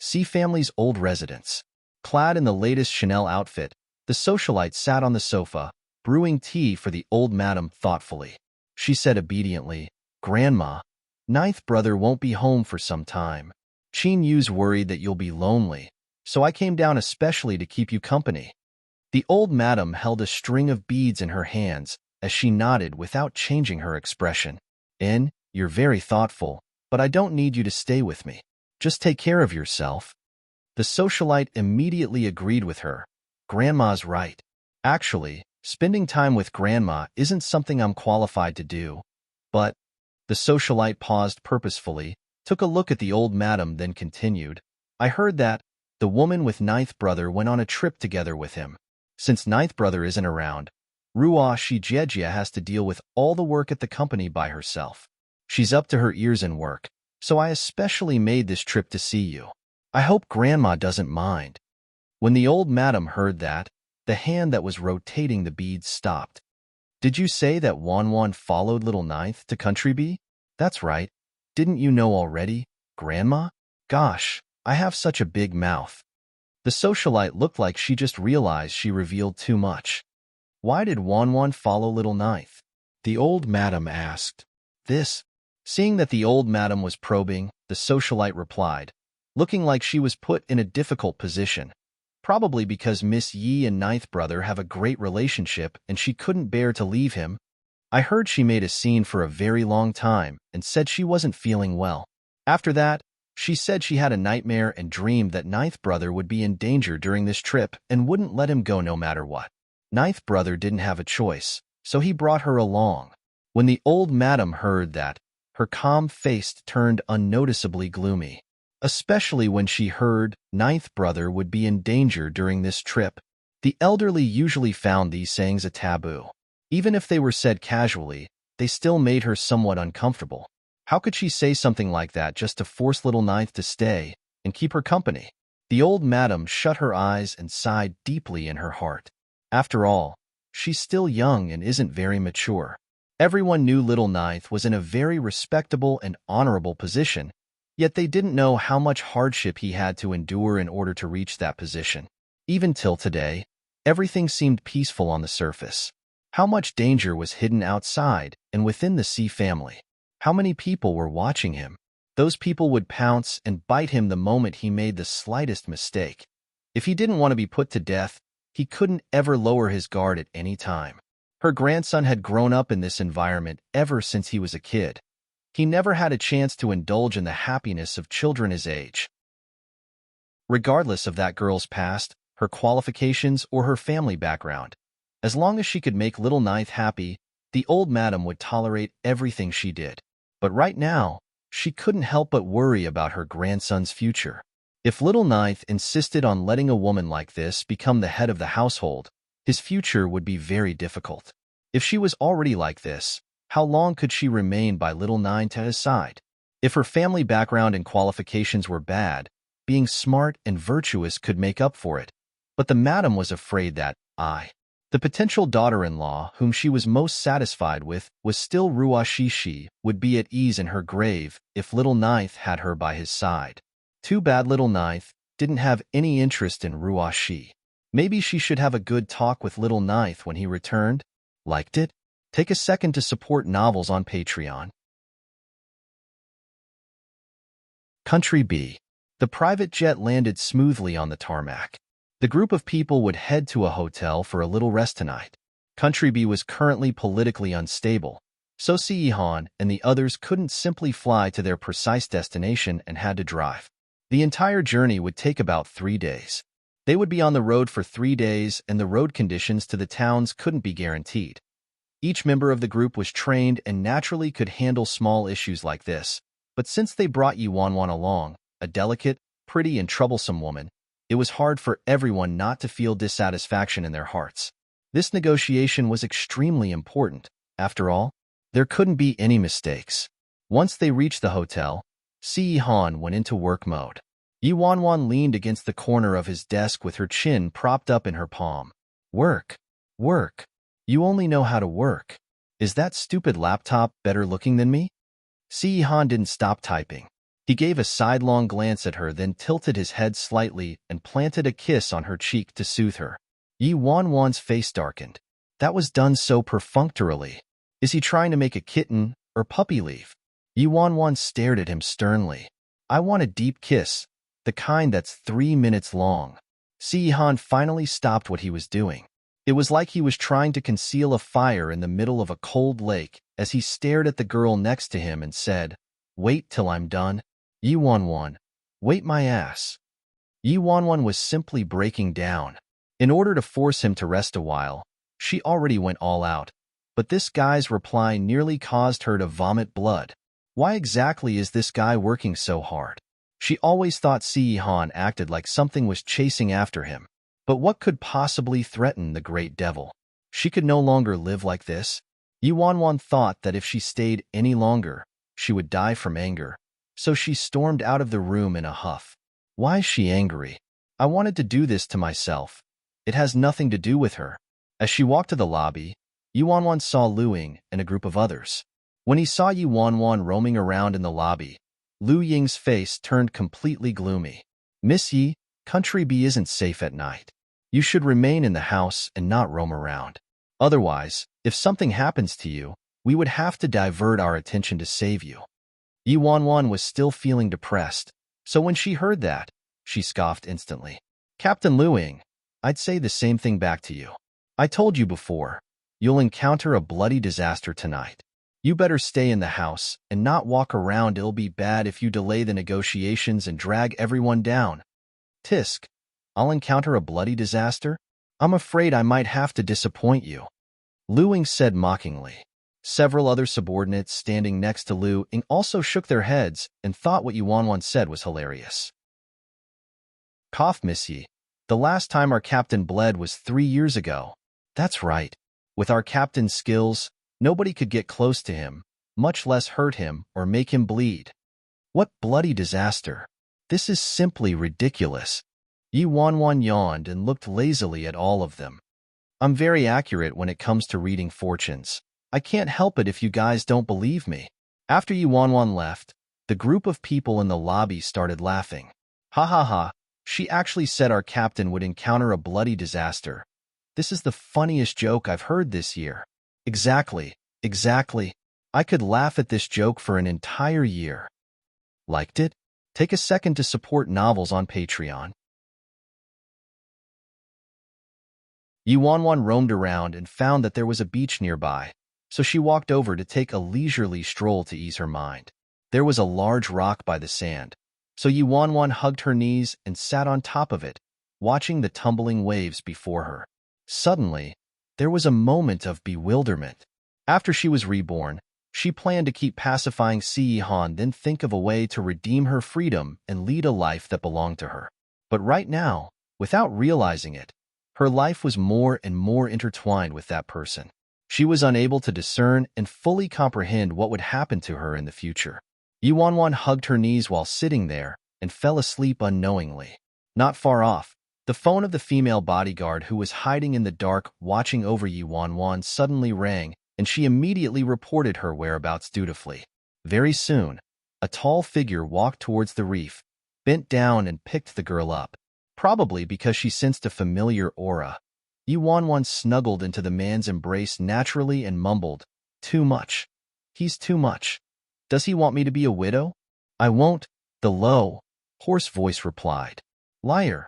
See family's old residence. Clad in the latest Chanel outfit, the socialite sat on the sofa, brewing tea for the old madam thoughtfully. She said obediently, "Grandma, ninth brother won't be home for some time. Chin Yu's worried that you'll be lonely, so I came down especially to keep you company." The old madam held a string of beads in her hands as she nodded without changing her expression. You're very thoughtful, but I don't need you to stay with me. Just take care of yourself." The socialite immediately agreed with her. Grandma's right. Actually, spending time with Grandma isn't something I'm qualified to do. But the socialite paused purposefully, took a look at the old madam, then continued, "I heard that the woman with ninth brother went on a trip together with him. Since ninth brother isn't around, Ruwa Shijejia has to deal with all the work at the company by herself. She's up to her ears in work, so I especially made this trip to see you. I hope Grandma doesn't mind." When the old madam heard that, the hand that was rotating the beads stopped. "Did you say that Wanwan followed little ninth to Country B?" "That's right. Didn't you know already, Grandma? Gosh, I have such a big mouth." The socialite looked like she just realized she revealed too much. "Why did Wanwan follow little ninth?" the old madam asked. Seeing that the old madam was probing, the socialite replied, looking like she was put in a difficult position. "Probably because Miss Yi and ninth brother have a great relationship and she couldn't bear to leave him. I heard she made a scene for a very long time and said she wasn't feeling well. After that, she said she had a nightmare and dreamed that ninth brother would be in danger during this trip and wouldn't let him go no matter what. Ninth brother didn't have a choice, so he brought her along." When the old madam heard that, her calm face turned unnoticeably gloomy, especially when she heard ninth brother would be in danger during this trip. The elderly usually found these sayings a taboo. Even if they were said casually, they still made her somewhat uncomfortable. How could she say something like that just to force little ninth to stay and keep her company? The old madam shut her eyes and sighed deeply in her heart. After all, she's still young and isn't very mature. Everyone knew little ninth was in a very respectable and honorable position, yet they didn't know how much hardship he had to endure in order to reach that position. Even till today, everything seemed peaceful on the surface. How much danger was hidden outside and within the C family? How many people were watching him? Those people would pounce and bite him the moment he made the slightest mistake. If he didn't want to be put to death, he couldn't ever lower his guard at any time. Her grandson had grown up in this environment ever since he was a kid. He never had a chance to indulge in the happiness of children his age. Regardless of that girl's past, her qualifications, or her family background, as long as she could make little ninth happy, the old madam would tolerate everything she did. But right now, she couldn't help but worry about her grandson's future. If little ninth insisted on letting a woman like this become the head of the household, his future would be very difficult. If she was already like this, how long could she remain by little ninth at his side? If her family background and qualifications were bad, being smart and virtuous could make up for it. But the madam was afraid that the potential daughter-in-law whom she was most satisfied with was still Ruashishi, would be at ease in her grave if little ninth had her by his side. Too bad little ninth didn't have any interest in Ruashi. Maybe she should have a good talk with little ninth when he returned. Liked it? Take a second to support novels on Patreon. Country B. The private jet landed smoothly on the tarmac. The group of people would head to a hotel for a little rest tonight. Country B was currently politically unstable, so Sihan and the others couldn't simply fly to their precise destination and had to drive. The entire journey would take about 3 days. They would be on the road for 3 days, and the road conditions to the towns couldn't be guaranteed. Each member of the group was trained and naturally could handle small issues like this, but since they brought Yuanwan along, a delicate, pretty, and troublesome woman, it was hard for everyone not to feel dissatisfaction in their hearts. This negotiation was extremely important. After all, there couldn't be any mistakes. Once they reached the hotel, Sihan went into work mode. Yuanwan leaned against the corner of his desk with her chin propped up in her palm. Work. Work. You only know how to work. Is that stupid laptop better looking than me? Sihan didn't stop typing. He gave a sidelong glance at her, then tilted his head slightly and planted a kiss on her cheek to soothe her. Yi Wanwan's face darkened. That was done so perfunctorily. Is he trying to make a kitten or puppy leave? Yi Wanwan stared at him sternly. I want a deep kiss, the kind that's 3 minutes long. Si Han finally stopped what he was doing. It was like he was trying to conceal a fire in the middle of a cold lake as he stared at the girl next to him and said, "Wait till I'm done." Yi Wanwan, wait my ass. Yi Wanwan was simply breaking down. In order to force him to rest a while, she already went all out, but this guy's reply nearly caused her to vomit blood. Why exactly is this guy working so hard? She always thought Si Han acted like something was chasing after him. But what could possibly threaten the great devil? She could no longer live like this. Yi Wanwan thought that if she stayed any longer, she would die from anger. So she stormed out of the room in a huff. Why is she angry? I wanted to do this to myself. It has nothing to do with her. As she walked to the lobby, Yi Wanwan saw Lu Ying and a group of others. When he saw Yi Wanwan roaming around in the lobby, Lu Ying's face turned completely gloomy. Miss Yi, Country B isn't safe at night. You should remain in the house and not roam around. Otherwise, if something happens to you, we would have to divert our attention to save you. Yi Wanwan was still feeling depressed, so when she heard that, she scoffed instantly. Captain Lu Ying, I'd say the same thing back to you. I told you before, you'll encounter a bloody disaster tonight. You better stay in the house and not walk around. It'll be bad if you delay the negotiations and drag everyone down. Tisk, I'll encounter a bloody disaster? I'm afraid I might have to disappoint you. Lu Ying said mockingly. Several other subordinates standing next to Lu Ying also shook their heads and thought what Yi Wanwan said was hilarious. Cough, Miss Yi. The last time our captain bled was 3 years ago. That's right. With our captain's skills, nobody could get close to him, much less hurt him or make him bleed. What bloody disaster. This is simply ridiculous. Yi Wanwan yawned and looked lazily at all of them. I'm very accurate when it comes to reading fortunes. I can't help it if you guys don't believe me. After Yi Wanwan left, the group of people in the lobby started laughing. Ha ha ha, she actually said our captain would encounter a bloody disaster. This is the funniest joke I've heard this year. Exactly. I could laugh at this joke for an entire year. Liked it? Take a second to support novels on Patreon. Yi Wanwan roamed around and found that there was a beach nearby, so she walked over to take a leisurely stroll to ease her mind. There was a large rock by the sand, so Yi Wanwan hugged her knees and sat on top of it, watching the tumbling waves before her. Suddenly, there was a moment of bewilderment. After she was reborn, she planned to keep pacifying Si Han, then think of a way to redeem her freedom and lead a life that belonged to her. But right now, without realizing it, her life was more and more intertwined with that person. She was unable to discern and fully comprehend what would happen to her in the future. Yi Wanwan hugged her knees while sitting there and fell asleep unknowingly. Not far off, the phone of the female bodyguard who was hiding in the dark watching over Yi Wanwan suddenly rang, and she immediately reported her whereabouts dutifully. Very soon, a tall figure walked towards the reef, bent down and picked the girl up. Probably because she sensed a familiar aura, Yi Wanwan snuggled into the man's embrace naturally and mumbled, "Too much. He's too much. Does he want me to be a widow?" "I won't," the low, hoarse voice replied. Liar.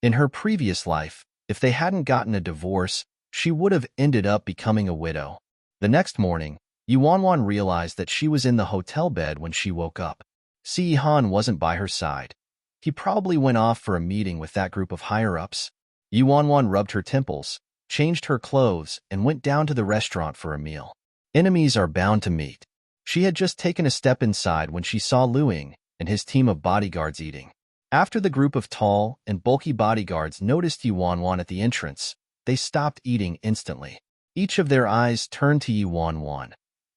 In her previous life, if they hadn't gotten a divorce, she would have ended up becoming a widow. The next morning, Yi Wanwan realized that she was in the hotel bed when she woke up. Si Han wasn't by her side. He probably went off for a meeting with that group of higher-ups. Yi Wanwan rubbed her temples, changed her clothes, and went down to the restaurant for a meal. Enemies are bound to meet. She had just taken a step inside when she saw Lu Ying and his team of bodyguards eating. After the group of tall and bulky bodyguards noticed Yi Wanwan at the entrance, they stopped eating instantly. Each of their eyes turned to Yi Wanwan.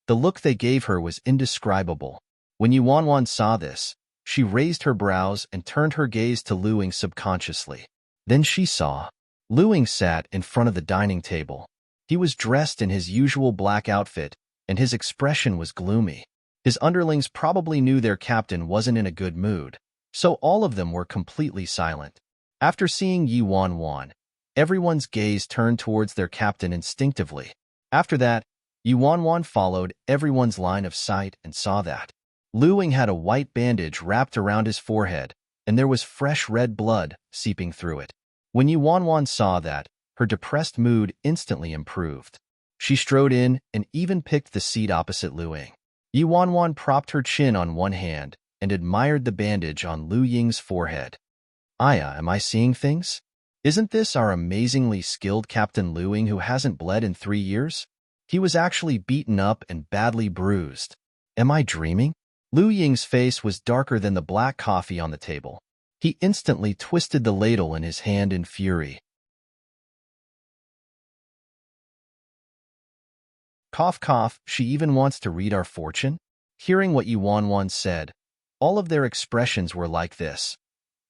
The look they gave her was indescribable. When Yi Wanwan saw this, she raised her brows and turned her gaze to Lu Ying subconsciously. Then she saw. Lu Ying sat in front of the dining table. He was dressed in his usual black outfit, and his expression was gloomy. His underlings probably knew their captain wasn't in a good mood, so all of them were completely silent. After seeing Yi Wanwan, everyone's gaze turned towards their captain instinctively. After that, Yi Wanwan followed everyone's line of sight and saw that Lu Ying had a white bandage wrapped around his forehead, and there was fresh red blood seeping through it. When Yi Wanwan saw that, her depressed mood instantly improved. She strode in and even picked the seat opposite Lu Ying. Yi Wanwan propped her chin on one hand and admired the bandage on Lu Ying's forehead. Aya, am I seeing things? Isn't this our amazingly skilled Captain Lu Ying who hasn't bled in 3 years? He was actually beaten up and badly bruised. Am I dreaming? Lu Ying's face was darker than the black coffee on the table. He instantly twisted the ladle in his hand in fury. Cough, cough, she even wants to read our fortune? Hearing what Yi Wanwan said, all of their expressions were like this.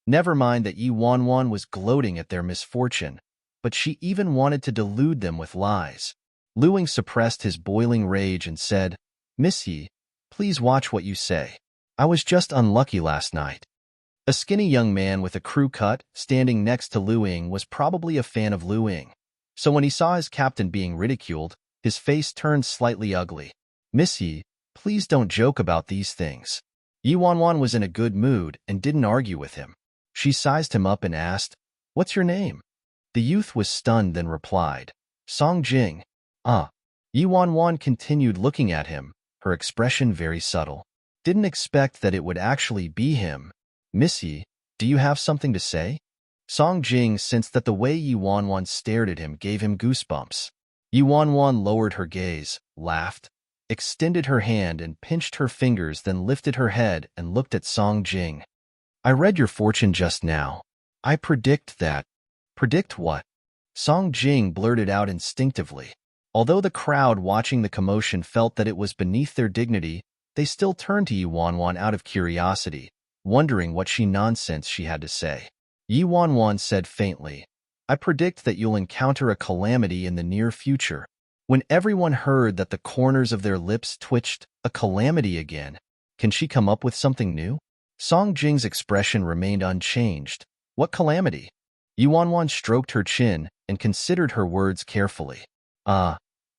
Never mind that Yi Wanwan was gloating at their misfortune, but she even wanted to delude them with lies. Lu Ying suppressed his boiling rage and said, Miss Yi, please watch what you say. I was just unlucky last night. A skinny young man with a crew cut standing next to Lu Ying was probably a fan of Lu Ying. So when he saw his captain being ridiculed, his face turned slightly ugly. Miss Yi, please don't joke about these things. Yi Wanwan was in a good mood and didn't argue with him. She sized him up and asked, What's your name? The youth was stunned then replied, Song Jing. Yi Wanwan continued looking at him, her expression very subtle. Didn't expect that it would actually be him. Miss Yi, do you have something to say? Song Jing sensed that the way Yi Wanwan stared at him gave him goosebumps. Yi Wanwan lowered her gaze, laughed, extended her hand and pinched her fingers, then lifted her head and looked at Song Jing. I read your fortune just now. I predict that. Predict what? Song Jing blurted out instinctively. Although the crowd watching the commotion felt that it was beneath their dignity, they still turned to Yi Wanwan out of curiosity, wondering what nonsense she had to say. Yi Wanwan said faintly, I predict that you'll encounter a calamity in the near future. When everyone heard that, the corners of their lips twitched. A calamity again. Can she come up with something new? Song Jing's expression remained unchanged. What calamity? Yi Wanwan stroked her chin and considered her words carefully.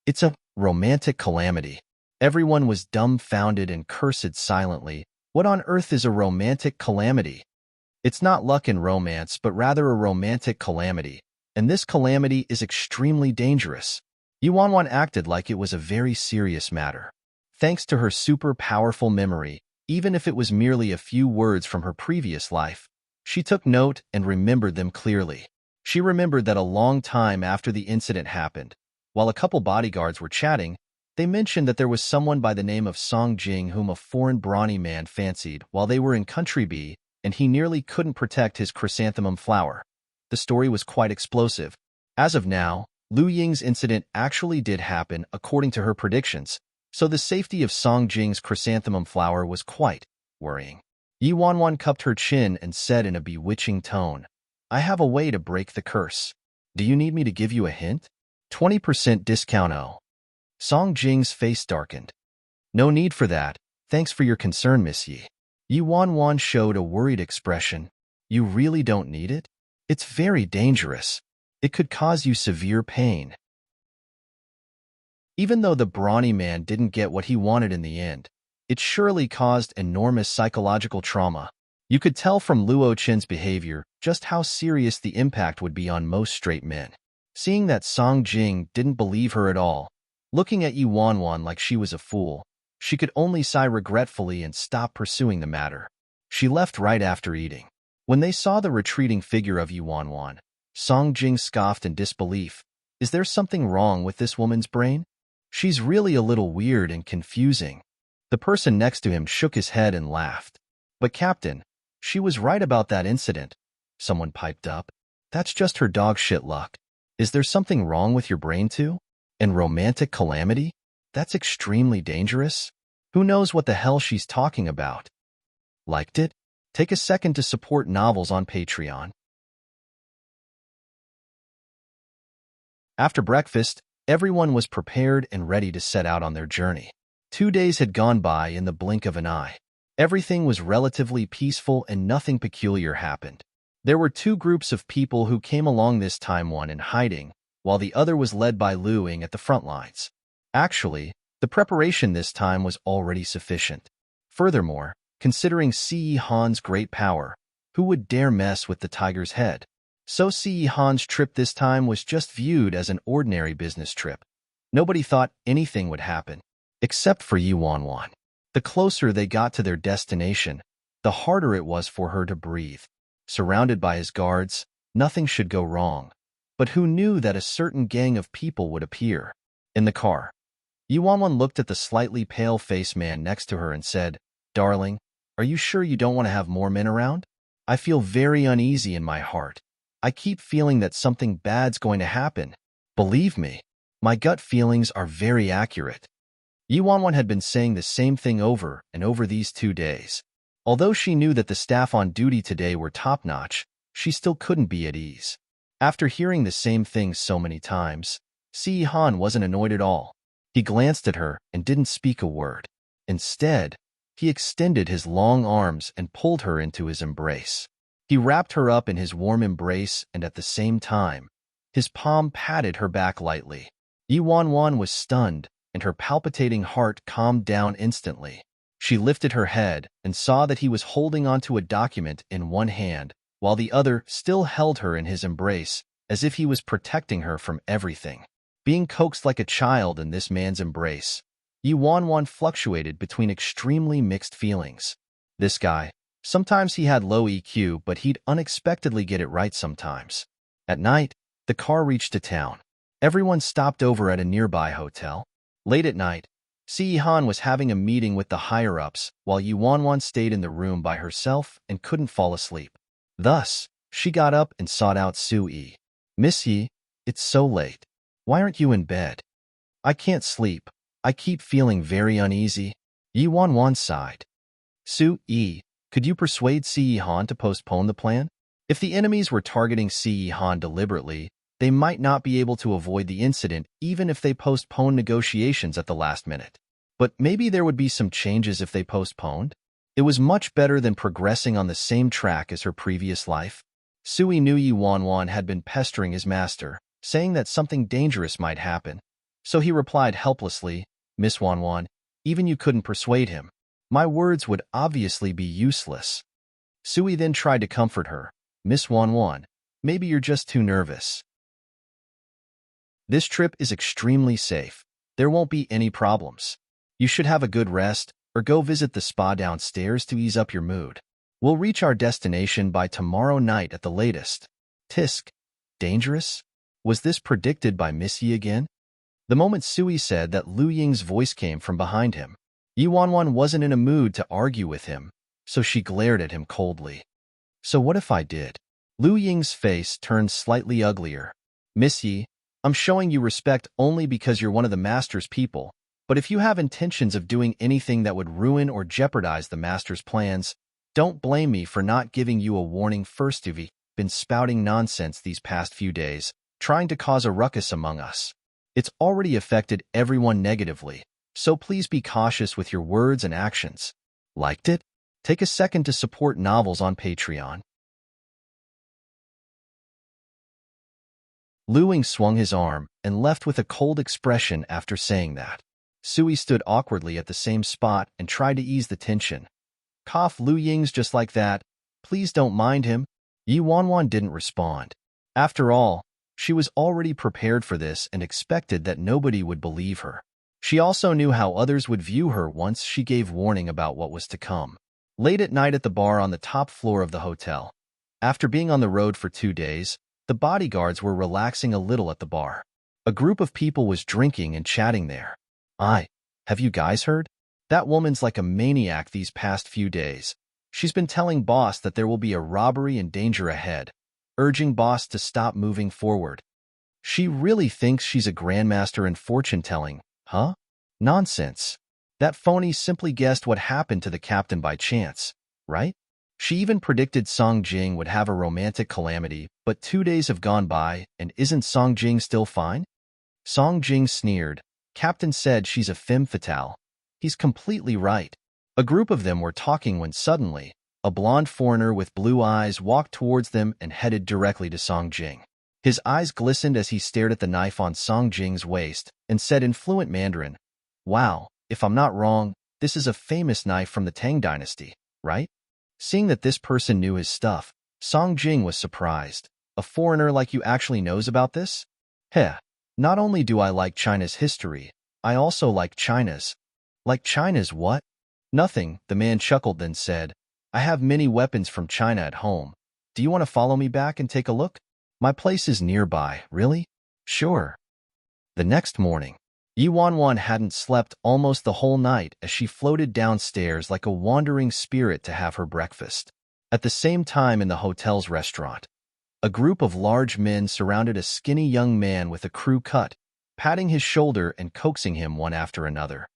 It's a romantic calamity. Everyone was dumbfounded and cursed silently. What on earth is a romantic calamity? It's not luck in romance, but rather a romantic calamity, and this calamity is extremely dangerous. Yi Wanwan acted like it was a very serious matter. Thanks to her super powerful memory, even if it was merely a few words from her previous life, she took note and remembered them clearly. She remembered that a long time after the incident happened, while a couple bodyguards were chatting, they mentioned that there was someone by the name of Song Jing whom a foreign brawny man fancied while they were in Country B, and he nearly couldn't protect his chrysanthemum flower. The story was quite explosive. As of now, Lu Ying's incident actually did happen according to her predictions, so the safety of Song Jing's chrysanthemum flower was quite worrying. Yi Wanwan cupped her chin and said in a bewitching tone, I have a way to break the curse. Do you need me to give you a hint? 20% discount. Oh. Song Jing's face darkened. No need for that. Thanks for your concern, Miss Yi. Yi Wanwan showed a worried expression. You really don't need it? It's very dangerous. It could cause you severe pain. Even though the brawny man didn't get what he wanted in the end, it surely caused enormous psychological trauma. You could tell from Luo Chen's behavior just how serious the impact would be on most straight men. Seeing that Song Jing didn't believe her at all, looking at Yi Wanwan like she was a fool, she could only sigh regretfully and stop pursuing the matter. She left right after eating. When they saw the retreating figure of Yi Wanwan, Song Jing scoffed in disbelief. Is there something wrong with this woman's brain? She's really a little weird and confusing. The person next to him shook his head and laughed. But Captain, she was right about that incident, someone piped up. That's just her dog shit luck. Is there something wrong with your brain too? And romantic calamity? That's extremely dangerous. Who knows what the hell she's talking about? Liked it? Take a second to support novels on Patreon. After breakfast, everyone was prepared and ready to set out on their journey. 2 days had gone by in the blink of an eye. Everything was relatively peaceful and nothing peculiar happened. There were two groups of people who came along this time, one in hiding, while the other was led by Lu Ying at the front lines. Actually, the preparation this time was already sufficient. Furthermore, considering Si Han's great power, who would dare mess with the tiger's head? So Si Han's trip this time was just viewed as an ordinary business trip. Nobody thought anything would happen, except for Yi Wanwan. The closer they got to their destination, the harder it was for her to breathe. Surrounded by his guards, nothing should go wrong. But who knew that a certain gang of people would appear? In the car, Yi Wanwan looked at the slightly pale-faced man next to her and said, "Darling, are you sure you don't want to have more men around? I feel very uneasy in my heart. I keep feeling that something bad's going to happen. Believe me, my gut feelings are very accurate." Yi Wanwan had been saying the same thing over and over these 2 days. Although she knew that the staff on duty today were top-notch, she still couldn't be at ease. After hearing the same thing so many times, Si Han wasn't annoyed at all. He glanced at her and didn't speak a word. Instead, he extended his long arms and pulled her into his embrace. He wrapped her up in his warm embrace, and at the same time, his palm patted her back lightly. Yi Wanwan was stunned, and her palpitating heart calmed down instantly. She lifted her head and saw that he was holding onto a document in one hand, while the other still held her in his embrace, as if he was protecting her from everything. Being coaxed like a child in this man's embrace, Yi Wanwan fluctuated between extremely mixed feelings. This guy, sometimes he had low EQ, but he'd unexpectedly get it right sometimes. At night, the car reached a town. Everyone stopped over at a nearby hotel. Late at night, Si Han was having a meeting with the higher-ups, while Yi Wanwan stayed in the room by herself and couldn't fall asleep. Thus, she got up and sought out Sui. "Miss Yi, it's so late. Why aren't you in bed?" "I can't sleep. I keep feeling very uneasy." Yi Wanwan sighed. "Sui, could you persuade Si Han to postpone the plan? If the enemies were targeting Si Han deliberately, they might not be able to avoid the incident even if they postponed negotiations at the last minute. But maybe there would be some changes if they postponed. It was much better than progressing on the same track as her previous life. Sui knew Yi Wanwan had been pestering his master, saying that something dangerous might happen. So he replied helplessly, "Miss Wanwan, even you couldn't persuade him. My words would obviously be useless." Sui then tried to comfort her. "Miss Wanwan, maybe you're just too nervous. This trip is extremely safe. There won't be any problems. You should have a good rest, or go visit the spa downstairs to ease up your mood. We'll reach our destination by tomorrow night at the latest." Tisk. Dangerous? Was this predicted by Miss Yi again? The moment Sui said that, Lu Ying's voice came from behind him. Yi Wanwan wasn't in a mood to argue with him, so she glared at him coldly. "So what if I did?" Lu Ying's face turned slightly uglier. "Miss Yi, I'm showing you respect only because you're one of the master's people, but if you have intentions of doing anything that would ruin or jeopardize the master's plans, don't blame me for not giving you a warning first. You've been spouting nonsense these past few days, trying to cause a ruckus among us. It's already affected everyone negatively, so please be cautious with your words and actions." Liked it? Take a second to support novels on Patreon. Lu Ying swung his arm and left with a cold expression after saying that. Sui stood awkwardly at the same spot and tried to ease the tension. "Cough, Lu Ying's just like that. Please don't mind him." Yi Wanwan didn't respond. After all, she was already prepared for this and expected that nobody would believe her. She also knew how others would view her once she gave warning about what was to come. Late at night at the bar on the top floor of the hotel. After being on the road for 2 days, the bodyguards were relaxing a little at the bar. A group of people was drinking and chatting there. Have you guys heard? That woman's like a maniac these past few days. She's been telling boss that there will be a robbery and danger ahead, urging boss to stop moving forward. She really thinks she's a grandmaster in fortune-telling, huh? Nonsense. That phony simply guessed what happened to the captain by chance, right? She even predicted Song Jing would have a romantic calamity, but 2 days have gone by, and isn't Song Jing still fine? Song Jing sneered. Captain said she's a femme fatale. He's completely right. A group of them were talking when suddenly, a blonde foreigner with blue eyes walked towards them and headed directly to Song Jing. His eyes glistened as he stared at the knife on Song Jing's waist and said in fluent Mandarin, "Wow, if I'm not wrong, this is a famous knife from the Tang dynasty, right?" Seeing that this person knew his stuff, Song Jing was surprised. "A foreigner like you actually knows about this?" "Heh, not only do I like China's history, I also like China's." "Like China's what?" "Nothing," the man chuckled then said, "I have many weapons from China at home. Do you want to follow me back and take a look? My place is nearby, really?" "Sure." The next morning, Yi Wanwan hadn't slept almost the whole night as she floated downstairs like a wandering spirit to have her breakfast. At the same time in the hotel's restaurant, a group of large men surrounded a skinny young man with a crew cut, patting his shoulder and coaxing him one after another.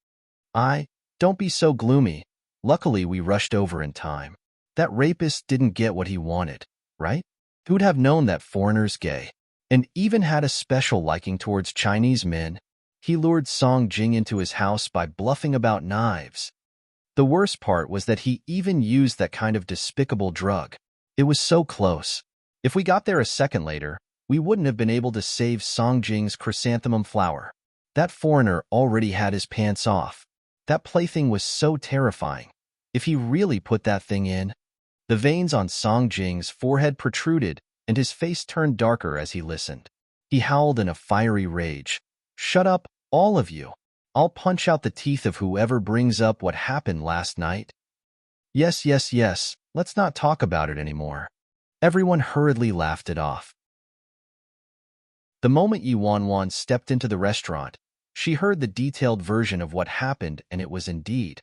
Don't be so gloomy. Luckily, we rushed over in time. That rapist didn't get what he wanted, right? Who'd have known that foreigner's gay? And even had a special liking towards Chinese men. He lured Song Jing into his house by bluffing about knives. The worst part was that he even used that kind of despicable drug. It was so close. If we got there a second later, we wouldn't have been able to save Song Jing's chrysanthemum flower. That foreigner already had his pants off. That plaything was so terrifying. If he really put that thing in... The veins on Song Jing's forehead protruded, and his face turned darker as he listened. He howled in a fiery rage. "Shut up, all of you. I'll punch out the teeth of whoever brings up what happened last night." Yes, let's not talk about it anymore." Everyone hurriedly laughed it off. The moment Yi Wanwan stepped into the restaurant, she heard the detailed version of what happened, and it was indeed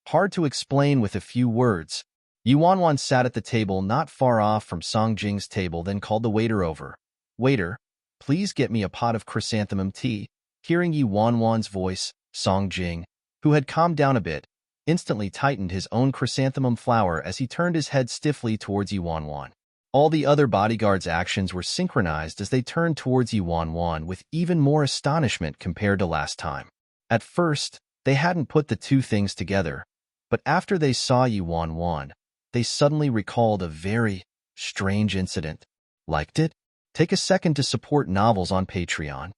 hard to explain with a few words. Yi Wanwan sat at the table not far off from Song Jing's table, then called the waiter over. "Waiter, please get me a pot of chrysanthemum tea." Hearing Yi Wanwan's voice, Song Jing, who had calmed down a bit, instantly tightened his own chrysanthemum flower as he turned his head stiffly towards Yi Wanwan. All the other bodyguards' actions were synchronized as they turned towards Yi Wanwan with even more astonishment compared to last time. At first, they hadn't put the two things together, but after they saw Yi Wanwan, they suddenly recalled a very strange incident. Liked it? Take a second to support novels on Patreon.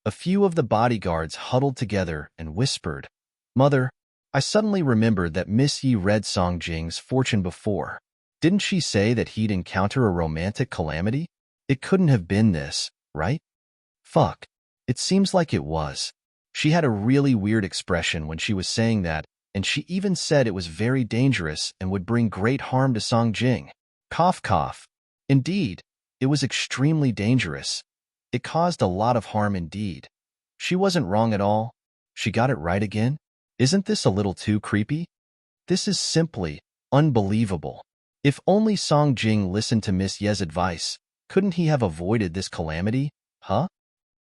A few of the bodyguards huddled together and whispered, "Mother, I suddenly remembered that Miss Yi read Song Jing's fortune before. Didn't she say that he'd encounter a romantic calamity? It couldn't have been this, right?" "Fuck. It seems like it was." She had a really weird expression when she was saying that, and she even said it was very dangerous and would bring great harm to Song Jing. Cough, cough. Indeed, it was extremely dangerous. It caused a lot of harm indeed. She wasn't wrong at all. She got it right again. Isn't this a little too creepy? This is simply unbelievable. If only Song Jing listened to Miss Ye's advice, couldn't he have avoided this calamity? Huh?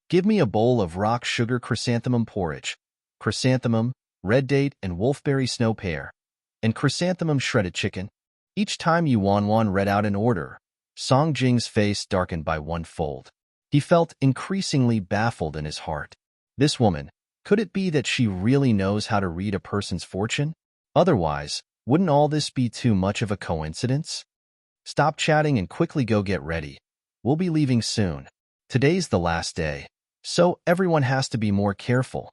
Give me a bowl of rock sugar chrysanthemum porridge, chrysanthemum, red date, and wolfberry snow pear, and chrysanthemum shredded chicken. Each time Yi Wanwan read out an order, Song Jing's face darkened by one fold. He felt increasingly baffled in his heart. This woman, could it be that she really knows how to read a person's fortune? Otherwise, wouldn't all this be too much of a coincidence? Stop chatting and quickly go get ready. We'll be leaving soon. Today's the last day, so everyone has to be more careful.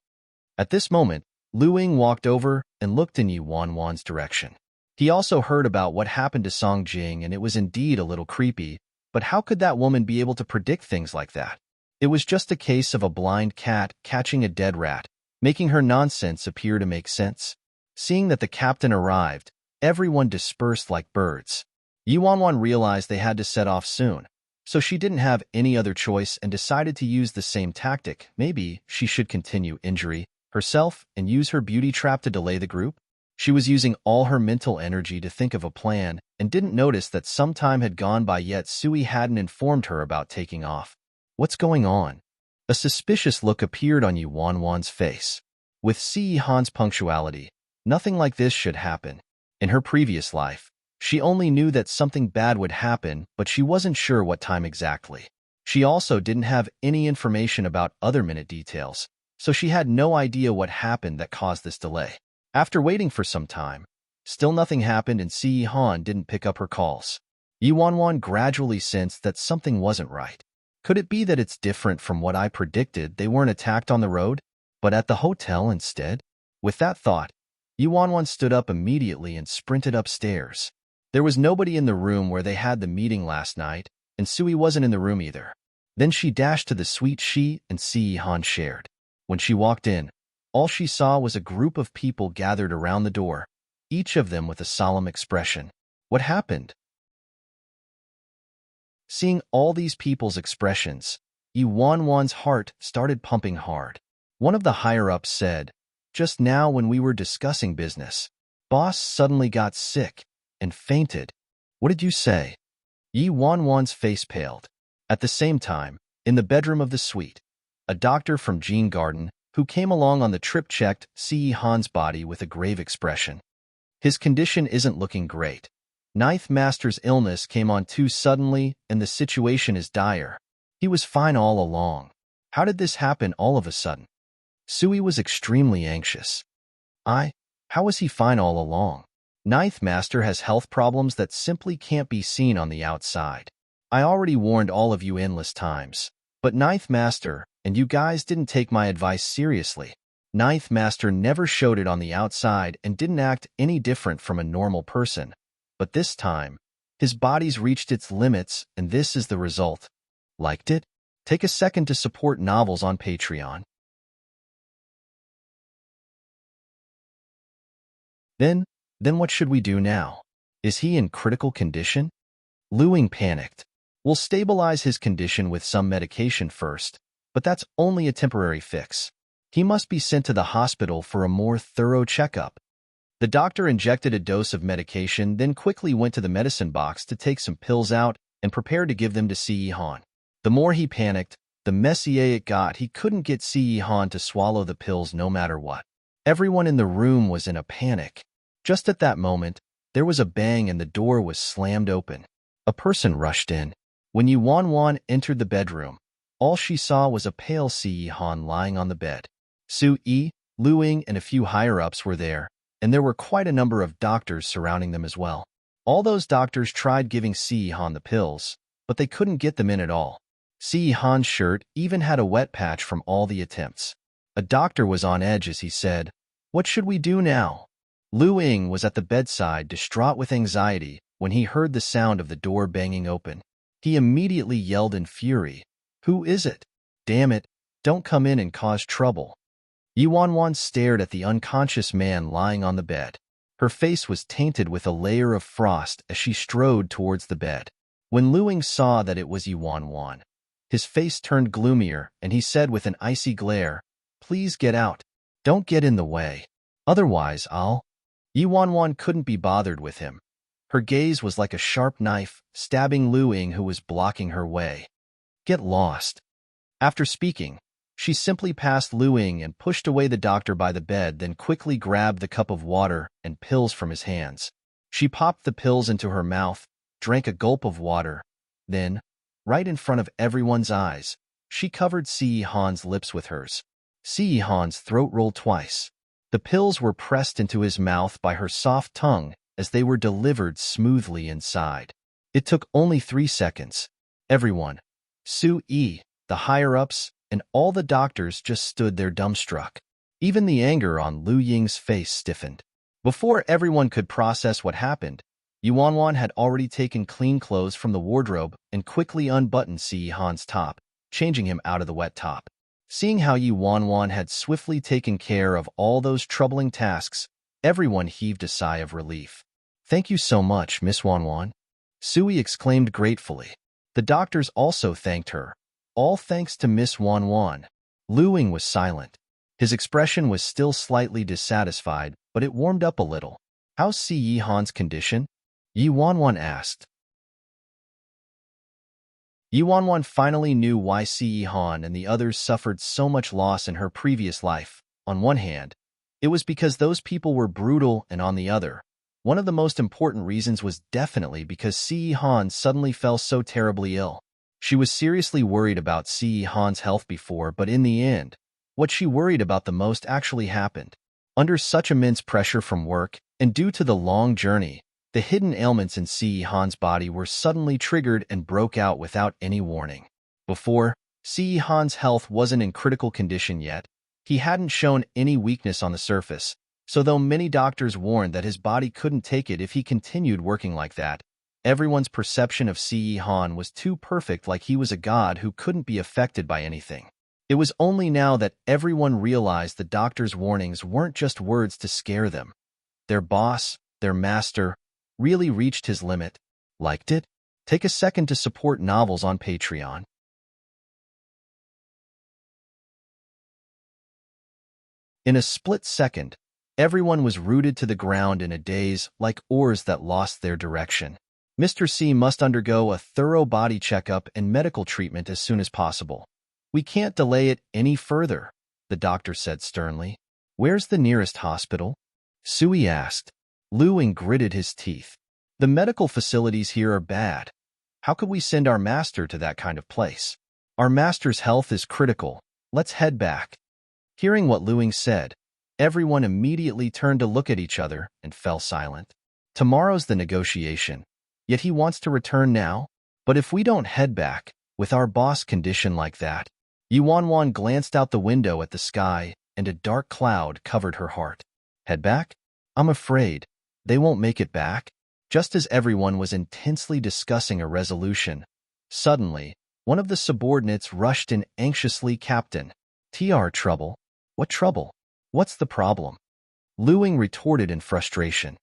At this moment, Lu Ying walked over and looked in Yi Wanwan's direction. He also heard about what happened to Song Jing, and it was indeed a little creepy, but how could that woman be able to predict things like that? It was just a case of a blind cat catching a dead rat, making her nonsense appear to make sense. Seeing that the captain arrived, everyone dispersed like birds. Yi Wanwan realized they had to set off soon, so she didn't have any other choice and decided to use the same tactic. Maybe she should continue injury herself and use her beauty trap to delay the group. She was using all her mental energy to think of a plan and didn't notice that some time had gone by yet Sui hadn't informed her about taking off. What's going on? A suspicious look appeared on Yi Wanwan's face. With Si Han's punctuality, nothing like this should happen. In her previous life, she only knew that something bad would happen, but she wasn't sure what time exactly. She also didn't have any information about other minute details, so she had no idea what happened that caused this delay. After waiting for some time, still nothing happened and Si Han didn't pick up her calls. Yi Wanwan gradually sensed that something wasn't right. Could it be that it's different from what I predicted? They weren't attacked on the road, but at the hotel instead? With that thought, Yi Wanwan stood up immediately and sprinted upstairs. There was nobody in the room where they had the meeting last night, and Sui wasn't in the room either. Then she dashed to the suite she and Si Han shared. When she walked in, all she saw was a group of people gathered around the door, each of them with a solemn expression. What happened? Seeing all these people's expressions, Yi Wanwan's heart started pumping hard. One of the higher-ups said, "Just now when we were discussing business, boss suddenly got sick and fainted." "What did you say?" Yi Wanwan's face paled. At the same time, in the bedroom of the suite, a doctor from Jean Garden, who came along on the trip, checked Si Han's body with a grave expression. His condition isn't looking great. Ninth Master's illness came on too suddenly, and the situation is dire. He was fine all along. How did this happen all of a sudden? Sui was extremely anxious. How was he fine all along? Ninth Master has health problems that simply can't be seen on the outside. I already warned all of you endless times. But Ninth Master, and you guys didn't take my advice seriously. Ninth Master never showed it on the outside and didn't act any different from a normal person. But this time, his body's reached its limits, and this is the result. Liked it? Take a second to support novels on Patreon. Then what should we do now? Is he in critical condition? Luing panicked. We'll stabilize his condition with some medication first, but that's only a temporary fix. He must be sent to the hospital for a more thorough checkup. The doctor injected a dose of medication, then quickly went to the medicine box to take some pills out and prepared to give them to Si Han. The more he panicked, the messier it got. He couldn't get Si Han to swallow the pills no matter what. Everyone in the room was in a panic. Just at that moment, there was a bang and the door was slammed open. A person rushed in. When Yi Wanwan entered the bedroom, all she saw was a pale Si Han lying on the bed. Sui, Luing, and a few higher-ups were there, and there were quite a number of doctors surrounding them as well. All those doctors tried giving Si Han the pills, but they couldn't get them in at all. Si Han's shirt even had a wet patch from all the attempts. A doctor was on edge as he said, "What should we do now?" Luing was at the bedside, distraught with anxiety, when he heard the sound of the door banging open. He immediately yelled in fury, "Who is it? Damn it, don't come in and cause trouble." Yi Wanwan stared at the unconscious man lying on the bed. Her face was tainted with a layer of frost as she strode towards the bed. When Luing saw that it was Yi Wanwan, his face turned gloomier and he said with an icy glare, "Please get out. Don't get in the way. Otherwise I'll—" Yi Wanwan couldn't be bothered with him. Her gaze was like a sharp knife, stabbing Luing, who was blocking her way. "Get lost." After speaking, she simply passed Luing and pushed away the doctor by the bed, then quickly grabbed the cup of water and pills from his hands. She popped the pills into her mouth, drank a gulp of water, then, right in front of everyone's eyes, she covered Si Han's lips with hers. Si Han's throat rolled twice. The pills were pressed into his mouth by her soft tongue as they were delivered smoothly inside. It took only 3 seconds. Everyone, Sui, the higher-ups, and all the doctors just stood there dumbstruck. Even the anger on Lu Ying's face stiffened. Before everyone could process what happened, Yi Wanwan had already taken clean clothes from the wardrobe and quickly unbuttoned Si Han's top, changing him out of the wet top. Seeing how Yi Wanwan had swiftly taken care of all those troubling tasks, everyone heaved a sigh of relief. "Thank you so much, Miss Wanwan," Sui exclaimed gratefully. The doctors also thanked her. All thanks to Miss Wanwan. Luing was silent. His expression was still slightly dissatisfied, but it warmed up a little. "How's Si Han's condition?" Yi Wanwan asked. Yi Wanwan finally knew why Si Han and the others suffered so much loss in her previous life. On one hand, it was because those people were brutal, and on the other, one of the most important reasons was definitely because Si Han suddenly fell so terribly ill. She was seriously worried about Ce Han's health before, but in the end, what she worried about the most actually happened. Under such immense pressure from work, and due to the long journey, the hidden ailments in Ce Han's body were suddenly triggered and broke out without any warning. Before, Ce Han's health wasn't in critical condition yet. He hadn't shown any weakness on the surface, so though many doctors warned that his body couldn't take it if he continued working like that, everyone's perception of Ce Han was too perfect, like he was a god who couldn't be affected by anything. It was only now that everyone realized the doctor's warnings weren't just words to scare them. Their boss, their master, really reached his limit. Liked it? Take a second to support novels on Patreon. In a split second, everyone was rooted to the ground in a daze, like oars that lost their direction. Mr. C must undergo a thorough body checkup and medical treatment as soon as possible. We can't delay it any further, the doctor said sternly. Where's the nearest hospital? Sui asked. Luing gritted his teeth. The medical facilities here are bad. How could we send our master to that kind of place? Our master's health is critical. Let's head back. Hearing what Luing said, everyone immediately turned to look at each other and fell silent. Tomorrow's the negotiation, yet he wants to return now? But if we don't head back, with our boss condition like that? Yuanwan glanced out the window at the sky, and a dark cloud covered her heart. Head back? I'm afraid they won't make it back. Just as everyone was intensely discussing a resolution, suddenly, one of the subordinates rushed in anxiously. Captain, TR trouble? What trouble? What's the problem? Luing retorted in frustration.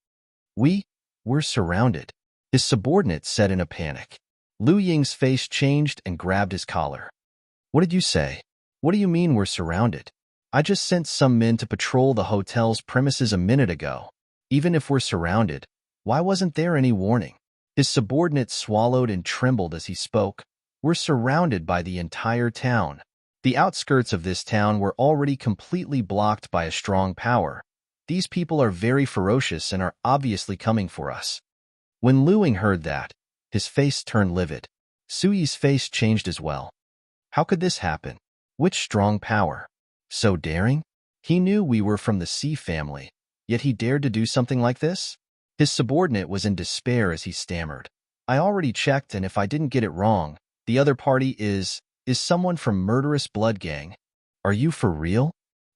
We're surrounded, his subordinate said in a panic. Lu Ying's face changed and grabbed his collar. What did you say? What do you mean we're surrounded? I just sent some men to patrol the hotel's premises a minute ago. Even if we're surrounded, why wasn't there any warning? His subordinate swallowed and trembled as he spoke. We're surrounded by the entire town. The outskirts of this town were already completely blocked by a strong power. These people are very ferocious and are obviously coming for us. When Luing heard that, his face turned livid. Sui's face changed as well. How could this happen? Which strong power? So daring? He knew we were from the C family, yet he dared to do something like this? His subordinate was in despair as he stammered. I already checked, and if I didn't get it wrong, the other party is someone from Murderous Blood Gang. Are you for real?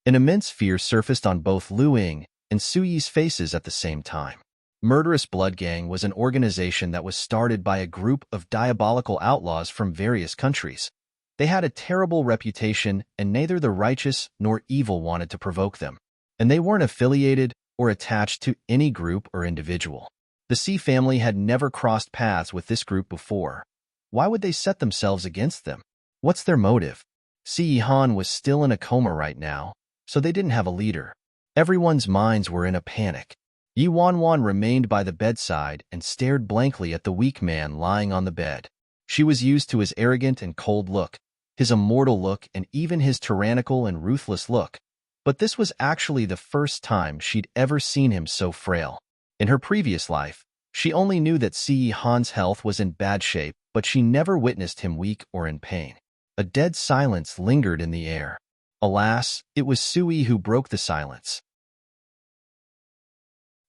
An immense fear surfaced on both Luing and Sui's faces at the same time. Murderous Blood Gang was an organization that was started by a group of diabolical outlaws from various countries. They had a terrible reputation, and neither the righteous nor evil wanted to provoke them. And they weren't affiliated or attached to any group or individual. The C family had never crossed paths with this group before. Why would they set themselves against them? What's their motive? Ce Han was still in a coma right now, so they didn't have a leader. Everyone's minds were in a panic. Yi Wanwan remained by the bedside and stared blankly at the weak man lying on the bed. She was used to his arrogant and cold look, his immortal look, and even his tyrannical and ruthless look. But this was actually the first time she'd ever seen him so frail. In her previous life, she only knew that Ce Han's health was in bad shape, but she never witnessed him weak or in pain. A dead silence lingered in the air. Alas, it was Sui who broke the silence.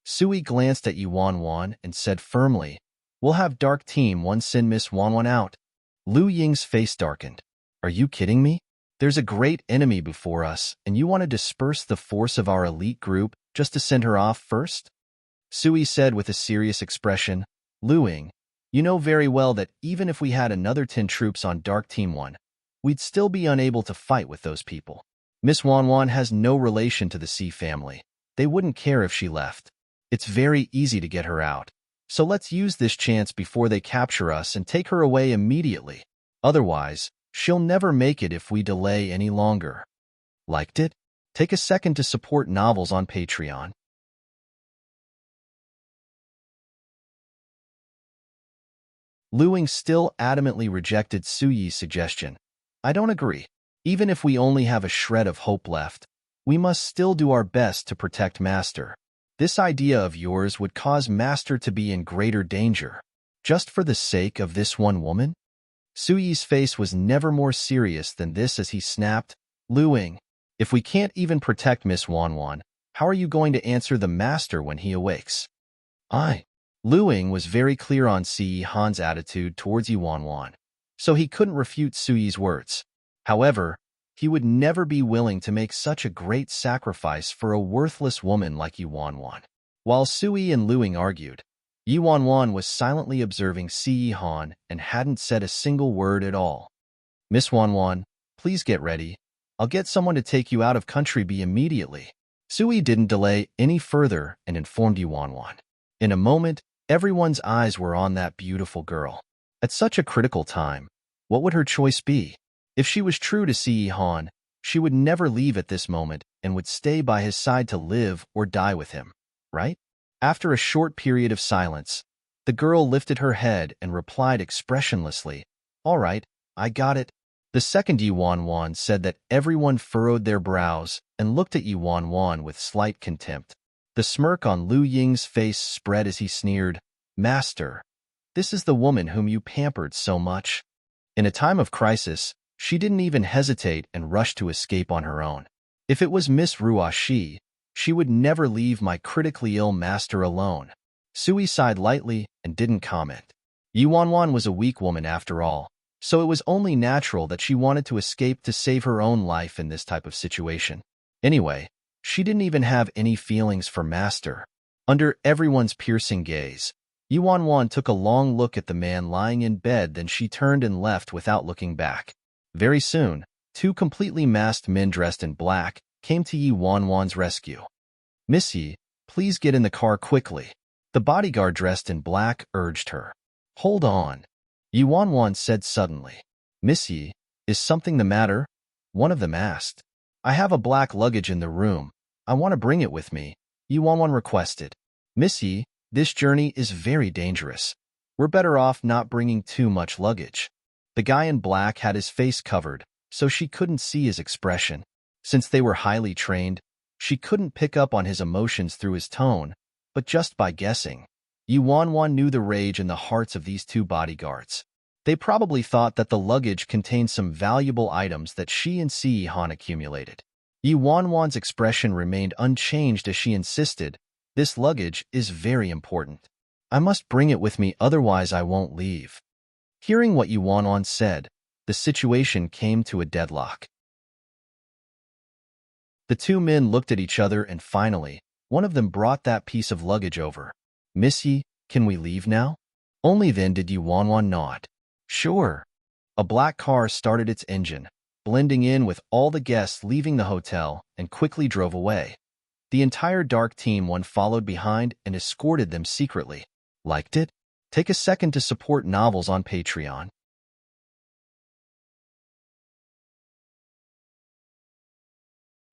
Sui glanced at Yuanwan and said firmly, We'll have Dark Team 1 send Miss Wanwan out. Lu Ying's face darkened. Are you kidding me? There's a great enemy before us, and you want to disperse the force of our elite group just to send her off first? Sui said with a serious expression, Luing, you know very well that even if we had another 10 troops on Dark Team 1, we'd still be unable to fight with those people. Miss Wanwan has no relation to the C family. They wouldn't care if she left. It's very easy to get her out. So let's use this chance before they capture us and take her away immediately. Otherwise, she'll never make it if we delay any longer. Liked it? Take a second to support novels on Patreon. Luing still adamantly rejected Suyi's suggestion. I don't agree. Even if we only have a shred of hope left, we must still do our best to protect Master. This idea of yours would cause Master to be in greater danger, just for the sake of this one woman? Suyi's face was never more serious than this as he snapped, Luing, if we can't even protect Miss Wanwan, how are you going to answer the master when he awakes? Luing was very clear on Si Han's attitude towards Yi Wanwan, so he couldn't refute Suyi's words. However, he would never be willing to make such a great sacrifice for a worthless woman like Yi Wanwan. While Sui and Luing argued, Yi Wanwan was silently observing Si Han and hadn't said a single word at all. Miss Wanwan, please get ready. I'll get someone to take you out of Country B immediately. Sui didn't delay any further and informed Yi Wanwan. In a moment, everyone's eyes were on that beautiful girl. At such a critical time, what would her choice be? If she was true to Si Han, she would never leave at this moment and would stay by his side to live or die with him, right? After a short period of silence, the girl lifted her head and replied expressionlessly, All right, I got it. The second Yi Wanwan said that everyone furrowed their brows and looked at Yi Wanwan with slight contempt. The smirk on Lu Ying's face spread as he sneered, Master, this is the woman whom you pampered so much. In a time of crisis, she didn't even hesitate and rushed to escape on her own. If it was Miss Ruashi, she would never leave my critically ill master alone. Sui sighed lightly and didn't comment. Yi Wanwan was a weak woman after all, so it was only natural that she wanted to escape to save her own life in this type of situation. Anyway, she didn't even have any feelings for master. Under everyone's piercing gaze, Yi Wanwan took a long look at the man lying in bed, then she turned and left without looking back. Very soon, two completely masked men dressed in black came to Yi Wanwan's rescue. Miss Yi, please get in the car quickly. The bodyguard dressed in black urged her. Hold on, Yi Wanwan said suddenly. Miss Yi, is something the matter? One of them asked. I have a black luggage in the room. I want to bring it with me, Yi Wanwan requested. Miss Yi, this journey is very dangerous. We're better off not bringing too much luggage. The guy in black had his face covered, so she couldn't see his expression. Since they were highly trained, she couldn't pick up on his emotions through his tone, but just by guessing. Yi Wanwan knew the rage in the hearts of these two bodyguards. They probably thought that the luggage contained some valuable items that she and Si Han accumulated. Yi Wanwan's expression remained unchanged as she insisted, This luggage is very important. I must bring it with me, otherwise I won't leave. Hearing what Yi Wanwan said, the situation came to a deadlock. The two men looked at each other and finally, one of them brought that piece of luggage over. Miss Yi, can we leave now? Only then did Yi Wanwan nod. Sure. A black car started its engine, blending in with all the guests leaving the hotel, and quickly drove away. The entire dark team followed behind and escorted them secretly. Liked it? Take a second to support novels on Patreon.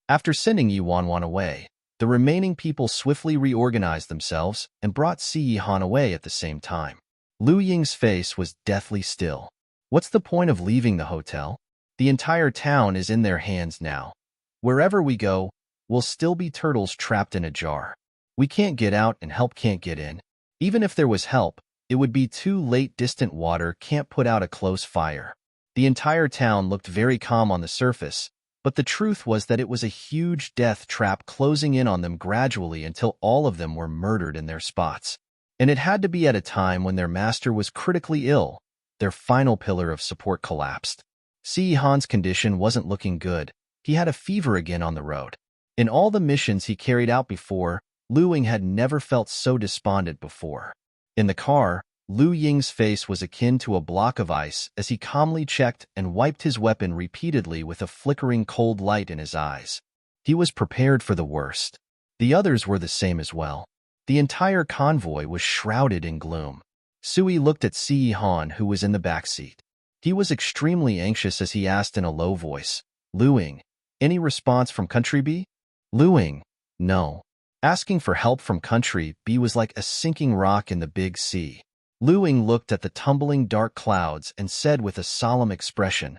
After sending Yi Wanwan away, the remaining people swiftly reorganized themselves and brought Si Han away at the same time. Lu Ying's face was deathly still. What's the point of leaving the hotel? The entire town is in their hands now. Wherever we go, we'll still be turtles trapped in a jar. We can't get out and help can't get in. Even if there was help, it would be too late. Distant water can't put out a close fire. The entire town looked very calm on the surface, but the truth was that it was a huge death trap closing in on them gradually until all of them were murdered in their spots. And it had to be at a time when their master was critically ill. Their final pillar of support collapsed. Si Han's condition wasn't looking good. He had a fever again on the road. In all the missions he carried out before, Lu Ying had never felt so despondent before. In the car, Lu Ying's face was akin to a block of ice as he calmly checked and wiped his weapon repeatedly with a flickering cold light in his eyes. He was prepared for the worst. The others were the same as well. The entire convoy was shrouded in gloom. Sui looked at Si Han, who was in the back seat. He was extremely anxious as he asked in a low voice, Lu Ying, any response from Country B? Lu Ying, no. Asking for help from Country B was like a sinking rock in the big sea. Lu Ying looked at the tumbling dark clouds and said with a solemn expression,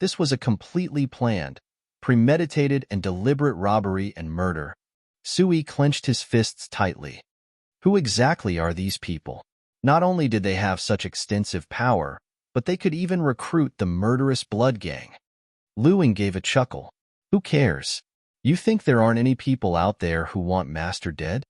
This was a completely planned, premeditated and deliberate robbery and murder. Sui clenched his fists tightly. Who exactly are these people? Not only did they have such extensive power, but they could even recruit the murderous blood gang. Lu Ying gave a chuckle. Who cares? You think there aren't any people out there who want Master dead?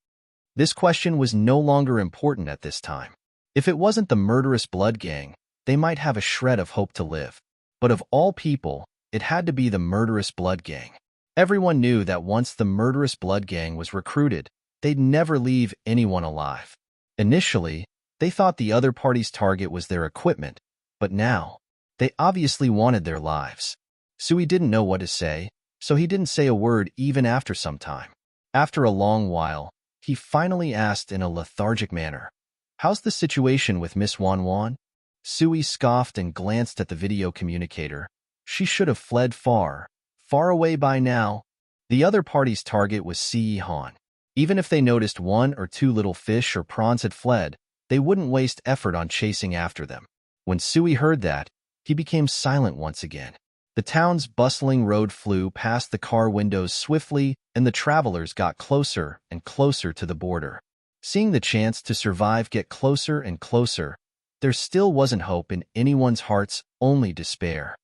This question was no longer important at this time. If it wasn't the murderous blood gang, they might have a shred of hope to live. But of all people, it had to be the murderous blood gang. Everyone knew that once the murderous blood gang was recruited, they'd never leave anyone alive. Initially, they thought the other party's target was their equipment, but now, they obviously wanted their lives. Sui didn't know what to say, so he didn't say a word even after some time. After a long while, he finally asked in a lethargic manner, "How's the situation with Miss Wan Wan?" Sui scoffed and glanced at the video communicator. She should have fled far, far away by now. The other party's target was Si Han. Even if they noticed one or two little fish or prawns had fled, they wouldn't waste effort on chasing after them. When Sui heard that, he became silent once again. The town's bustling road flew past the car windows swiftly, and the travelers got closer and closer to the border. Seeing the chance to survive get closer and closer, there still wasn't hope in anyone's hearts, only despair.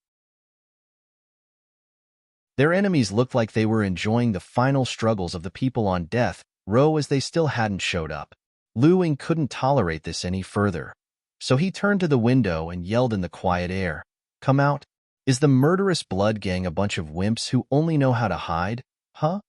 Their enemies looked like they were enjoying the final struggles of the people on death row as they still hadn't showed up. Lu Ying couldn't tolerate this any further, so he turned to the window and yelled in the quiet air, "Come out! Is the murderous blood gang a bunch of wimps who only know how to hide, huh?"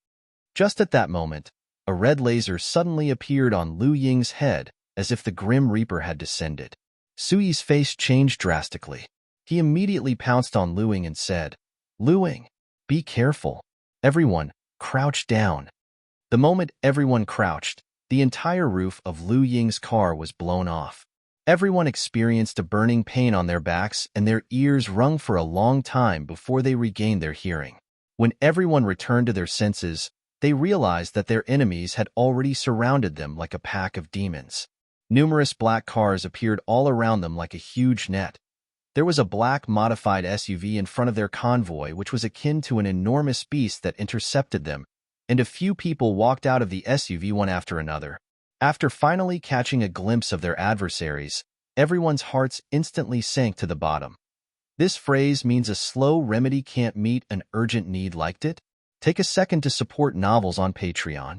Just at that moment, a red laser suddenly appeared on Lu Ying's head, as if the Grim Reaper had descended. Sui's face changed drastically. He immediately pounced on Lu Ying and said, "Lu Ying, be careful. Everyone, crouch down." The moment everyone crouched, the entire roof of Lu Ying's car was blown off. Everyone experienced a burning pain on their backs, and their ears rung for a long time before they regained their hearing. When everyone returned to their senses, they realized that their enemies had already surrounded them like a pack of demons. Numerous black cars appeared all around them like a huge net. There was a black modified SUV in front of their convoy, which was akin to an enormous beast that intercepted them, and a few people walked out of the SUV one after another. After finally catching a glimpse of their adversaries, everyone's hearts instantly sank to the bottom. This phrase means a slow remedy can't meet an urgent need. Liked it? Take a second to support novels on Patreon.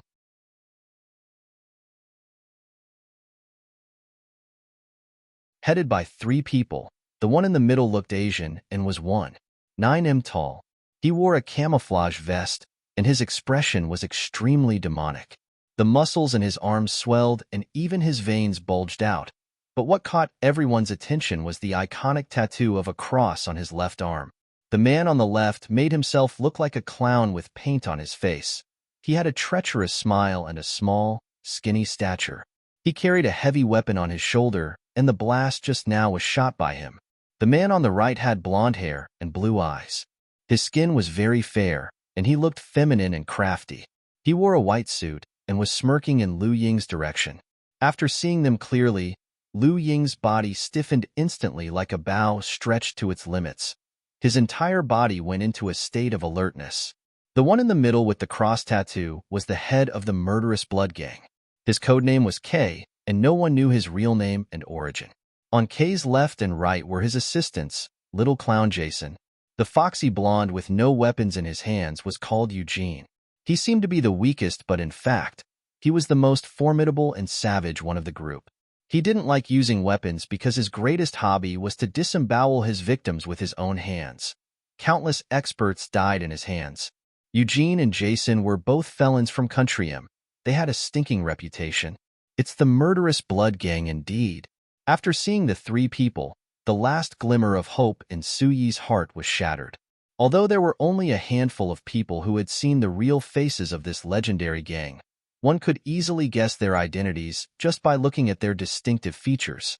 Headed by 3 people, the one in the middle looked Asian and was 1.9 tall. He wore a camouflage vest, and his expression was extremely demonic. The muscles in his arms swelled, and even his veins bulged out. But what caught everyone's attention was the iconic tattoo of a cross on his left arm. The man on the left made himself look like a clown with paint on his face. He had a treacherous smile and a small, skinny stature. He carried a heavy weapon on his shoulder, and the blast just now was shot by him. The man on the right had blonde hair and blue eyes. His skin was very fair, and he looked feminine and crafty. He wore a white suit and was smirking in Lu Ying's direction. After seeing them clearly, Lu Ying's body stiffened instantly like a bow stretched to its limits. His entire body went into a state of alertness. The one in the middle with the cross tattoo was the head of the murderous blood gang. His codename was K, and no one knew his real name and origin. On K's left and right were his assistants, Little Clown Jason. The foxy blonde with no weapons in his hands was called Eugene. He seemed to be the weakest, but in fact, he was the most formidable and savage one of the group. He didn't like using weapons because his greatest hobby was to disembowel his victims with his own hands. Countless experts died in his hands. Eugene and Jason were both felons from Country M. They had a stinking reputation. It's the murderous blood gang indeed. After seeing the 3 people, the last glimmer of hope in Suyi's heart was shattered. Although there were only a handful of people who had seen the real faces of this legendary gang, one could easily guess their identities just by looking at their distinctive features.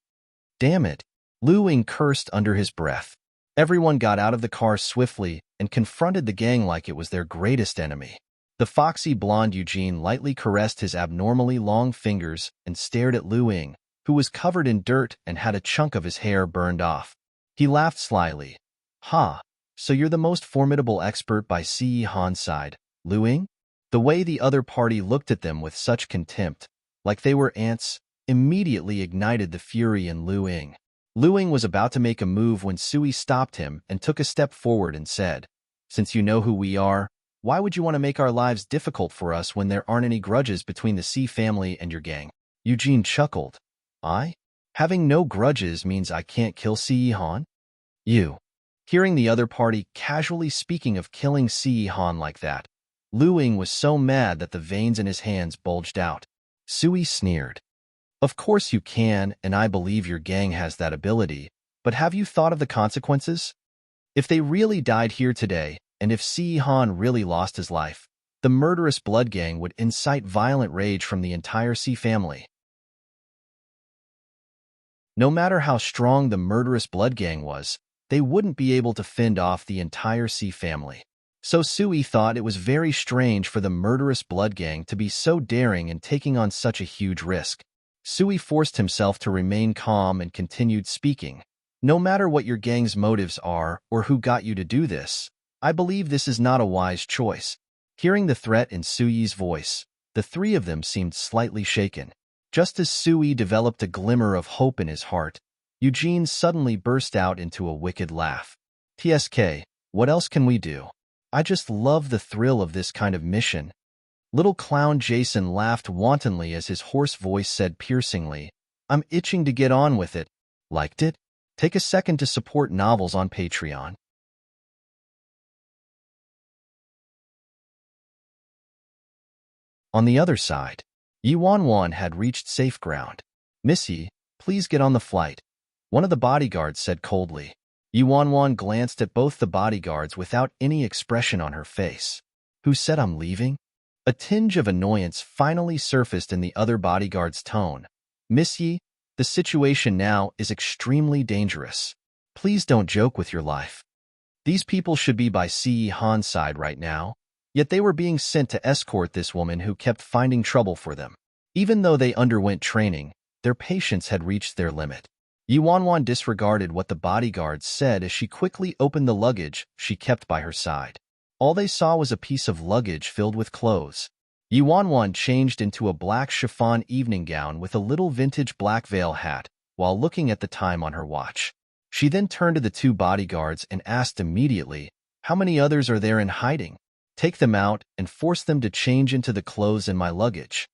Damn it! Lu Ying cursed under his breath. Everyone got out of the car swiftly and confronted the gang like it was their greatest enemy. The foxy blonde Eugene lightly caressed his abnormally long fingers and stared at Lu Ying, who was covered in dirt and had a chunk of his hair burned off. He laughed slyly. "Ha, so you're the most formidable expert by Si Han's side, Lu Ying?" The way the other party looked at them with such contempt, like they were ants, immediately ignited the fury in Lu Ying. Luing was about to make a move when Sui stopped him and took a step forward and said, "Since you know who we are, why would you want to make our lives difficult for us when there aren't any grudges between the C family and your gang?" Eugene chuckled. "I? Having no grudges means I can't kill Si Han? You." Hearing the other party casually speaking of killing Si Han like that, Luing was so mad that the veins in his hands bulged out. Sui sneered. "Of course you can, and I believe your gang has that ability, but have you thought of the consequences? If they really died here today, and if Si Han really lost his life, the murderous blood gang would incite violent rage from the entire Si family. No matter how strong the murderous blood gang was, they wouldn't be able to fend off the entire Si family. So Sui thought it was very strange for the murderous blood gang to be so daring in taking on such a huge risk. Sui forced himself to remain calm and continued speaking. "No matter what your gang's motives are or who got you to do this, I believe this is not a wise choice." Hearing the threat in Sui's voice, the three of them seemed slightly shaken. Just as Sui developed a glimmer of hope in his heart, Eugene suddenly burst out into a wicked laugh. "TSK, what else can we do? I just love the thrill of this kind of mission." Little clown Jason laughed wantonly as his hoarse voice said piercingly, "I'm itching to get on with it." Liked it? Take a second to support novels on Patreon. On the other side, Yi Wanwan had reached safe ground. "Miss Yi, please get on the flight," one of the bodyguards said coldly. Yi Wanwan glanced at both the bodyguards without any expression on her face. "Who said I'm leaving?" A tinge of annoyance finally surfaced in the other bodyguard's tone. "Miss Yi, the situation now is extremely dangerous. Please don't joke with your life. These people should be by Si Han's side right now, yet they were being sent to escort this woman who kept finding trouble for them. Even though they underwent training, their patience had reached their limit." Yi Wanwan disregarded what the bodyguards said as she quickly opened the luggage she kept by her side. All they saw was a piece of luggage filled with clothes. Yi Wanwan changed into a black chiffon evening gown with a little vintage black veil hat while looking at the time on her watch. She then turned to the two bodyguards and asked immediately, "How many others are there in hiding? Take them out and force them to change into the clothes in my luggage."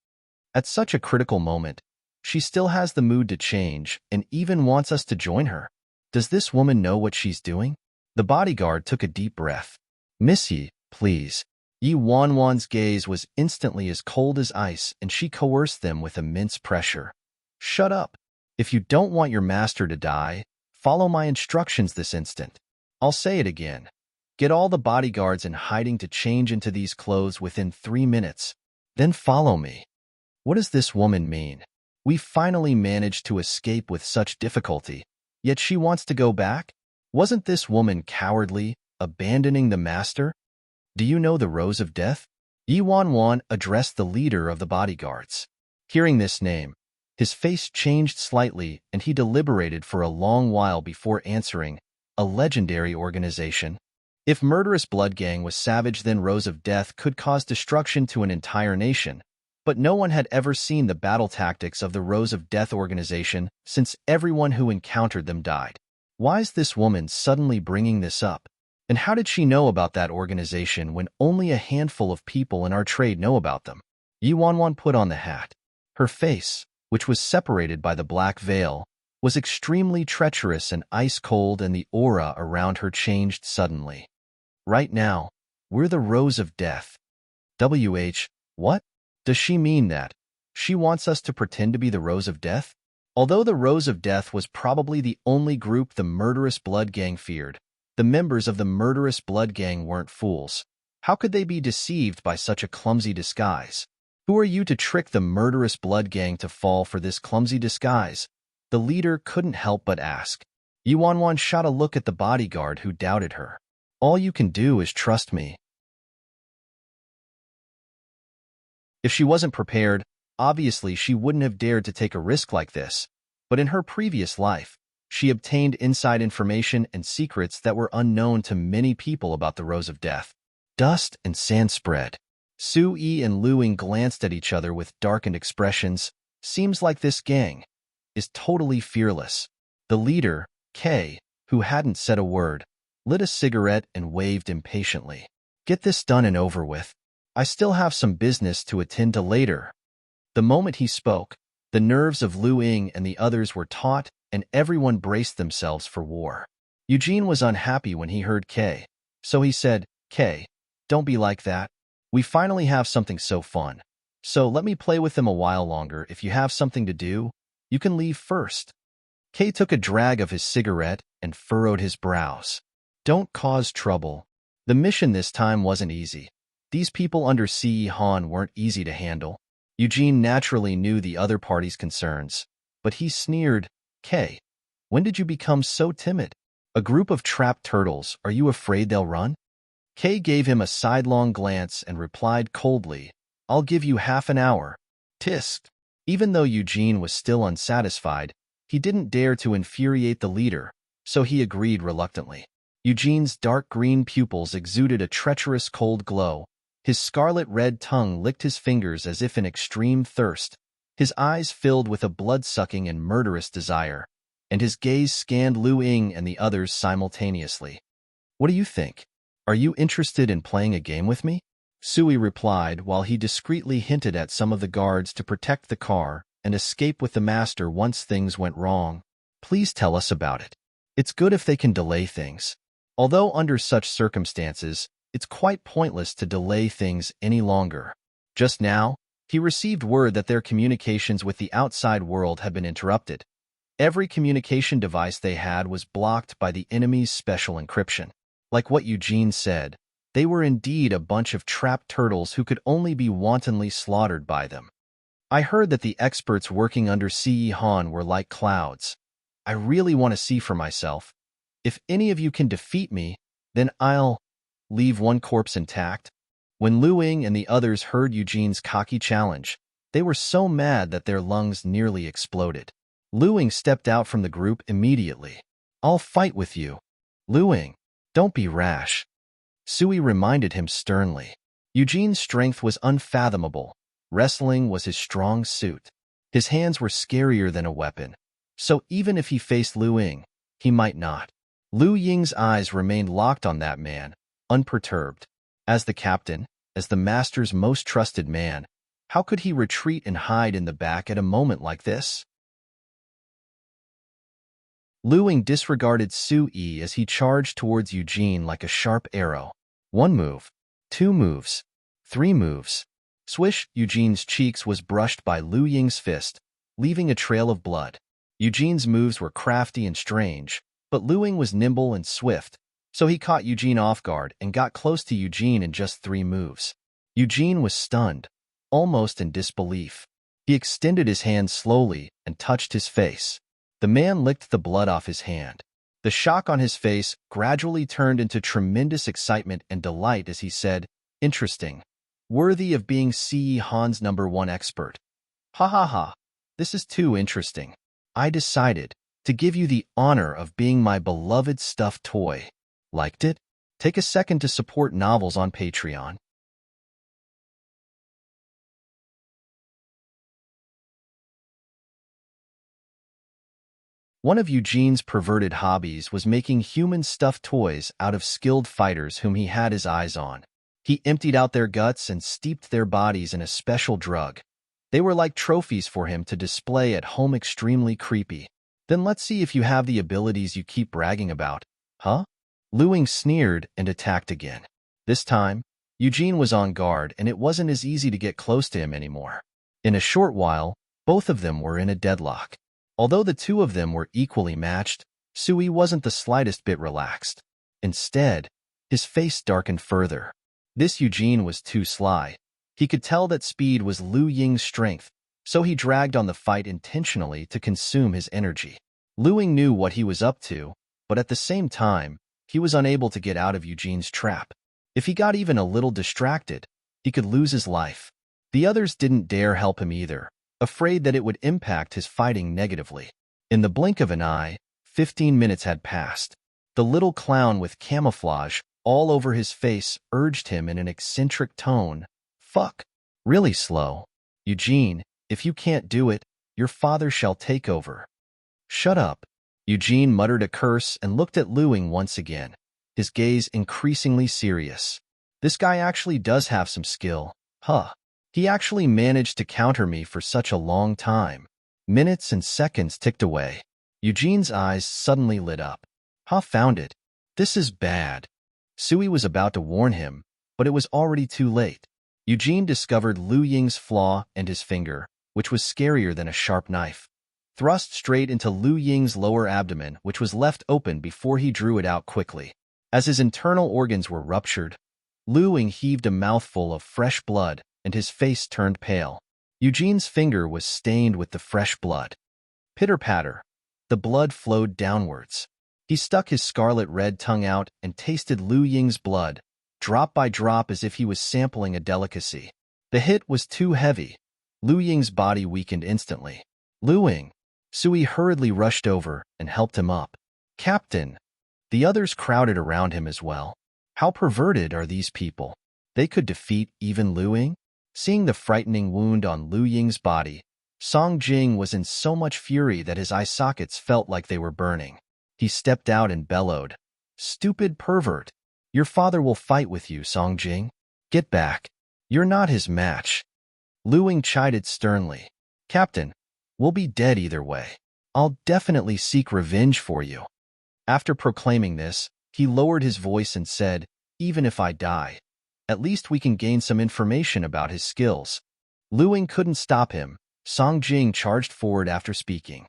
At such a critical moment, she still has the mood to change and even wants us to join her. Does this woman know what she's doing? The bodyguard took a deep breath. "Miss Yi, please." Yi Wanwan's gaze was instantly as cold as ice, and she coerced them with immense pressure. "Shut up. If you don't want your master to die, follow my instructions this instant. I'll say it again. Get all the bodyguards in hiding to change into these clothes within 3 minutes. Then follow me." What does this woman mean? We finally managed to escape with such difficulty, yet she wants to go back? Wasn't this woman cowardly, abandoning the master? "Do you know the Rose of Death?" Yi Wanwan addressed the leader of the bodyguards. Hearing this name, his face changed slightly and he deliberated for a long while before answering, "A legendary organization. If Murderous Blood Gang was savage, then Rose of Death could cause destruction to an entire nation. But no one had ever seen the battle tactics of the Rose of Death organization since everyone who encountered them died. Why is this woman suddenly bringing this up? And how did she know about that organization when only a handful of people in our trade know about them?" Yi Wanwan put on the hat. Her face, which was separated by the black veil, was extremely treacherous and ice-cold, and the aura around her changed suddenly. "Right now, we're the Rose of Death." What? Does she mean that she wants us to pretend to be the Rose of Death? Although the Rose of Death was probably the only group the Murderous Blood Gang feared, the members of the Murderous Blood Gang weren't fools. How could they be deceived by such a clumsy disguise? "Who are you to trick the Murderous Blood Gang to fall for this clumsy disguise?" the leader couldn't help but ask. Yi Wanwan shot a look at the bodyguard who doubted her. "All you can do is trust me." If she wasn't prepared, obviously she wouldn't have dared to take a risk like this. But in her previous life, she obtained inside information and secrets that were unknown to many people about the Rose of Death. Dust and sand spread. Sui and Luing glanced at each other with darkened expressions. Seems like this gang is totally fearless. The leader, Kay, who hadn't said a word, lit a cigarette and waved impatiently. Get this done and over with. I still have some business to attend to later. The moment he spoke, the nerves of Lu Ying and the others were taut, and everyone braced themselves for war. Eugene was unhappy when he heard Kay, so he said, Kay, don't be like that. We finally have something so fun. So let me play with them a while longer. If you have something to do, you can leave first. Kay took a drag of his cigarette and furrowed his brows. Don't cause trouble. The mission this time wasn't easy. These people under Ce Han weren't easy to handle. Eugene naturally knew the other party's concerns, but he sneered, Kay, when did you become so timid? A group of trapped turtles, are you afraid they'll run? Kay gave him a sidelong glance and replied coldly, I'll give you half an hour. Tisk. Even though Eugene was still unsatisfied, he didn't dare to infuriate the leader, so he agreed reluctantly. Eugene's dark green pupils exuded a treacherous cold glow. His scarlet-red tongue licked his fingers as if in extreme thirst. His eyes filled with a blood-sucking and murderous desire, and his gaze scanned Lu Ying and the others simultaneously. What do you think? Are you interested in playing a game with me? Sui replied while he discreetly hinted at some of the guards to protect the car and escape with the master once things went wrong. Please tell us about it. It's good if they can delay things. Although under such circumstances, it's quite pointless to delay things any longer. Just now, he received word that their communications with the outside world had been interrupted. Every communication device they had was blocked by the enemy's special encryption. Like what Eugene said, they were indeed a bunch of trapped turtles who could only be wantonly slaughtered by them. I heard that the experts working under Ce Han were like clouds. I really want to see for myself. If any of you can defeat me, then I'll leave one corpse intact. When Lu Ying and the others heard Eugene's cocky challenge, they were so mad that their lungs nearly exploded. Lu Ying stepped out from the group immediately. I'll fight with you. Lu Ying, don't be rash. Sui reminded him sternly. Eugene's strength was unfathomable. Wrestling was his strong suit. His hands were scarier than a weapon, so even if he faced Lu Ying, he might not. Lu Ying's eyes remained locked on that man, unperturbed. As the captain, as the master's most trusted man, how could he retreat and hide in the back at a moment like this? Lu Ying disregarded Sui as he charged towards Eugene like a sharp arrow. 1 move, 2 moves, 3 moves. Swish, Eugene's cheeks was brushed by Lu Ying's fist, leaving a trail of blood. Eugene's moves were crafty and strange, but Lu Ying was nimble and swift, so he caught Eugene off guard and got close to Eugene in just 3 moves. Eugene was stunned, almost in disbelief. He extended his hand slowly and touched his face. The man licked the blood off his hand. The shock on his face gradually turned into tremendous excitement and delight as he said, Interesting. Worthy of being Ce Han's #1 expert. Ha ha ha. This is too interesting. I decided to give you the honor of being my beloved stuffed toy. Liked it? Take a second to support novels on Patreon. One of Eugene's perverted hobbies was making human stuffed toys out of skilled fighters whom he had his eyes on. He emptied out their guts and steeped their bodies in a special drug. They were like trophies for him to display at home. Extremely creepy. Then let's see if you have the abilities you keep bragging about, huh? Lu Ying sneered and attacked again. This time, Eugene was on guard and it wasn't as easy to get close to him anymore. In a short while, both of them were in a deadlock. Although the two of them were equally matched, Sui wasn't the slightest bit relaxed. Instead, his face darkened further. This Eugene was too sly. He could tell that speed was Lu Ying's strength, so he dragged on the fight intentionally to consume his energy. Lu Ying knew what he was up to, but at the same time, he was unable to get out of Eugene's trap. If he got even a little distracted, he could lose his life. The others didn't dare help him either, afraid that it would impact his fighting negatively. In the blink of an eye, 15 minutes had passed. The little clown with camouflage all over his face urged him in an eccentric tone, Fuck. Really slow. Eugene, if you can't do it, your father shall take over. Shut up. Eugene muttered a curse and looked at Lu Ying once again, his gaze increasingly serious. This guy actually does have some skill, huh? He actually managed to counter me for such a long time. Minutes and seconds ticked away. Eugene's eyes suddenly lit up. Ha, found it. This is bad. Sui was about to warn him, but it was already too late. Eugene discovered Lu Ying's flaw and his finger, which was scarier than a sharp knife, thrust straight into Lu Ying's lower abdomen, which was left open before he drew it out quickly. As his internal organs were ruptured, Lu Ying heaved a mouthful of fresh blood, and his face turned pale. Eugene's finger was stained with the fresh blood. Pitter-patter. The blood flowed downwards. He stuck his scarlet-red tongue out and tasted Lu Ying's blood, drop by drop as if he was sampling a delicacy. The hit was too heavy. Lu Ying's body weakened instantly. Lu Ying. Sui hurriedly rushed over and helped him up. Captain. The others crowded around him as well. How perverted are these people? They could defeat even Lu Ying? Seeing the frightening wound on Lu Ying's body, Song Jing was in so much fury that his eye sockets felt like they were burning. He stepped out and bellowed, "Stupid pervert! Your father will fight with you, Song Jing. Get back. You're not his match." Lu Ying chided sternly. "Captain, we'll be dead either way. I'll definitely seek revenge for you." After proclaiming this, he lowered his voice and said, "Even if I die, at least we can gain some information about his skills." Lu Ying couldn't stop him. Song Jing charged forward after speaking.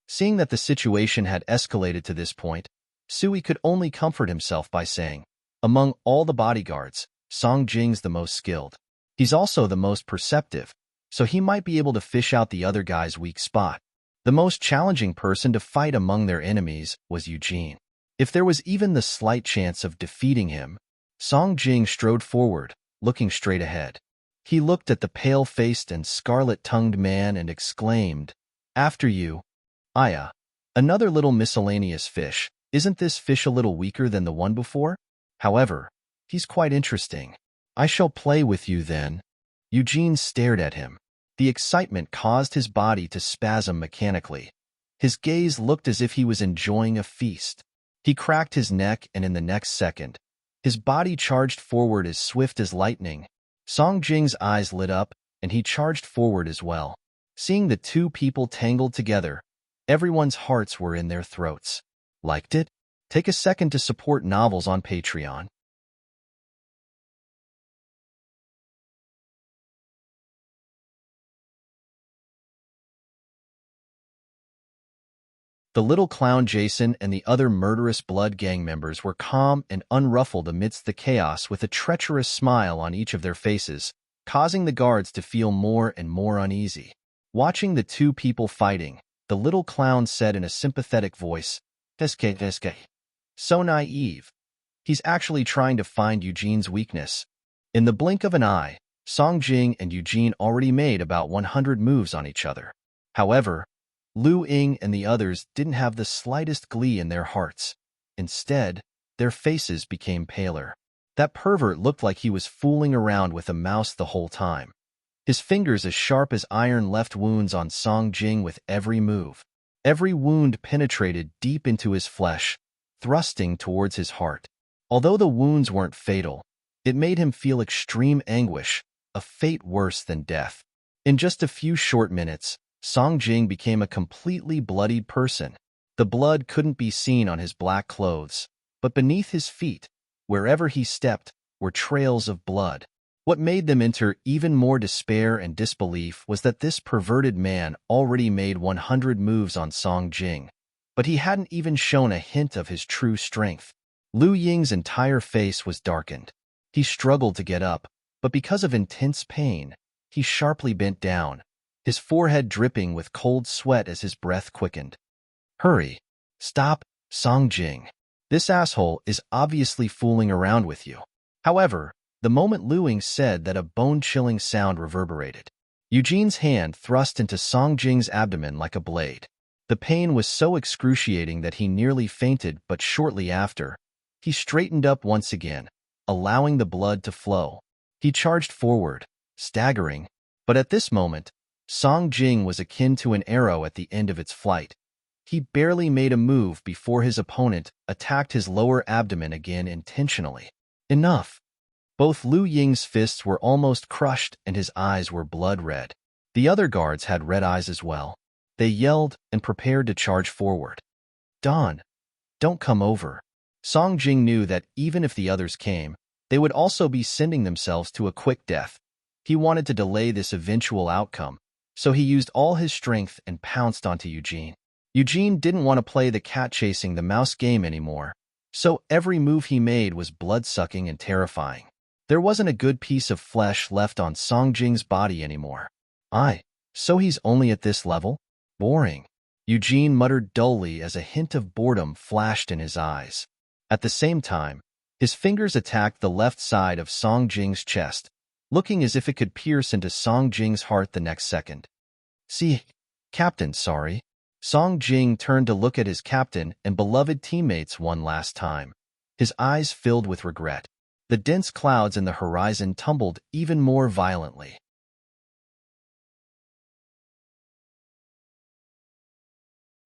Seeing that the situation had escalated to this point, Sui could only comfort himself by saying, "Among all the bodyguards, Song Jing's the most skilled. He's also the most perceptive, so he might be able to fish out the other guy's weak spot." The most challenging person to fight among their enemies was Eugene. If there was even the slight chance of defeating him, Song Jing strode forward, looking straight ahead. He looked at the pale-faced and scarlet-tongued man and exclaimed, "After you, Aya. Another little miscellaneous fish. Isn't this fish a little weaker than the one before? However, he's quite interesting. I shall play with you then." Eugene stared at him. The excitement caused his body to spasm mechanically. His gaze looked as if he was enjoying a feast. He cracked his neck, and in the next second, his body charged forward as swift as lightning. Song Jing's eyes lit up, and he charged forward as well. Seeing the two people tangled together, everyone's hearts were in their throats. Liked it? Take a second to support novels on Patreon. The little clown Jason and the other murderous blood gang members were calm and unruffled amidst the chaos, with a treacherous smile on each of their faces, causing the guards to feel more and more uneasy. Watching the two people fighting, the little clown said in a sympathetic voice, "Deske. So naive. He's actually trying to find Eugene's weakness." In the blink of an eye, Song Jing and Eugene already made about 100 moves on each other. However, Lu Ying and the others didn't have the slightest glee in their hearts. Instead, their faces became paler. That pervert looked like he was fooling around with a mouse the whole time. His fingers as sharp as iron left wounds on Song Jing with every move. Every wound penetrated deep into his flesh, thrusting towards his heart. Although the wounds weren't fatal, it made him feel extreme anguish, a fate worse than death. In just a few short minutes, Song Jing became a completely bloodied person. The blood couldn't be seen on his black clothes, but beneath his feet, wherever he stepped, were trails of blood. What made them enter even more despair and disbelief was that this perverted man already made 100 moves on Song Jing, but he hadn't even shown a hint of his true strength. Lu Ying's entire face was darkened. He struggled to get up, but because of intense pain, he sharply bent down, his forehead dripping with cold sweat as his breath quickened. "Hurry. Stop, Song Jing. This asshole is obviously fooling around with you." However, the moment Lu Ying said that, a bone-chilling sound reverberated. Eugene's hand thrust into Song Jing's abdomen like a blade. The pain was so excruciating that he nearly fainted, but shortly after, he straightened up once again, allowing the blood to flow. He charged forward, staggering, but at this moment, Song Jing was akin to an arrow at the end of its flight. He barely made a move before his opponent attacked his lower abdomen again intentionally. Enough! Both Lu Ying's fists were almost crushed and his eyes were blood red. The other guards had red eyes as well. They yelled and prepared to charge forward. Don, don't come over. Song Jing knew that even if the others came, they would also be sending themselves to a quick death. He wanted to delay this eventual outcome, so he used all his strength and pounced onto Eugene. Eugene didn't want to play the cat-chasing the mouse game anymore, so every move he made was blood-sucking and terrifying. There wasn't a good piece of flesh left on Song Jing's body anymore. So he's only at this level? Boring. Eugene muttered dully as a hint of boredom flashed in his eyes. At the same time, his fingers attacked the left side of Song Jing's chest, looking as if it could pierce into Song Jing's heart the next second. See, Captain, sorry. Song Jing turned to look at his captain and beloved teammates one last time. His eyes filled with regret. The dense clouds in the horizon tumbled even more violently.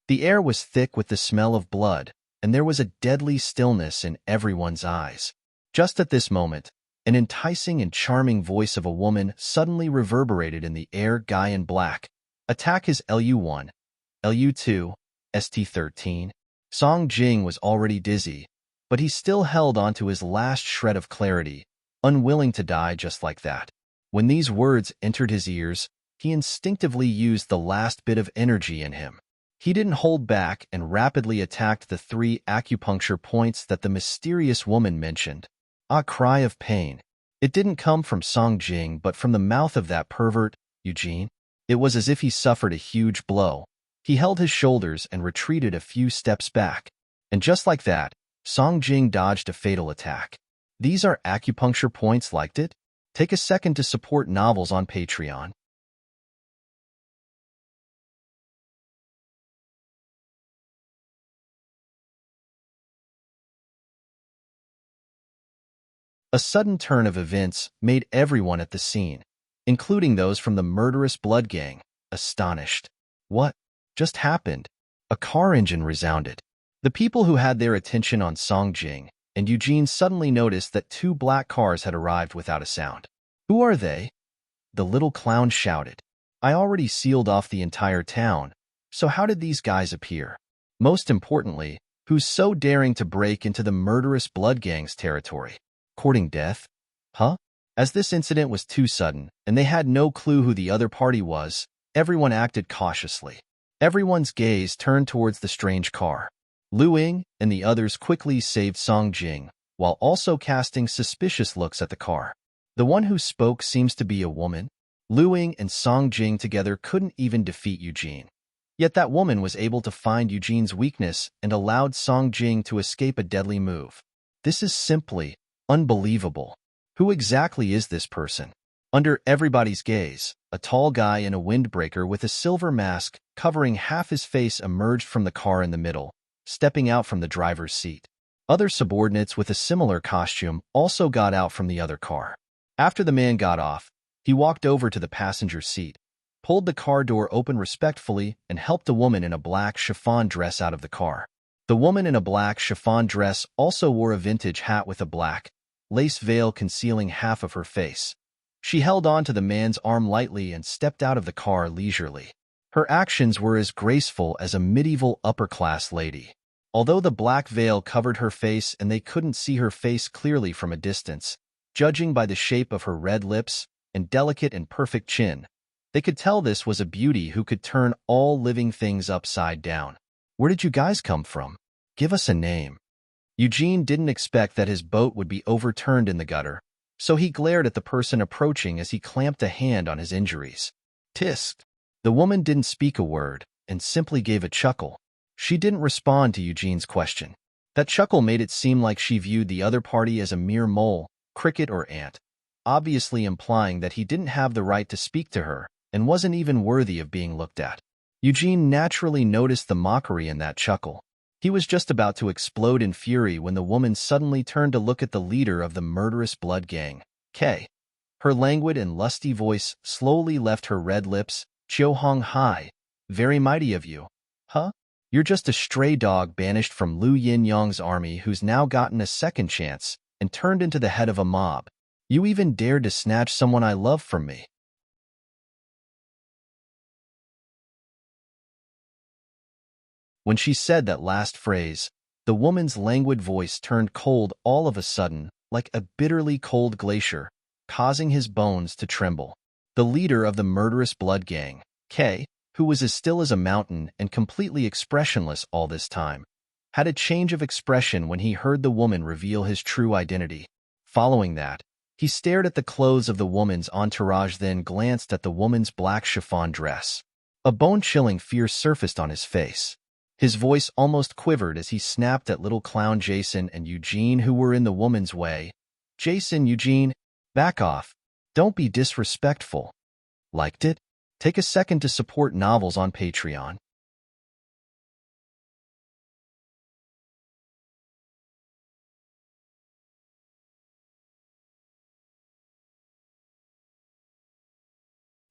The air was thick with the smell of blood, and there was a deadly stillness in everyone's eyes. Just at this moment, an enticing and charming voice of a woman suddenly reverberated in the air. Guy in black. Attack his LU-1, LU-2, ST-13. Song Jing was already dizzy, but he still held on to his last shred of clarity, unwilling to die just like that. When these words entered his ears, he instinctively used the last bit of energy in him. He didn't hold back and rapidly attacked the 3 acupuncture points that the mysterious woman mentioned. A cry of pain. It didn't come from Song Jing but from the mouth of that pervert, Eugene. It was as if he suffered a huge blow. He held his shoulders and retreated a few steps back. And just like that, Song Jing dodged a fatal attack. These are acupuncture points, liked it? Take a second to support novels on Patreon. A sudden turn of events made everyone at the scene, including those from the murderous blood gang, astonished. What just happened? A car engine resounded. The people who had their attention on Song Jing and Eugene suddenly noticed that 2 black cars had arrived without a sound. Who are they? The little clown shouted. I already sealed off the entire town, so how did these guys appear? Most importantly, who's so daring to break into the murderous blood gang's territory? Courting death? Huh? As this incident was too sudden, and they had no clue who the other party was, everyone acted cautiously. Everyone's gaze turned towards the strange car. Lu Ying and the others quickly saved Song Jing, while also casting suspicious looks at the car. The one who spoke seems to be a woman. Lu Ying and Song Jing together couldn't even defeat Eugene. Yet that woman was able to find Eugene's weakness and allowed Song Jing to escape a deadly move. This is simply unbelievable. Who exactly is this person? Under everybody's gaze, a tall guy in a windbreaker with a silver mask covering half his face emerged from the car in the middle, stepping out from the driver's seat. Other subordinates with a similar costume also got out from the other car. After the man got off, he walked over to the passenger seat, pulled the car door open respectfully, and helped a woman in a black chiffon dress out of the car. The woman in a black chiffon dress also wore a vintage hat with a black lace veil concealing half of her face. She held on to the man's arm lightly and stepped out of the car leisurely. Her actions were as graceful as a medieval upper-class lady. Although the black veil covered her face and they couldn't see her face clearly from a distance, judging by the shape of her red lips and delicate and perfect chin, they could tell this was a beauty who could turn all living things upside down. Where did you guys come from? Give us a name. Eugene didn't expect that his boat would be overturned in the gutter, so he glared at the person approaching as he clamped a hand on his injuries. Tisk. The woman didn't speak a word and simply gave a chuckle. She didn't respond to Eugene's question. That chuckle made it seem like she viewed the other party as a mere mole, cricket or ant, obviously implying that he didn't have the right to speak to her and wasn't even worthy of being looked at. Eugene naturally noticed the mockery in that chuckle. He was just about to explode in fury when the woman suddenly turned to look at the leader of the murderous blood gang, Kay. Her languid and lusty voice slowly left her red lips, Hong Hai, very mighty of you. Huh? You're just a stray dog banished from Liu Yin Yang's army who's now gotten a second chance and turned into the head of a mob. You even dared to snatch someone I love from me. When she said that last phrase, the woman's languid voice turned cold all of a sudden, like a bitterly cold glacier, causing his bones to tremble. The leader of the murderous blood gang, K, who was as still as a mountain and completely expressionless all this time, had a change of expression when he heard the woman reveal his true identity. Following that, he stared at the clothes of the woman's entourage, then glanced at the woman's black chiffon dress. A bone-chilling fear surfaced on his face. His voice almost quivered as he snapped at little clown Jason and Eugene who were in the woman's way. Jason, Eugene, back off. Don't be disrespectful. Liked it? Take a second to support novels on Patreon.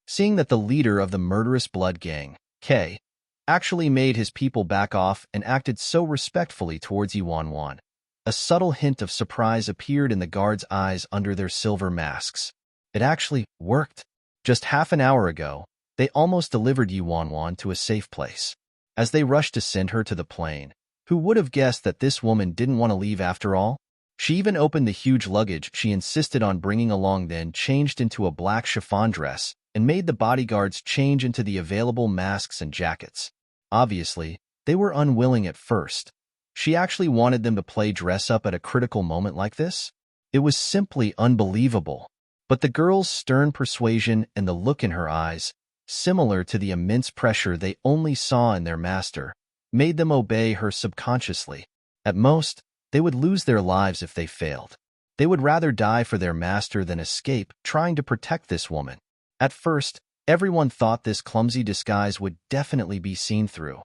Seeing that the leader of the murderous blood gang, K, actually made his people back off and acted so respectfully towards Yuan, a subtle hint of surprise appeared in the guards' eyes under their silver masks. It actually worked. Just half an hour ago, they almost delivered Yuan to a safe place. As they rushed to send her to the plane, who would have guessed that this woman didn't want to leave after all? She even opened the huge luggage she insisted on bringing along, then changed into a black chiffon dress and made the bodyguards change into the available masks and jackets. Obviously, they were unwilling at first. She actually wanted them to play dress-up at a critical moment like this? It was simply unbelievable. But the girl's stern persuasion and the look in her eyes, similar to the immense pressure they only saw in their master, made them obey her subconsciously. At most, they would lose their lives if they failed. They would rather die for their master than escape trying to protect this woman. At first, everyone thought this clumsy disguise would definitely be seen through.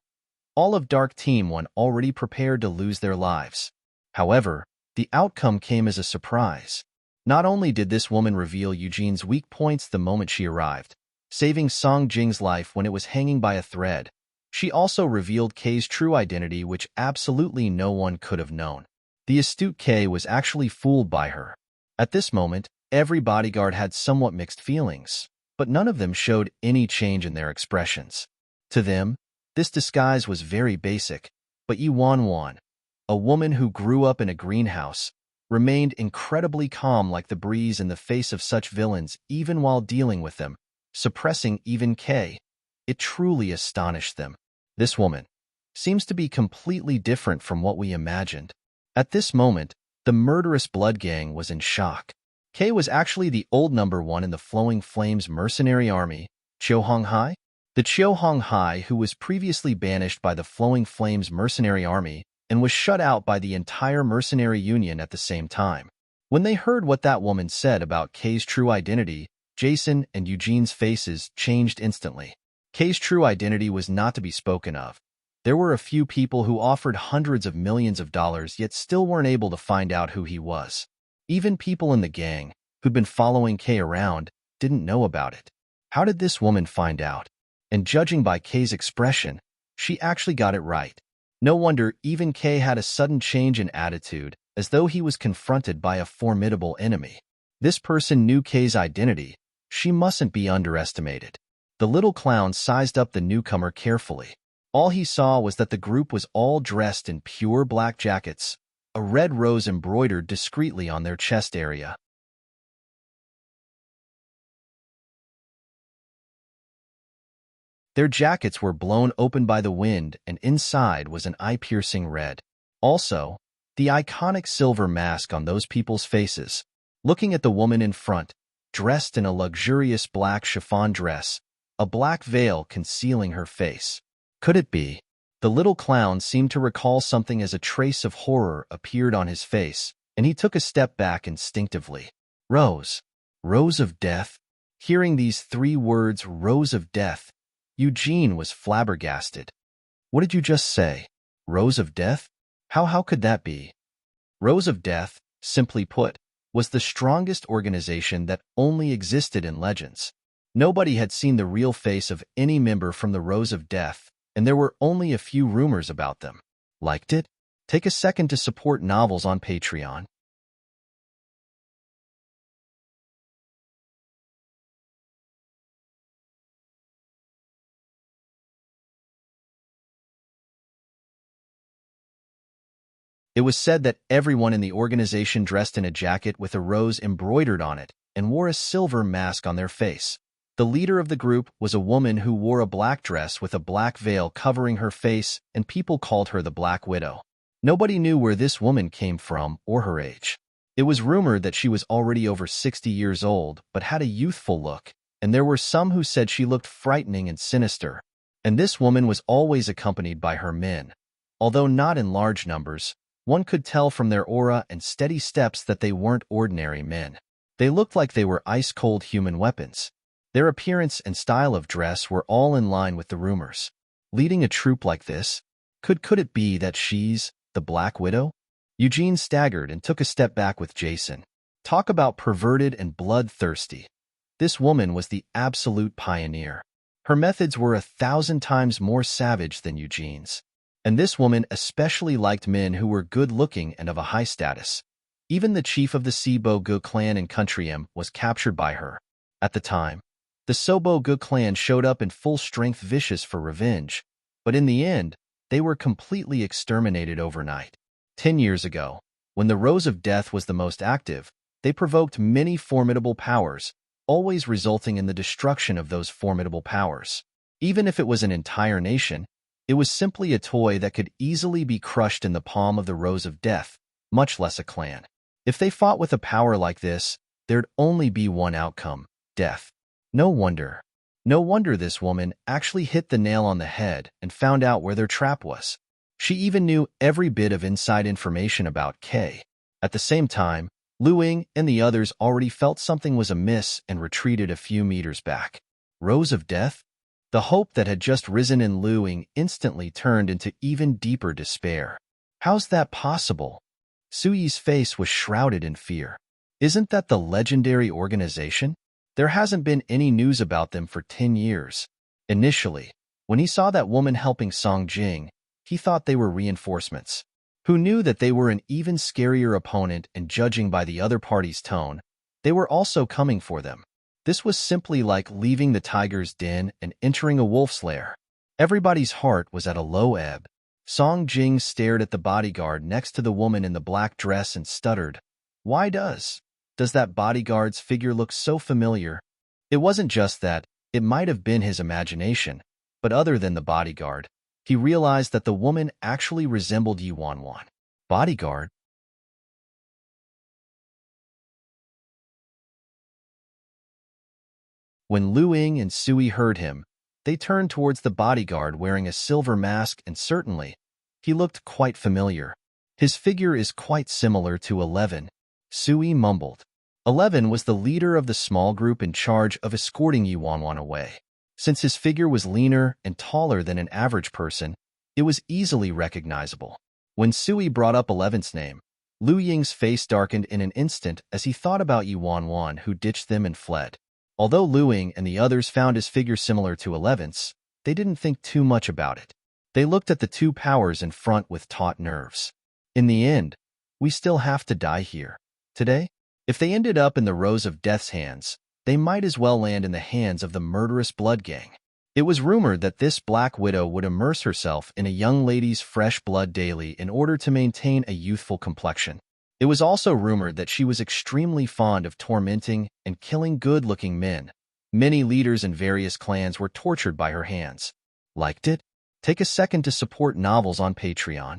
All of Dark Team 1 already prepared to lose their lives. However, the outcome came as a surprise. Not only did this woman reveal Eugene's weak points the moment she arrived, saving Song Jing's life when it was hanging by a thread, she also revealed K's true identity, which absolutely no one could have known. The astute K was actually fooled by her. At this moment, every bodyguard had somewhat mixed feelings, but none of them showed any change in their expressions. To them, this disguise was very basic, but Yuan, a woman who grew up in a greenhouse, remained incredibly calm like the breeze in the face of such villains even while dealing with them, suppressing even K. It truly astonished them. This woman seems to be completely different from what we imagined. At this moment, the murderous blood gang was in shock. K was actually the old number 1 in the Flowing Flames mercenary army, Hong Hai. The Hong Hai, who was previously banished by the Flowing Flames mercenary army and was shut out by the entire mercenary union at the same time. When they heard what that woman said about K's true identity, Jason and Eugene's faces changed instantly. K's true identity was not to be spoken of. There were a few people who offered hundreds of millions of dollars yet still weren't able to find out who he was. Even people in the gang, who'd been following K around, didn't know about it. How did this woman find out? And judging by K's expression, she actually got it right. No wonder even K had a sudden change in attitude, as though he was confronted by a formidable enemy. This person knew K's identity. She mustn't be underestimated. The little clown sized up the newcomer carefully. All he saw was that the group was all dressed in pure black jackets, a red rose embroidered discreetly on their chest area. Their jackets were blown open by the wind, and inside was an eye-piercing red. Also, the iconic silver mask on those people's faces. Looking at the woman in front, dressed in a luxurious black chiffon dress, a black veil concealing her face. Could it be? The little clown seemed to recall something as a trace of horror appeared on his face, and he took a step back instinctively. Rose. Rose of Death? Hearing these 3 words, Rose of Death, Eugene was flabbergasted. What did you just say? Rose of Death? How could that be? Rose of Death, simply put, was the strongest organization that only existed in legends. Nobody had seen the real face of any member from the Rows of Death, and there were only a few rumors about them. Liked it? Take a second to support novels on Patreon. It was said that everyone in the organization dressed in a jacket with a rose embroidered on it and wore a silver mask on their face. The leader of the group was a woman who wore a black dress with a black veil covering her face, and people called her the Black Widow. Nobody knew where this woman came from or her age. It was rumored that she was already over 60 years old but had a youthful look, and there were some who said she looked frightening and sinister. And this woman was always accompanied by her men. Although not in large numbers, one could tell from their aura and steady steps that they weren't ordinary men. They looked like they were ice-cold human weapons. Their appearance and style of dress were all in line with the rumors. Leading a troop like this? Could it be that she's the Black Widow? Eugene staggered and took a step back with Jason. Talk about perverted and bloodthirsty. This woman was the absolute pioneer. Her methods were 1,000 times more savage than Eugene's. And this woman especially liked men who were good-looking and of a high status. Even the chief of the Sobo-gu clan in Country M was captured by her. At the time, the Sobo-gu clan showed up in full strength, vicious for revenge, but in the end, they were completely exterminated overnight. 10 years ago, when the Rose of Death was the most active, they provoked many formidable powers, always resulting in the destruction of those formidable powers. Even if it was an entire nation, it was simply a toy that could easily be crushed in the palm of the Rose of Death, much less a clan. If they fought with a power like this, there'd only be one outcome: death. No wonder this woman actually hit the nail on the head and found out where their trap was. She even knew every bit of inside information about Kay. At the same time, Lu Ying and the others already felt something was amiss and retreated a few meters back. Rose of Death? The hope that had just risen in Lu Ying instantly turned into even deeper despair. How's that possible? Suyi's face was shrouded in fear. Isn't that the legendary organization? There hasn't been any news about them for 10 years. Initially, when he saw that woman helping Song Jing, he thought they were reinforcements. Who knew that they were an even scarier opponent, and judging by the other party's tone, they were also coming for them. This was simply like leaving the tiger's den and entering a wolf's lair. Everybody's heart was at a low ebb. Song Jing stared at the bodyguard next to the woman in the black dress and stuttered. Why does that bodyguard's figure look so familiar? It wasn't just that, it might have been his imagination, but other than the bodyguard, he realized that the woman actually resembled Yi Wanwan. Bodyguard? When Lu Ying and Sui heard him, they turned towards the bodyguard wearing a silver mask, and certainly, he looked quite familiar. His figure is quite similar to 11. Sui mumbled. 11 was the leader of the small group in charge of escorting Yi Wanwan away. Since his figure was leaner and taller than an average person, it was easily recognizable. When Sui brought up 11's name, Lu Ying's face darkened in an instant as he thought about Yi Wanwan, who ditched them and fled. Although Lu Ying and the others found his figure similar to 11's, they didn't think too much about it. They looked at the two powers in front with taut nerves. In the end, we still have to die here. Today? If they ended up in the Rose of Death's hands, they might as well land in the hands of the murderous blood gang. It was rumored that this Black Widow would immerse herself in a young lady's fresh blood daily in order to maintain a youthful complexion. It was also rumored that she was extremely fond of tormenting and killing good-looking men. Many leaders in various clans were tortured by her hands. Liked it? Take a second to support novels on Patreon.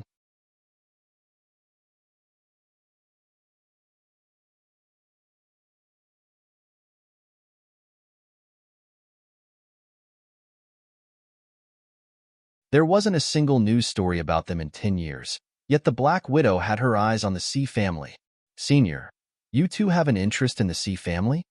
There wasn't a single news story about them in 10 years, yet the Black Widow had her eyes on the C family. Senior, you two have an interest in the C family?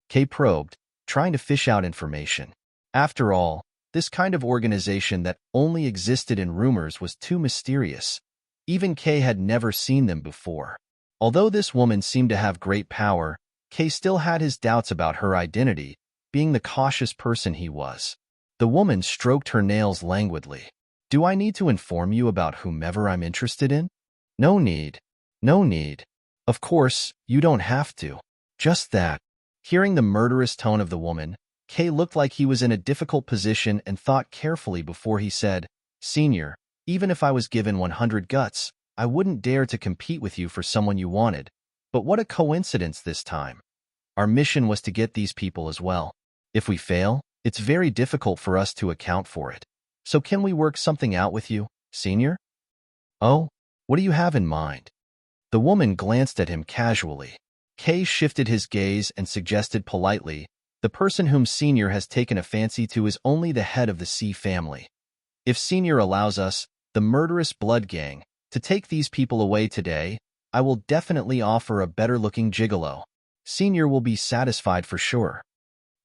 Kay probed, trying to fish out information. After all, this kind of organization that only existed in rumors was too mysterious. Even Kay had never seen them before. Although this woman seemed to have great power, Kay still had his doubts about her identity, being the cautious person he was. The woman stroked her nails languidly. Do I need to inform you about whomever I'm interested in? No need. No need. Of course, you don't have to. Just that. Hearing the murderous tone of the woman, Kay looked like he was in a difficult position and thought carefully before he said, Senior, even if I was given 100 guts, I wouldn't dare to compete with you for someone you wanted. But what a coincidence this time. Our mission was to get these people as well. If we fail, it's very difficult for us to account for it. So can we work something out with you, Senior? Oh, what do you have in mind? The woman glanced at him casually. Kay shifted his gaze and suggested politely, the person whom Senior has taken a fancy to is only the head of the C family. If Senior allows us, the murderous blood gang, to take these people away today, I will definitely offer a better-looking gigolo. Senior will be satisfied for sure.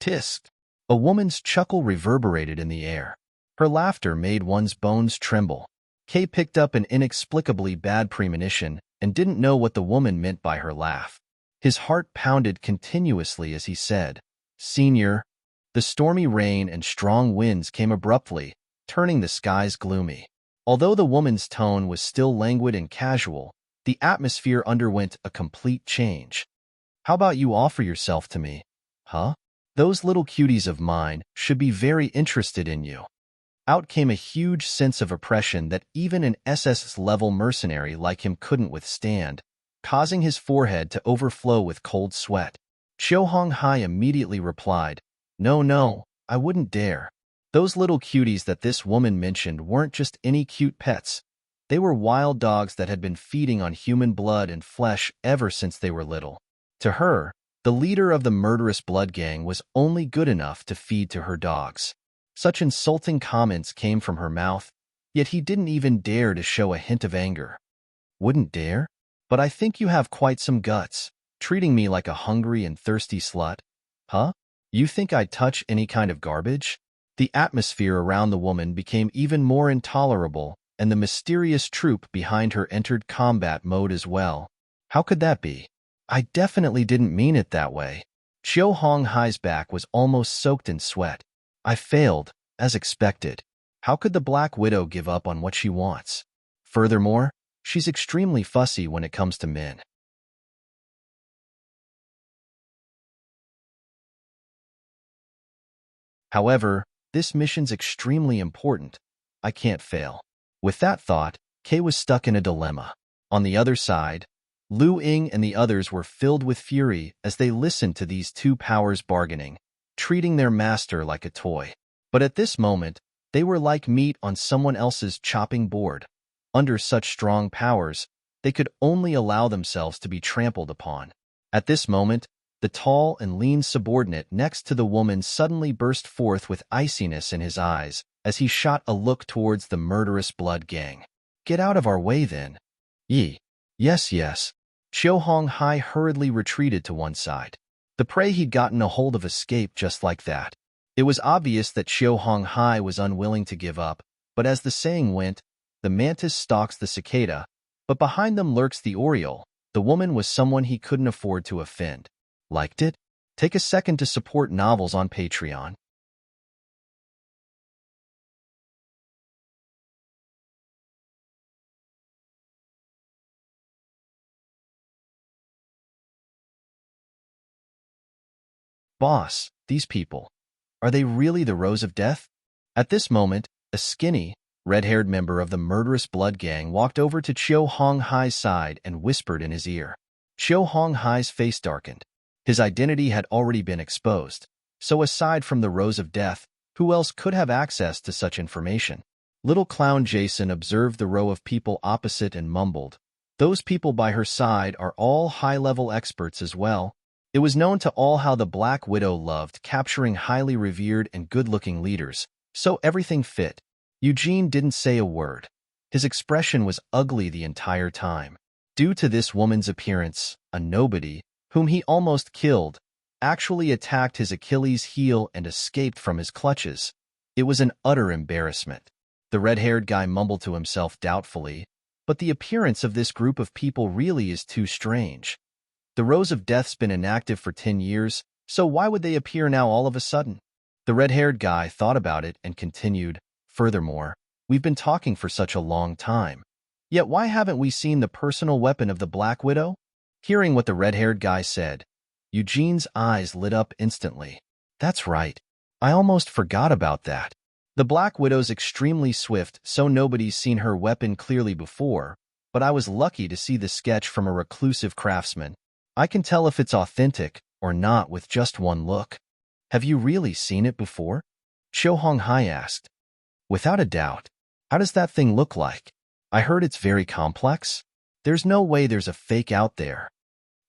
Tisk. A woman's chuckle reverberated in the air. Her laughter made one's bones tremble. Kay picked up an inexplicably bad premonition and didn't know what the woman meant by her laugh. His heart pounded continuously as he said, Senior. The stormy rain and strong winds came abruptly, turning the skies gloomy. Although the woman's tone was still languid and casual, the atmosphere underwent a complete change. How about you offer yourself to me? Huh? Those little cuties of mine should be very interested in you. Out came a huge sense of oppression that even an SS-level mercenary like him couldn't withstand, causing his forehead to overflow with cold sweat. Chiu Hong Hai immediately replied, No, I wouldn't dare. Those little cuties that this woman mentioned weren't just any cute pets. They were wild dogs that had been feeding on human blood and flesh ever since they were little. To her, the leader of the murderous blood gang was only good enough to feed to her dogs. Such insulting comments came from her mouth, yet he didn't even dare to show a hint of anger. Wouldn't dare? But I think you have quite some guts, treating me like a hungry and thirsty slut. Huh? You think I'd touch any kind of garbage? The atmosphere around the woman became even more intolerable, and the mysterious troop behind her entered combat mode as well. How could that be? I definitely didn't mean it that way. Chiu Hong Hai's back was almost soaked in sweat. I failed, as expected. How could the Black Widow give up on what she wants? Furthermore, she's extremely fussy when it comes to men. However, this mission's extremely important. I can't fail. With that thought, Kay was stuck in a dilemma. On the other side, Lu Ying and the others were filled with fury as they listened to these two powers bargaining, treating their master like a toy. But at this moment, they were like meat on someone else's chopping board. Under such strong powers, they could only allow themselves to be trampled upon. At this moment, the tall and lean subordinate next to the woman suddenly burst forth with iciness in his eyes as he shot a look towards the murderous blood gang. Get out of our way, then. Ye. Yes. Chiu Hong Hai hurriedly retreated to one side. The prey he'd gotten a hold of escaped just like that. It was obvious that Chiu Hong Hai was unwilling to give up, but as the saying went, the mantis stalks the cicada, but behind them lurks the oriole. The woman was someone he couldn't afford to offend. Liked it? Take a second to support novels on Patreon. Boss, these people. Are they really the Rose of Death? At this moment, a skinny, red-haired member of the murderous blood gang walked over to Chiu Hong Hai's side and whispered in his ear. Chiu Hong Hai's face darkened. His identity had already been exposed, so aside from the Rose of Death, who else could have access to such information? Little clown Jason observed the row of people opposite and mumbled. Those people by her side are all high-level experts as well. It was known to all how the Black Widow loved capturing highly revered and good-looking leaders, so everything fit. Eugene didn't say a word. His expression was ugly the entire time. Due to this woman's appearance, a nobody, whom he almost killed, actually attacked his Achilles heel and escaped from his clutches. It was an utter embarrassment. The red-haired guy mumbled to himself doubtfully, but the appearance of this group of people really is too strange. The Rose of Death's been inactive for 10 years, So why would they appear now all of a sudden? The red-haired guy thought about it and continued, furthermore, we've been talking for such a long time. Yet why haven't we seen the personal weapon of the Black Widow? Hearing what the red-haired guy said, Eugene's eyes lit up instantly. That's right. I almost forgot about that. The Black Widow's extremely swift, so nobody's seen her weapon clearly before, but I was lucky to see the sketch from a reclusive craftsman. I can tell if it's authentic or not with just one look. Have you really seen it before? Cho Hong Hai asked. Without a doubt. How does that thing look like? I heard it's very complex. There's no way there's a fake out there.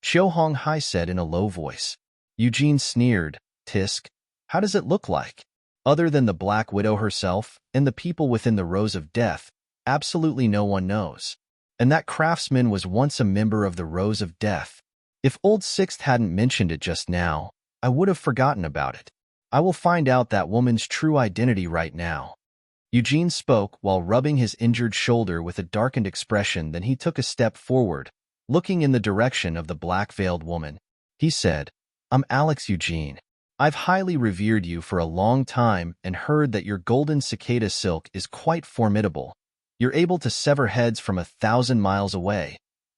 Cho Hong Hai said in a low voice. Eugene sneered. Tisk. How does it look like? Other than the Black Widow herself and the people within the Rows of Death, absolutely no one knows. And that craftsman was once a member of the Rows of Death. If Old Sixth hadn't mentioned it just now, I would have forgotten about it. I will find out that woman's true identity right now. Eugene spoke while rubbing his injured shoulder with a darkened expression. Then he took a step forward, looking in the direction of the black-veiled woman. He said, I'm Alex Eugene. I've highly revered you for a long time and heard that your golden cicada silk is quite formidable. You're able to sever heads from 1,000 miles away.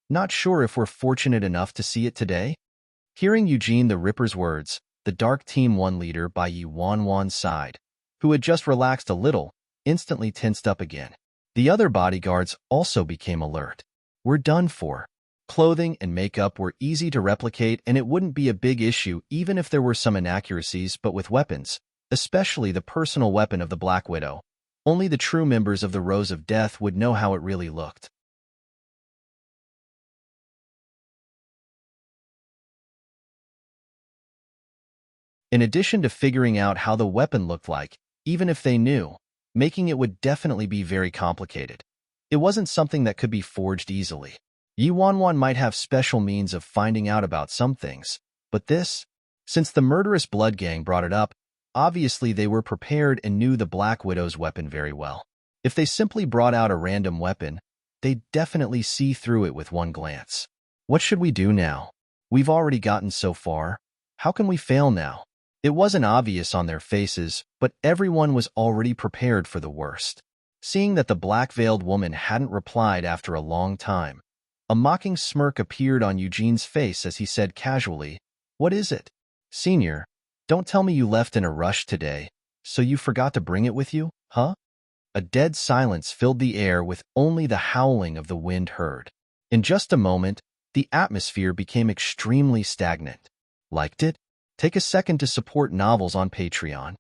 Not sure if we're fortunate enough to see it today? Hearing Eugene the Ripper's words, the Dark Team 1 leader by Yi Wan sighed, who had just relaxed a little, instantly tensed up again. The other bodyguards also became alert. We're done for. Clothing and makeup were easy to replicate, and it wouldn't be a big issue even if there were some inaccuracies, but with weapons, especially the personal weapon of the Black Widow, only the true members of the Rows of Death would know how it really looked. In addition to figuring out how the weapon looked like, even if they knew, making it would definitely be very complicated. It wasn't something that could be forged easily. Yi Wan might have special means of finding out about some things, but this, since the murderous blood gang brought it up, obviously they were prepared and knew the Black Widow's weapon very well. If they simply brought out a random weapon, they'd definitely see through it with one glance. What should we do now? We've already gotten so far. How can we fail now? It wasn't obvious on their faces, but everyone was already prepared for the worst. Seeing that the black-veiled woman hadn't replied after a long time, a mocking smirk appeared on Eugene's face as he said casually, What is it? Senior, don't tell me you left in a rush today, so you forgot to bring it with you, huh? A dead silence filled the air with only the howling of the wind heard. In just a moment, the atmosphere became extremely stagnant. Liked it? Take a second to support novels on Patreon.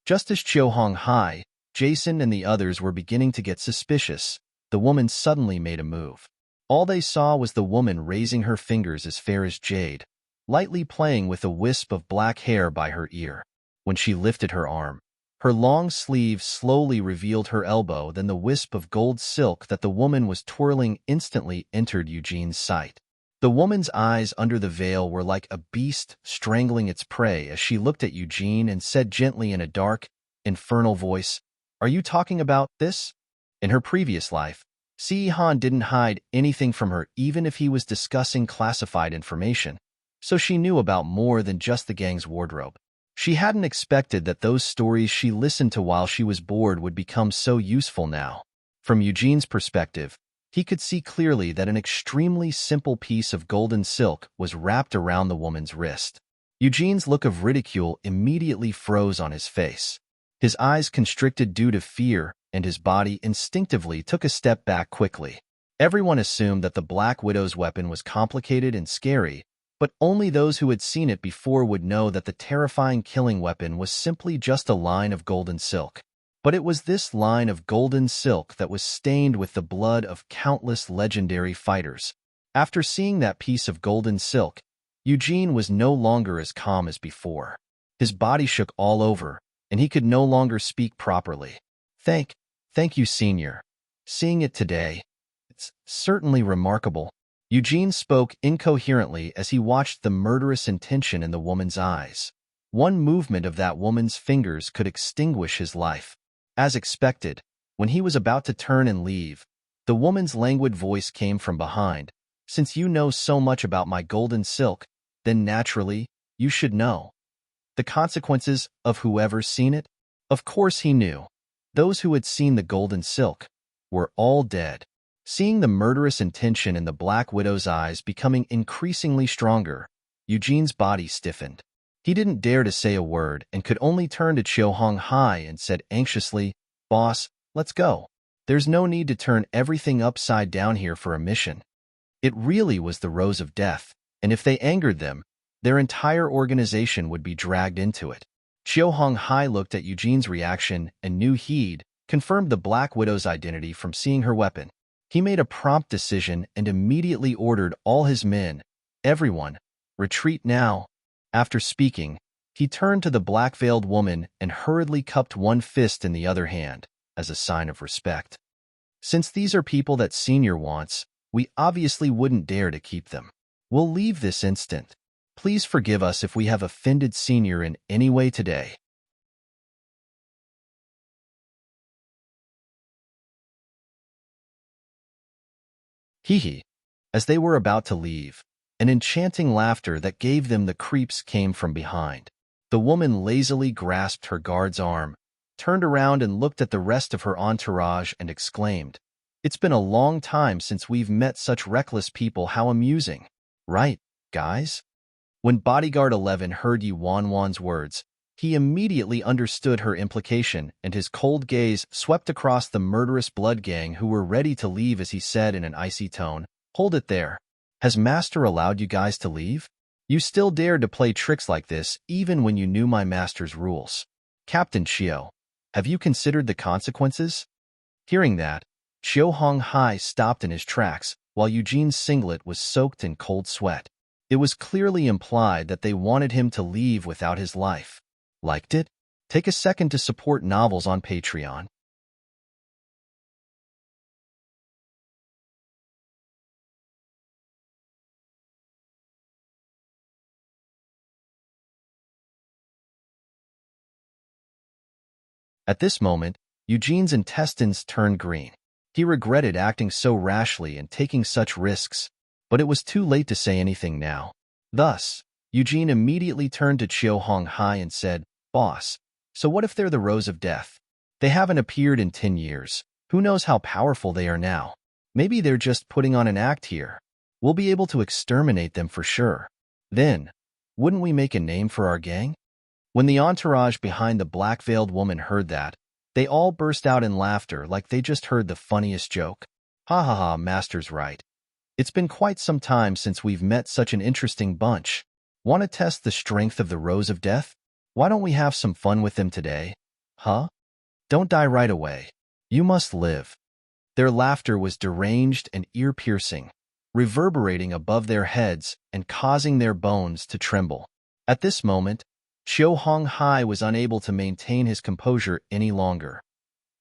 Just as Cho Hong Hai, Jason, and the others were beginning to get suspicious, the woman suddenly made a move. All they saw was the woman raising her fingers as fair as jade, lightly playing with a wisp of black hair by her ear. When she lifted her arm, her long sleeve slowly revealed her elbow, then the wisp of gold silk that the woman was twirling instantly entered Eugene's sight. The woman's eyes under the veil were like a beast strangling its prey as she looked at Eugene and said gently in a dark, infernal voice, Are you talking about this? In her previous life, Si Han didn't hide anything from her even if he was discussing classified information, so she knew about more than just the gang's wardrobe. She hadn't expected that those stories she listened to while she was bored would become so useful now. From Eugene's perspective, he could see clearly that an extremely simple piece of golden silk was wrapped around the woman's wrist. Eugene's look of ridicule immediately froze on his face. His eyes constricted due to fear, and his body instinctively took a step back quickly. Everyone assumed that the Black Widow's weapon was complicated and scary, but only those who had seen it before would know that the terrifying killing weapon was simply just a line of golden silk. But it was this line of golden silk that was stained with the blood of countless legendary fighters. After seeing that piece of golden silk, Eugene was no longer as calm as before. His body shook all over, and he could no longer speak properly. Thank you, Senior. Seeing it today, it's certainly remarkable. Eugene spoke incoherently as he watched the murderous intention in the woman's eyes. One movement of that woman's fingers could extinguish his life. As expected, when he was about to turn and leave, the woman's languid voice came from behind. Since you know so much about my golden silk, then naturally, you should know the consequences of whoever's seen it. Of course he knew. Those who had seen the golden silk were all dead. Seeing the murderous intention in the Black Widow's eyes becoming increasingly stronger, Eugene's body stiffened. He didn't dare to say a word and could only turn to Chiu Hong Hai and said anxiously, "Boss, let's go. There's no need to turn everything upside down here for a mission." It really was the Rose of Death, and if they angered them, their entire organization would be dragged into it. Chiu Hong Hai looked at Eugene's reaction and knew he'd confirmed the Black Widow's identity from seeing her weapon. He made a prompt decision and immediately ordered all his men, "Everyone, retreat now." After speaking, he turned to the black-veiled woman and hurriedly cupped one fist in the other hand, as a sign of respect. "Since these are people that Senior wants, we obviously wouldn't dare to keep them. We'll leave this instant. Please forgive us if we have offended Senior in any way today." Hee. As they were about to leave, an enchanting laughter that gave them the creeps came from behind. The woman lazily grasped her guard's arm, turned around and looked at the rest of her entourage and exclaimed, "It's been a long time since we've met such reckless people. How amusing. Right, guys?" When Bodyguard 11 heard Yu Wanwan's words, he immediately understood her implication, and his cold gaze swept across the murderous blood gang who were ready to leave as he said in an icy tone, "Hold it there. Has Master allowed you guys to leave? You still dared to play tricks like this even when you knew my master's rules. Captain Chiu, have you considered the consequences?" Hearing that, Chiu Hong Hai stopped in his tracks, while Eugene's singlet was soaked in cold sweat. It was clearly implied that they wanted him to leave without his life. Liked it? Take a second to support novels on Patreon. At this moment, Eugene's intestines turned green. He regretted acting so rashly and taking such risks, but it was too late to say anything now. Thus, Eugene immediately turned to Chiu Hong Hai and said, "Boss, so what if they're the Rose of Death? They haven't appeared in 10 years. Who knows how powerful they are now? Maybe they're just putting on an act here. We'll be able to exterminate them for sure. Then, wouldn't we make a name for our gang?" When the entourage behind the black-veiled woman heard that, they all burst out in laughter like they just heard the funniest joke. "Ha ha ha, Master's right. It's been quite some time since we've met such an interesting bunch. Want to test the strength of the Rose of Death? Why don't we have some fun with them today? Huh? Don't die right away. You must live." Their laughter was deranged and ear-piercing, reverberating above their heads and causing their bones to tremble. At this moment, Chiu Hong Hai was unable to maintain his composure any longer.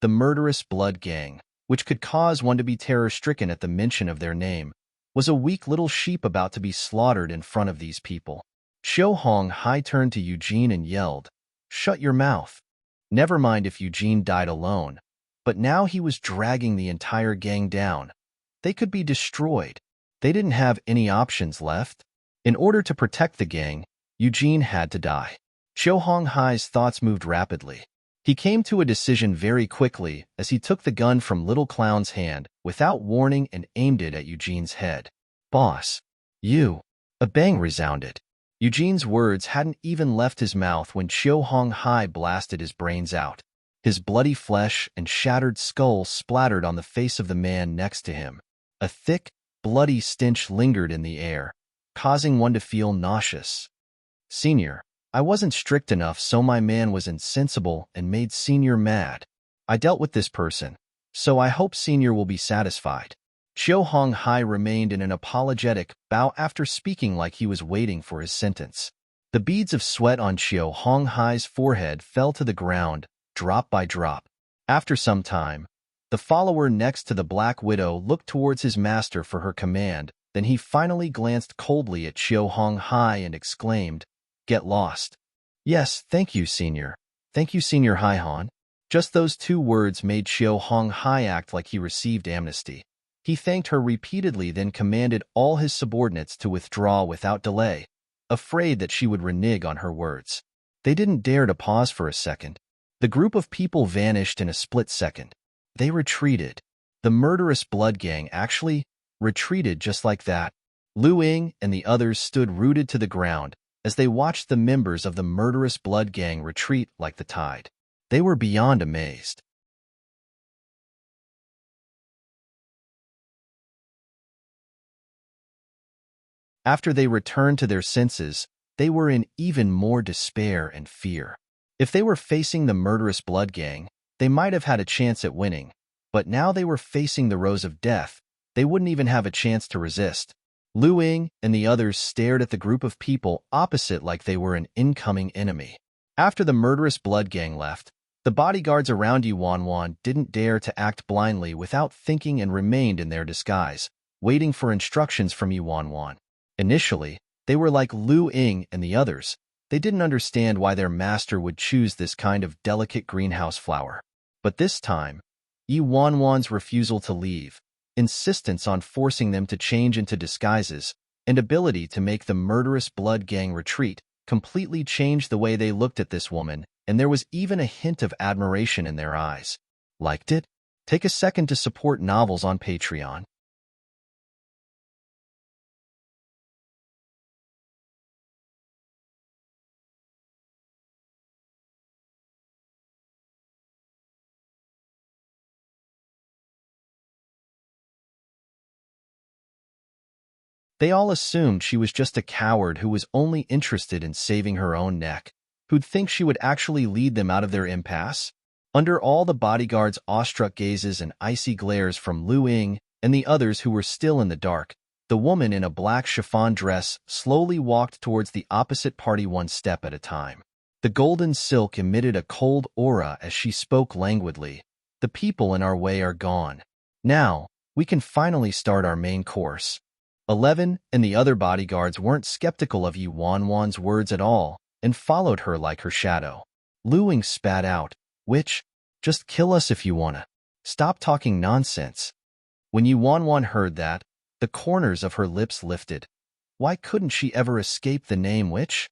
The murderous blood gang, which could cause one to be terror-stricken at the mention of their name, was a weak little sheep about to be slaughtered in front of these people. Chiu Hong Hai turned to Eugene and yelled, "Shut your mouth." Never mind if Eugene died alone, but now he was dragging the entire gang down. They could be destroyed. They didn't have any options left. In order to protect the gang, Eugene had to die. Chiu Hong Hai's thoughts moved rapidly. He came to a decision very quickly as he took the gun from Little Clown's hand without warning and aimed it at Eugene's head. "Boss, you!" A bang resounded. Eugene's words hadn't even left his mouth when Chiu Hong Hai blasted his brains out. His bloody flesh and shattered skull splattered on the face of the man next to him. A thick, bloody stench lingered in the air, causing one to feel nauseous. "Senior, I wasn't strict enough, so my man was insensible and made Senior mad. I dealt with this person, so I hope Senior will be satisfied." Chiu Hong Hai remained in an apologetic bow after speaking like he was waiting for his sentence. The beads of sweat on Chiu Hong Hai's forehead fell to the ground, drop by drop. After some time, the follower next to the Black Widow looked towards his master for her command, then he finally glanced coldly at Chiu Hong Hai and exclaimed, "Get lost." Yes, thank you, Senior. Thank you, Senior Haihan. Just those two words made Xiao Hong Hai act like he received amnesty. He thanked her repeatedly, then commanded all his subordinates to withdraw without delay, afraid that she would renege on her words. They didn't dare to pause for a second. The group of people vanished in a split second. They retreated. The murderous blood gang actually retreated just like that. Lu Ying and the others stood rooted to the ground as they watched the members of the murderous blood gang retreat like the tide. They were beyond amazed. After they returned to their senses, they were in even more despair and fear. If they were facing the murderous blood gang, they might have had a chance at winning, but now they were facing the rows of death. They wouldn't even have a chance to resist. Lu Ying and the others stared at the group of people opposite like they were an incoming enemy. After the murderous blood gang left, the bodyguards around Yuan didn't dare to act blindly without thinking and remained in their disguise, waiting for instructions from Yuan. Initially, they were like Lu Ying and the others. They didn't understand why their master would choose this kind of delicate greenhouse flower. But this time, Yuan's refusal to leave, insistence on forcing them to change into disguises, and ability to make the murderous blood gang retreat completely changed the way they looked at this woman, and there was even a hint of admiration in their eyes. Liked it? Take a second to support novels on Patreon. They all assumed she was just a coward who was only interested in saving her own neck, who'd think she would actually lead them out of their impasse. Under all the bodyguards' awestruck gazes and icy glares from Lu Ying and the others who were still in the dark, the woman in a black chiffon dress slowly walked towards the opposite party one step at a time. The golden silk emitted a cold aura as she spoke languidly. The people in our way are gone. Now, we can finally start our main course. 11 and the other bodyguards weren't skeptical of Yuan's words at all and followed her like her shadow. Lu Ying spat out, "Witch, just kill us if you wanna. Stop talking nonsense." When Yuan heard that, the corners of her lips lifted. Why couldn't she ever escape the name witch?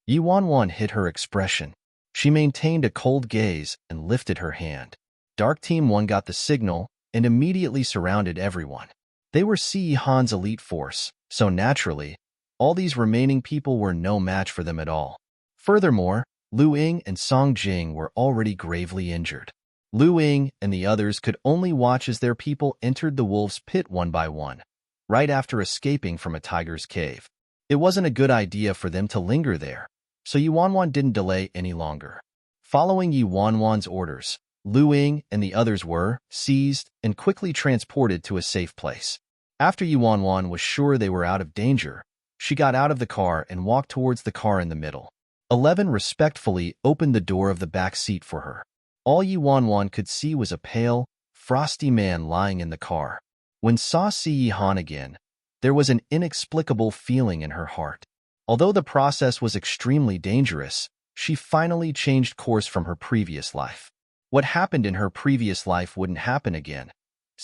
Yuan hid her expression. She maintained a cold gaze and lifted her hand. Dark Team 1 got the signal and immediately surrounded everyone. They were Han's elite force, so naturally, all these remaining people were no match for them at all. Furthermore, Lu Ying and Song Jing were already gravely injured. Lu Ying and the others could only watch as their people entered the wolf's pit one by one, right after escaping from a tiger's cave. It wasn't a good idea for them to linger there, so Yuan didn't delay any longer. Following Yuan's orders, Lu Ying and the others were seized and quickly transported to a safe place. After Yuan was sure they were out of danger, she got out of the car and walked towards the car in the middle. 11 respectfully opened the door of the back seat for her. All Yuan could see was a pale, frosty man lying in the car. When Sassy Han again, there was an inexplicable feeling in her heart. Although the process was extremely dangerous, she finally changed course from her previous life. What happened in her previous life wouldn't happen again.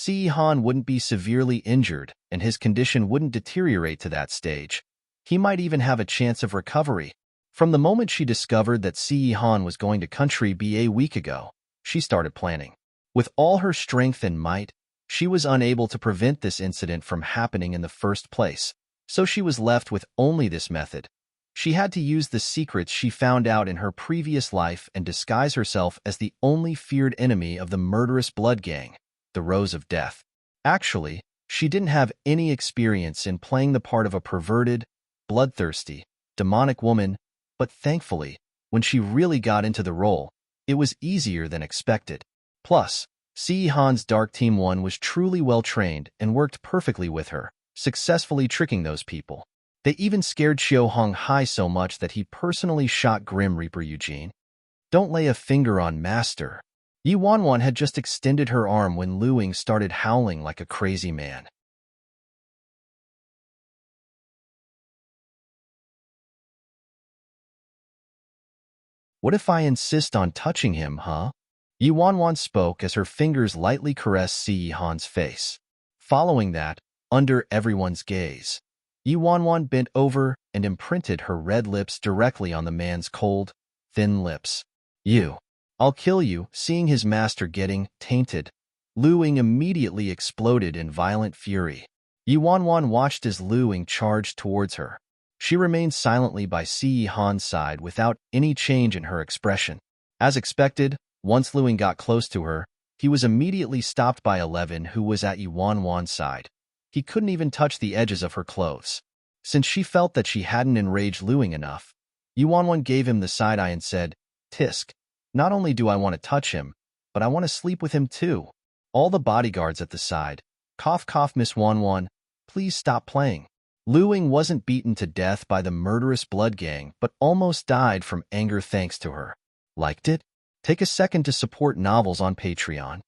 Han wouldn't be severely injured, and his condition wouldn't deteriorate to that stage. He might even have a chance of recovery. From the moment she discovered that Han was going to country B a week ago, she started planning. With all her strength and might, she was unable to prevent this incident from happening in the first place, so she was left with only this method. She had to use the secrets she found out in her previous life and disguise herself as the only feared enemy of the murderous blood gang, the Rose of Death. Actually, she didn't have any experience in playing the part of a perverted, bloodthirsty, demonic woman, but thankfully, when she really got into the role, it was easier than expected. Plus, Han's Dark Team 1 was truly well-trained and worked perfectly with her, successfully tricking those people. They even scared Xiao Hong Hai so much that he personally shot Grim Reaper Eugene. Don't lay a finger on Master. Yuan had just extended her arm when Lu Ying started howling like a crazy man. What if I insist on touching him, huh? Yi Wanwan spoke as her fingers lightly caressed Si Han's face. Following that, under everyone's gaze, Yi Wanwan bent over and imprinted her red lips directly on the man's cold, thin lips. You. I'll kill you. Seeing his master getting tainted, Lu Ying immediately exploded in violent fury. Yi Wanwan watched as Lu Ying charged towards her. She remained silently by Si Han's side without any change in her expression. As expected, once Lu Ying got close to her, he was immediately stopped by 11, who was at Yi Wanwan's side. He couldn't even touch the edges of her clothes. Since she felt that she hadn't enraged Lu Ying enough, Yi Wanwan gave him the side eye and said, "Tisk, not only do I want to touch him, but I want to sleep with him too." All the bodyguards at the side, "Cough cough, Miss Wanwan, please stop playing." Lu Ying wasn't beaten to death by the murderous blood gang, but almost died from anger thanks to her. Liked it? Take a second to support novels on Patreon.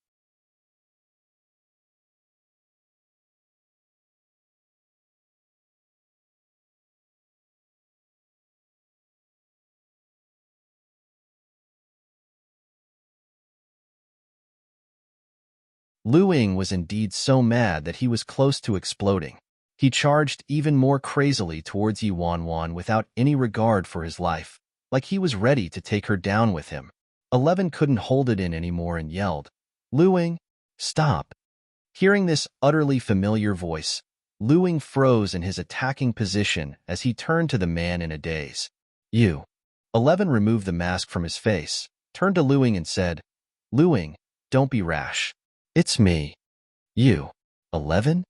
Lu Ying was indeed so mad that he was close to exploding. He charged even more crazily towards Yi Wanwan without any regard for his life, like he was ready to take her down with him. 11 couldn't hold it in anymore and yelled, "Lu Ying, stop." Hearing this utterly familiar voice, Lu Ying froze in his attacking position as he turned to the man in a daze. "You." 11 removed the mask from his face, turned to Lu Ying and said, "Lu Ying, don't be rash. It's me." "You." 11?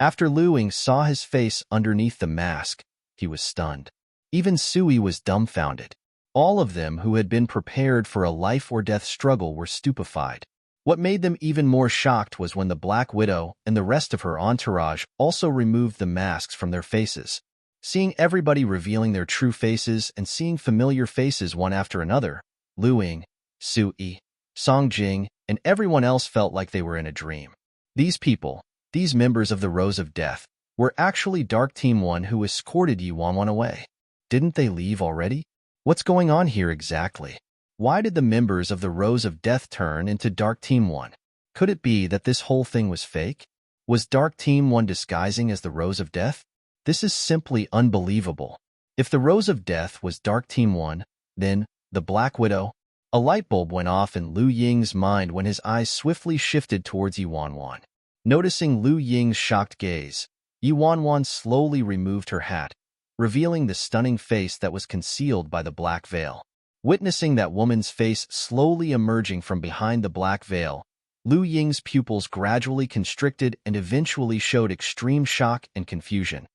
After Lu Ying saw his face underneath the mask, he was stunned. Even Sui was dumbfounded. All of them who had been prepared for a life-or-death struggle were stupefied. What made them even more shocked was when the Black Widow and the rest of her entourage also removed the masks from their faces. Seeing everybody revealing their true faces and seeing familiar faces one after another, Lu Ying, Sui, Song Jing, and everyone else felt like they were in a dream. These people, these members of the Rose of Death, were actually Dark Team 1 who escorted Yi Wanwan away. Didn't they leave already? What's going on here exactly? Why did the members of the Rose of Death turn into Dark Team 1? Could it be that this whole thing was fake? Was Dark Team 1 disguising as the Rose of Death? This is simply unbelievable. If the Rose of Death was Dark Team 1, then the Black Widow. A light bulb went off in Lu Ying's mind when his eyes swiftly shifted towards Yi Wanwan. Noticing Lu Ying's shocked gaze, Yi Wanwan slowly removed her hat, revealing the stunning face that was concealed by the black veil. Witnessing that woman's face slowly emerging from behind the black veil, Lu Ying's pupils gradually constricted and eventually showed extreme shock and confusion.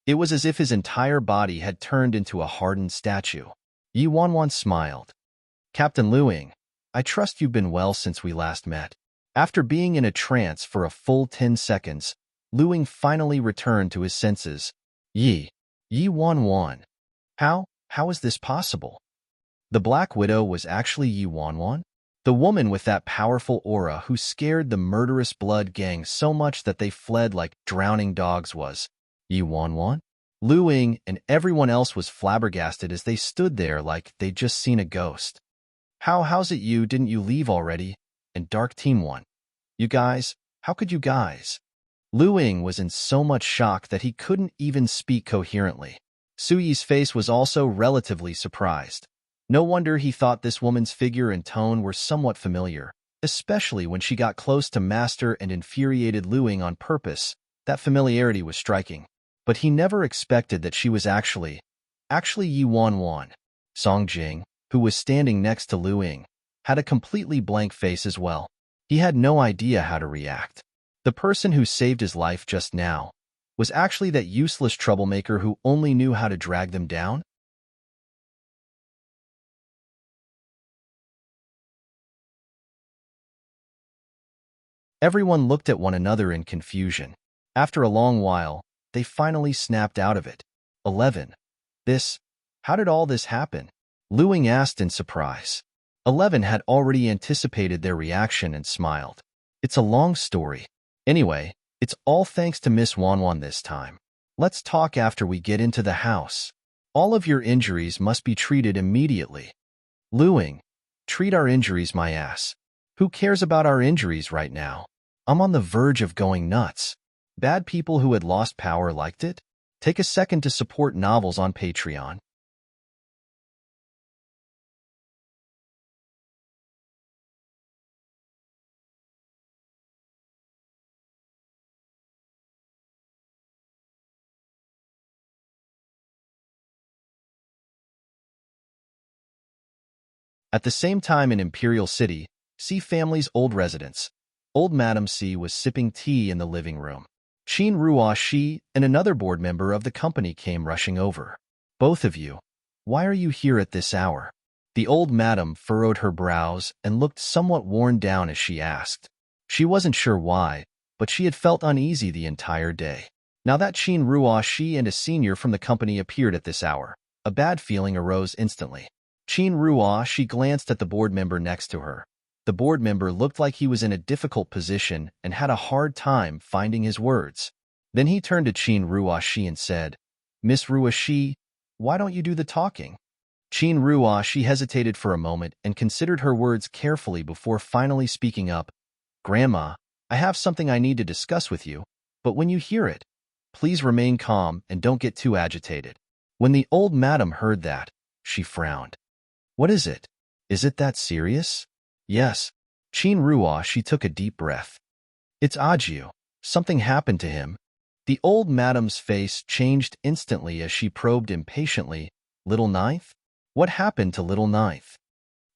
It was as if his entire body had turned into a hardened statue. Yi Wanwan smiled. "Captain Lu Ying, I trust you've been well since we last met." After being in a trance for a full 10 seconds, Lu Ying finally returned to his senses. Yi Wanwan. How is this possible? The Black Widow was actually Yi Wanwan? The woman with that powerful aura who scared the murderous blood gang so much that they fled like drowning dogs was Yi Wanwan? Lu Ying and everyone else was flabbergasted as they stood there like they'd just seen a ghost. How's it you? Didn't you leave already? And Dark Team 1. You guys, how could you guys? Lu Ying was in so much shock that he couldn't even speak coherently. Suyi's face was also relatively surprised. No wonder he thought this woman's figure and tone were somewhat familiar, especially when she got close to Master and infuriated Lu Ying on purpose. That familiarity was striking. But he never expected that she was actually Yi Wanwan. Song Jing, who was standing next to Lu Ying, had a completely blank face as well. He had no idea how to react. The person who saved his life just now was actually that useless troublemaker who only knew how to drag them down? Everyone looked at one another in confusion. After a long while, they finally snapped out of it. 11. How did all this happen? Lu Ying asked in surprise. 11 had already anticipated their reaction and smiled. It's a long story. Anyway, it's all thanks to Miss Wanwan this time. Let's talk after we get into the house. All of your injuries must be treated immediately. Luing, treat our injuries, my ass. Who cares about our injuries right now? I'm on the verge of going nuts. Bad people who had lost power liked it? Take a second to support novels on Patreon. At the same time in Imperial City, C family's old residence, old Madam C was sipping tea in the living room. Qin Ruo Shi and another board member of the company came rushing over. Both of you, why are you here at this hour? The old madam furrowed her brows and looked somewhat worn down as she asked. She wasn't sure why, but she had felt uneasy the entire day. Now that Qin Ruo Shi and a senior from the company appeared at this hour, a bad feeling arose instantly. Qin Ruo Shi glanced at the board member next to her. The board member looked like he was in a difficult position and had a hard time finding his words. Then he turned to Qin Ruo Shi and said, Miss Ruo Shi, why don't you do the talking? Qin Ruo Shi hesitated for a moment and considered her words carefully before finally speaking up. Grandma, I have something I need to discuss with you, but when you hear it, please remain calm and don't get too agitated. When the old madam heard that, she frowned. What is it? Is it that serious? Yes. Qin Ruo Shi took a deep breath. It's Ajiu. Something happened to him. The old madam's face changed instantly as she probed impatiently. Little Ninth? What happened to Little Ninth?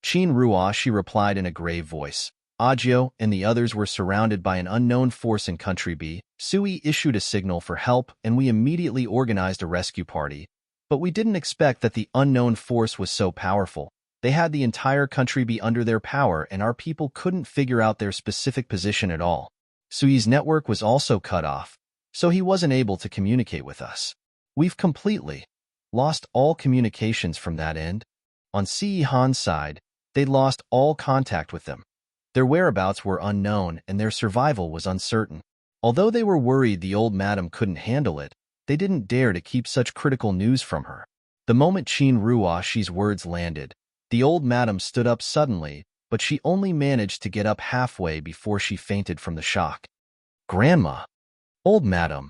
Qin Ruo Shi replied in a grave voice. Ajiu and the others were surrounded by an unknown force in Country B. Sui issued a signal for help and we immediately organized a rescue party. But we didn't expect that the unknown force was so powerful. They had the entire country be under their power and our people couldn't figure out their specific position at all. Sui's network was also cut off, so he wasn't able to communicate with us. We've completely lost all communications from that end. On Ce Han's side, they'd lost all contact with them. Their whereabouts were unknown and their survival was uncertain. Although they were worried the old madam couldn't handle it, they didn't dare to keep such critical news from her. The moment Qin Ruo Shi's words landed, the old madam stood up suddenly, but she only managed to get up halfway before she fainted from the shock. Grandma! Old madam!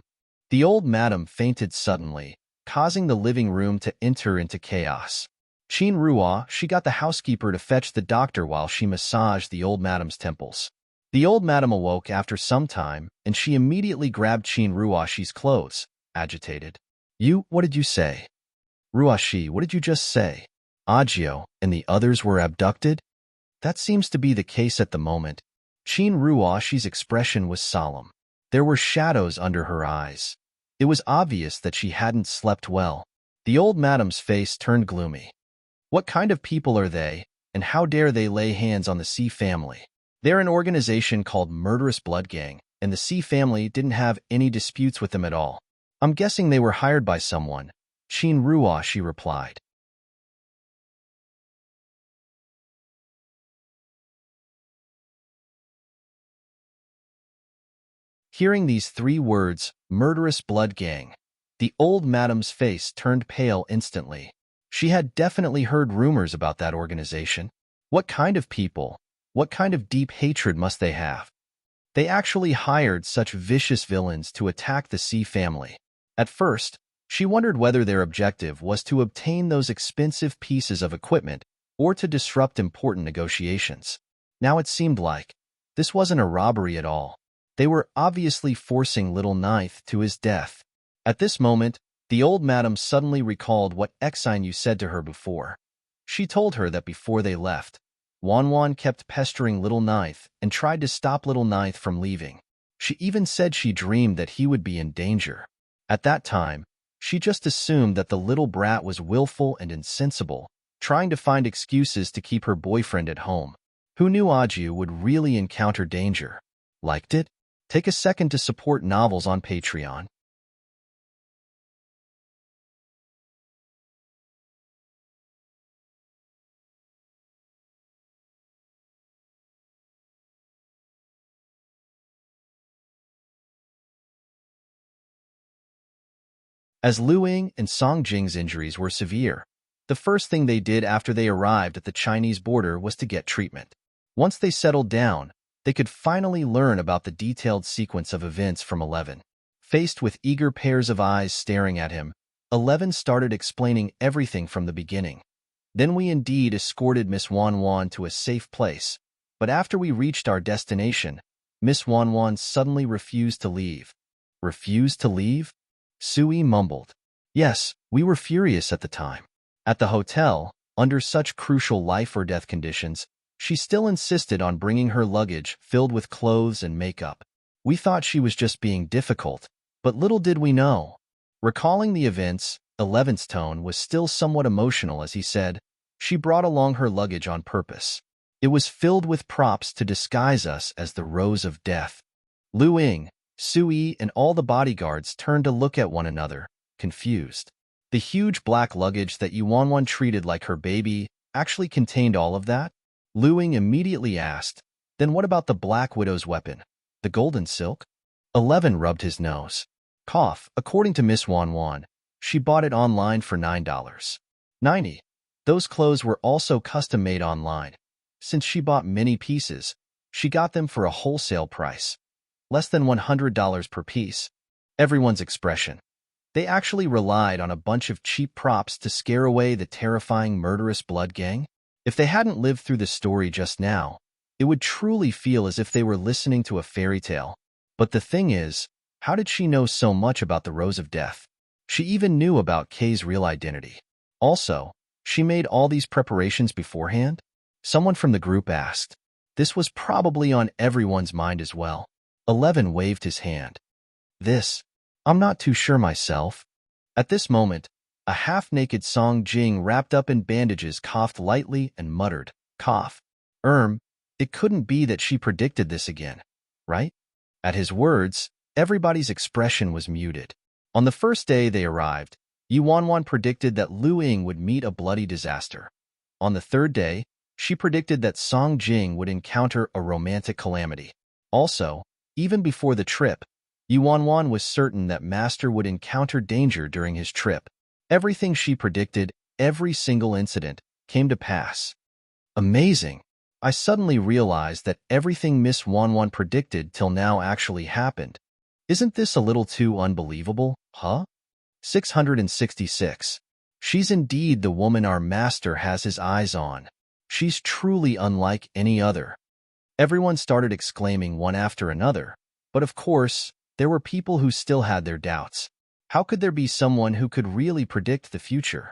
The old madam fainted suddenly, causing the living room to enter into chaos. Qin Ruo Shi got the housekeeper to fetch the doctor while she massaged the old madam's temples. The old madam awoke after some time, and she immediately grabbed Qin Ruo Shi's clothes, agitated. What did you say? Ruo Shi, what did you just say? Ajiu and the others were abducted? That seems to be the case at the moment. Qin Ruo Shi's expression was solemn. There were shadows under her eyes. It was obvious that she hadn't slept well. The old madam's face turned gloomy. What kind of people are they, and how dare they lay hands on the C family? They're an organization called Murderous Blood Gang, and the C family didn't have any disputes with them at all. I'm guessing they were hired by someone, Qin Ruo Shi replied. Hearing these three words, Murderous Blood Gang, the old madam's face turned pale instantly. She had definitely heard rumors about that organization. What kind of people? What kind of deep hatred must they have? They actually hired such vicious villains to attack the C family. At first, she wondered whether their objective was to obtain those expensive pieces of equipment or to disrupt important negotiations. Now it seemed like this wasn't a robbery at all. They were obviously forcing Little Ninth to his death. At this moment, the old madam suddenly recalled what Exine said to her before. She told her that before they left, Wanwan kept pestering Little Ninth and tried to stop Little Ninth from leaving. She even said she dreamed that he would be in danger. At that time, she just assumed that the little brat was willful and insensible, trying to find excuses to keep her boyfriend at home. Who knew Ajiu would really encounter danger? Liked it? Take a second to support novels on Patreon. As Lu Ying and Song Jing's injuries were severe, The first thing they did after they arrived at the Chinese border was to get treatment. Once they settled down, they could finally learn about the detailed sequence of events from 11. Faced with eager pairs of eyes staring at him, 11 started explaining everything from the beginning. Then we indeed escorted Miss Wanwan to a safe place, but after we reached our destination, Miss Wanwan suddenly refused to leave. Refused to leave? Sui mumbled. Yes, we were furious at the time. At the hotel, under such crucial life-or-death conditions, she still insisted on bringing her luggage filled with clothes and makeup. We thought she was just being difficult, but little did we know. Recalling the events, 11's tone was still somewhat emotional as he said, she brought along her luggage on purpose. It was filled with props to disguise us as the Rose of Death. Lu Ying, Sui, and all the bodyguards turned to look at one another, confused. The huge black luggage that Yuanwan treated like her baby actually contained all of that? Lu Ying immediately asked, then what about the Black Widow's weapon? The golden silk? 11 rubbed his nose. Cough, according to Miss Wanwan, she bought it online for $9.90. Those clothes were also custom-made online. Since she bought many pieces, she got them for a wholesale price. Less than $100 per piece. Everyone's expression. They actually relied on a bunch of cheap props to scare away the terrifying murderous blood gang. If they hadn't lived through the story just now, it would truly feel as if they were listening to a fairy tale. But the thing is, how did she know so much about the Rose of Death? She even knew about Kay's real identity. Also, she made all these preparations beforehand? Someone from the group asked. This was probably on everyone's mind as well. 11 waved his hand. I'm not too sure myself. At this moment, a half-naked Song Jing wrapped up in bandages coughed lightly and muttered, cough. It couldn't be that she predicted this again, right? At his words, everybody's expression was muted. On the first day they arrived, Yuanwan predicted that Lu Ying would meet a bloody disaster. On the third day, she predicted that Song Jing would encounter a romantic calamity. Also, even before the trip, Yuanwan was certain that Master would encounter danger during his trip. Everything she predicted, every single incident, came to pass. Amazing! I suddenly realized that everything Miss Wanwan predicted till now actually happened. Isn't this a little too unbelievable, huh? 666. She's indeed the woman our master has his eyes on. She's truly unlike any other. Everyone started exclaiming one after another, but of course, there were people who still had their doubts. How could there be someone who could really predict the future?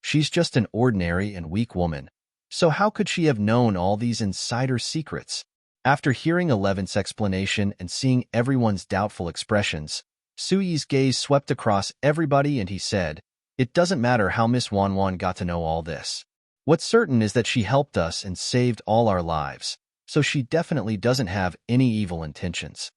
She's just an ordinary and weak woman. So how could she have known all these insider secrets? After hearing 11's explanation and seeing everyone's doubtful expressions, Sui's gaze swept across everybody and he said, it doesn't matter how Miss Wanwan got to know all this. What's certain is that she helped us and saved all our lives, so she definitely doesn't have any evil intentions.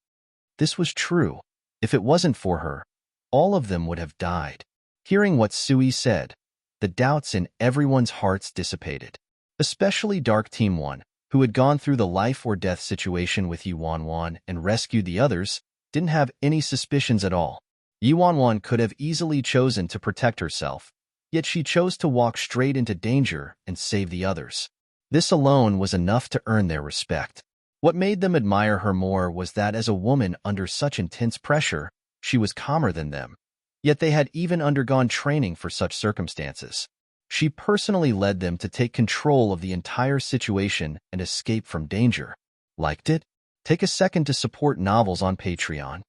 This was true. If it wasn't for her, all of them would have died. Hearing what Sui said, the doubts in everyone's hearts dissipated. Especially Dark Team 1, who had gone through the life-or-death situation with Yuanwan and rescued the others, didn't have any suspicions at all. Yuanwan could have easily chosen to protect herself, yet she chose to walk straight into danger and save the others. This alone was enough to earn their respect. What made them admire her more was that as a woman under such intense pressure, she was calmer than them. Yet they had even undergone training for such circumstances. She personally led them to take control of the entire situation and escape from danger. Liked it? Take a second to support novels on Patreon.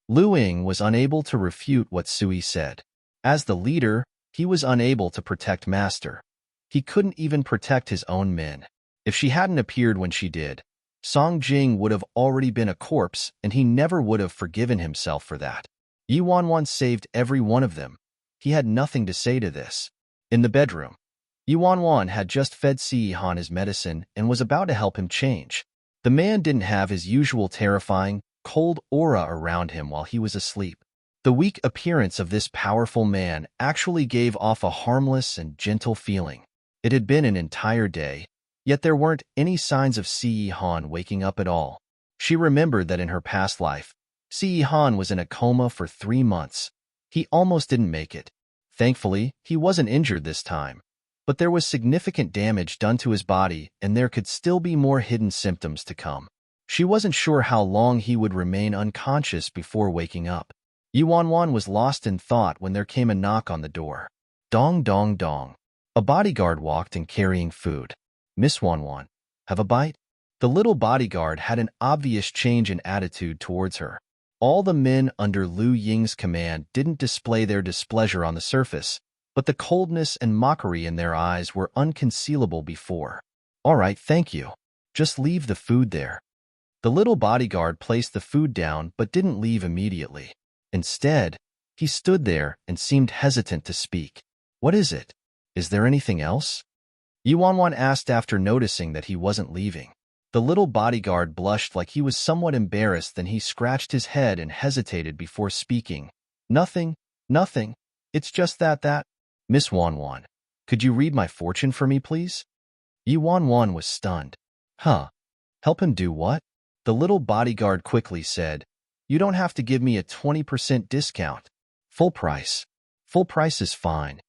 Lu Ying was unable to refute what Sui said. As the leader, he was unable to protect Master. He couldn't even protect his own men. If she hadn't appeared when she did, Song Jing would have already been a corpse and he never would have forgiven himself for that. Yuanwan saved every one of them. He had nothing to say to this. In the bedroom, Yuanwan had just fed Si Han his medicine and was about to help him change. The man didn't have his usual terrifying, cold aura around him while he was asleep. The weak appearance of this powerful man actually gave off a harmless and gentle feeling. It had been an entire day, yet there weren't any signs of Si Han waking up at all. She remembered that in her past life, Si Han was in a coma for 3 months. He almost didn't make it. Thankfully, he wasn't injured this time. But there was significant damage done to his body, and there could still be more hidden symptoms to come. She wasn't sure how long he would remain unconscious before waking up. Yuanwan was lost in thought when there came a knock on the door. Dong dong dong. A bodyguard walked in carrying food. Miss Wanwan, have a bite? The little bodyguard had an obvious change in attitude towards her. All the men under Liu Ying's command didn't display their displeasure on the surface, but the coldness and mockery in their eyes were unconcealable before. All right, thank you. Just leave the food there. The little bodyguard placed the food down but didn't leave immediately. Instead, he stood there and seemed hesitant to speak. What is it? Is there anything else? Yuanwan asked after noticing that he wasn't leaving. The little bodyguard blushed like he was somewhat embarrassed, then he scratched his head and hesitated before speaking. Nothing, nothing. It's just that. Miss Wanwan, could you read my fortune for me, please? Yuanwan was stunned. Huh? Help him do what? The little bodyguard quickly said, You don't have to give me a 20% discount. Full price. Full price is fine.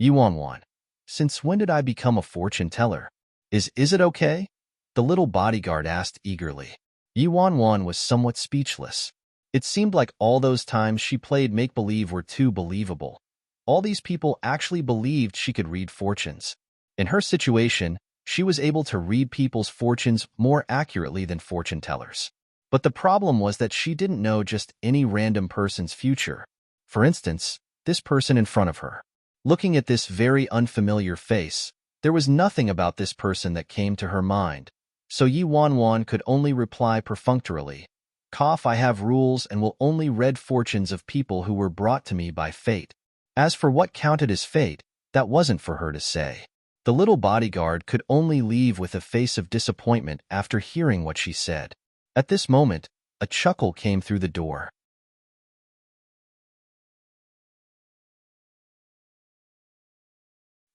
Yuanwan, since when did I become a fortune teller? Is it okay? The little bodyguard asked eagerly. Yuanwan was somewhat speechless. It seemed like all those times she played make-believe were too believable. All these people actually believed she could read fortunes. In her situation, she was able to read people's fortunes more accurately than fortune tellers. But the problem was that she didn't know just any random person's future. For instance, this person in front of her. Looking at this very unfamiliar face, there was nothing about this person that came to her mind. So Yi Wanwan could only reply perfunctorily, Cough, I have rules and will only read fortunes of people who were brought to me by fate. As for what counted as fate, that wasn't for her to say. The little bodyguard could only leave with a face of disappointment after hearing what she said. At this moment, a chuckle came through the door.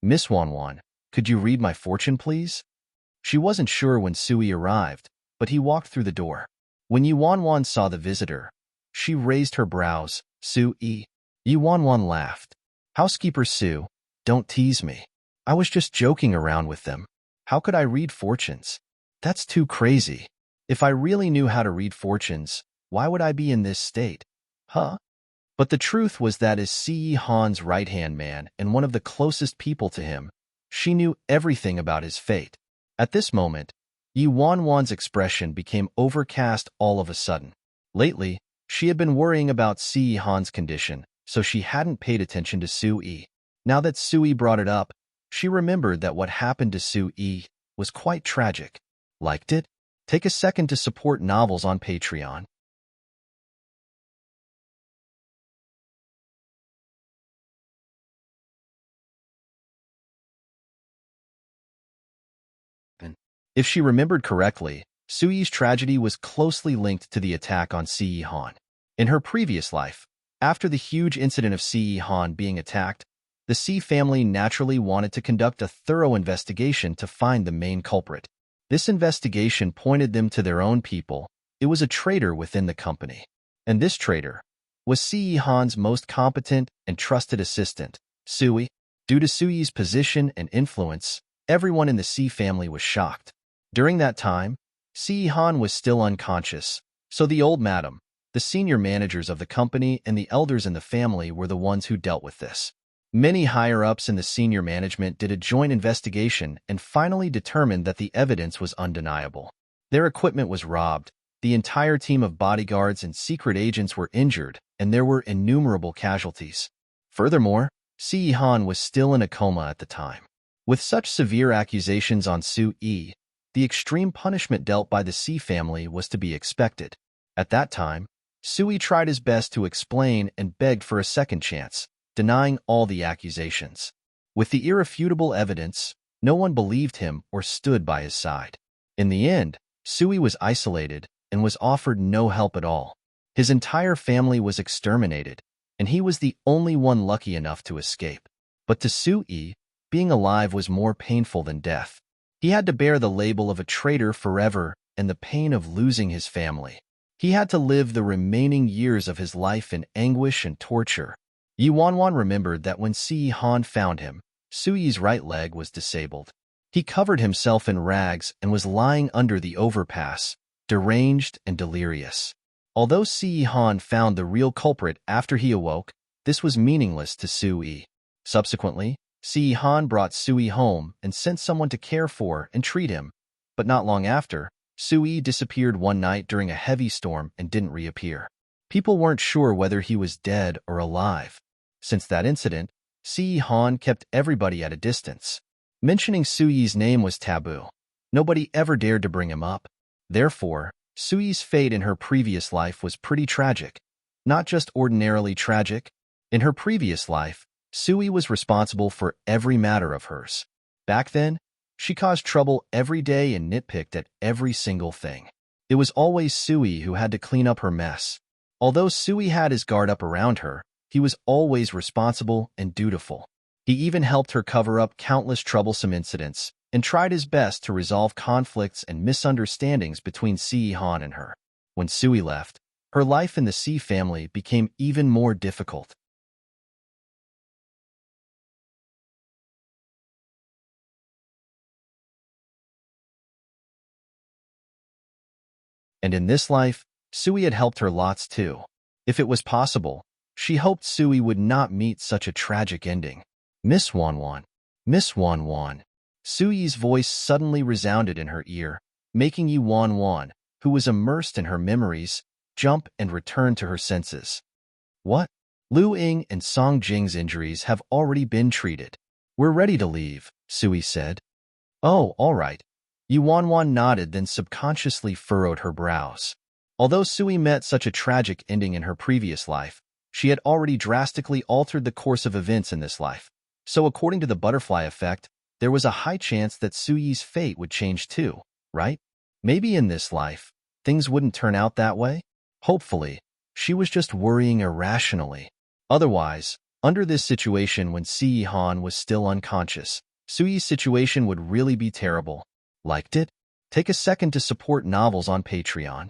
Miss Wanwan, could you read my fortune, please? She wasn't sure when Sui arrived, but he walked through the door. When Yuanwan saw the visitor, she raised her brows. Sui. Yuanwan laughed. Housekeeper Su, don't tease me. I was just joking around with them. How could I read fortunes? That's too crazy. If I really knew how to read fortunes, why would I be in this state? Huh? But the truth was that as Si Han's right-hand man and one of the closest people to him, she knew everything about his fate. At this moment, Yi Wanwan's expression became overcast all of a sudden. Lately, she had been worrying about Si Han's condition, so she hadn't paid attention to Sui. Now that Sui brought it up, she remembered that what happened to Sui was quite tragic. Liked it? Take a second to support novels on Patreon. If she remembered correctly, Sui's tragedy was closely linked to the attack on Si Han. In her previous life, after the huge incident of Si Han being attacked, the Si family naturally wanted to conduct a thorough investigation to find the main culprit. This investigation pointed them to their own people. It was a traitor within the company. And this traitor was Si Han's most competent and trusted assistant, Sui. Due to Sui's position and influence, everyone in the Si family was shocked. During that time, Si Han was still unconscious, so the old madam, the senior managers of the company, and the elders in the family were the ones who dealt with this. Many higher-ups in the senior management did a joint investigation and finally determined that the evidence was undeniable. Their equipment was robbed, the entire team of bodyguards and secret agents were injured, and there were innumerable casualties. Furthermore, Si Han was still in a coma at the time. With such severe accusations on Sui, the extreme punishment dealt by the Si family was to be expected. At that time, Sui tried his best to explain and begged for a second chance, denying all the accusations. With the irrefutable evidence, no one believed him or stood by his side. In the end, Sui was isolated and was offered no help at all. His entire family was exterminated, and he was the only one lucky enough to escape. But to Sui, being alive was more painful than death. He had to bear the label of a traitor forever and the pain of losing his family. He had to live the remaining years of his life in anguish and torture. Yi Wanwan remembered that when Si Han found him, Sui's right leg was disabled. He covered himself in rags and was lying under the overpass, deranged and delirious. Although Si Han found the real culprit after he awoke, this was meaningless to Sui. Subsequently, Si Han brought Sui home and sent someone to care for and treat him, but not long after, Sui disappeared one night during a heavy storm and didn't reappear. People weren't sure whether he was dead or alive. Since that incident, Si Han kept everybody at a distance. Mentioning Sui's name was taboo. Nobody ever dared to bring him up. Therefore, Sui's fate in her previous life was pretty tragic. Not just ordinarily tragic. In her previous life, Sui was responsible for every matter of hers. Back then, she caused trouble every day and nitpicked at every single thing. It was always Sui who had to clean up her mess. Although Sui had his guard up around her, he was always responsible and dutiful. He even helped her cover up countless troublesome incidents and tried his best to resolve conflicts and misunderstandings between Si Han and her. When Sui left, her life in the Si family became even more difficult. And in this life, Sui had helped her lots too. If it was possible, she hoped Sui would not meet such a tragic ending. Miss Wanwan. Miss Wanwan. Sui's voice suddenly resounded in her ear, making Yi Wanwan, who was immersed in her memories, jump and return to her senses. What? Lu Ying and Song Jing's injuries have already been treated. We're ready to leave, Sui said. Oh, all right. Yi Wanwan nodded, then subconsciously furrowed her brows. Although Sui met such a tragic ending in her previous life, she had already drastically altered the course of events in this life. So according to the butterfly effect, there was a high chance that Sui's fate would change too, right? Maybe in this life, things wouldn't turn out that way? Hopefully, she was just worrying irrationally. Otherwise, under this situation when Si Han was still unconscious, Sui's situation would really be terrible. Liked it? Take a second to support novels on Patreon.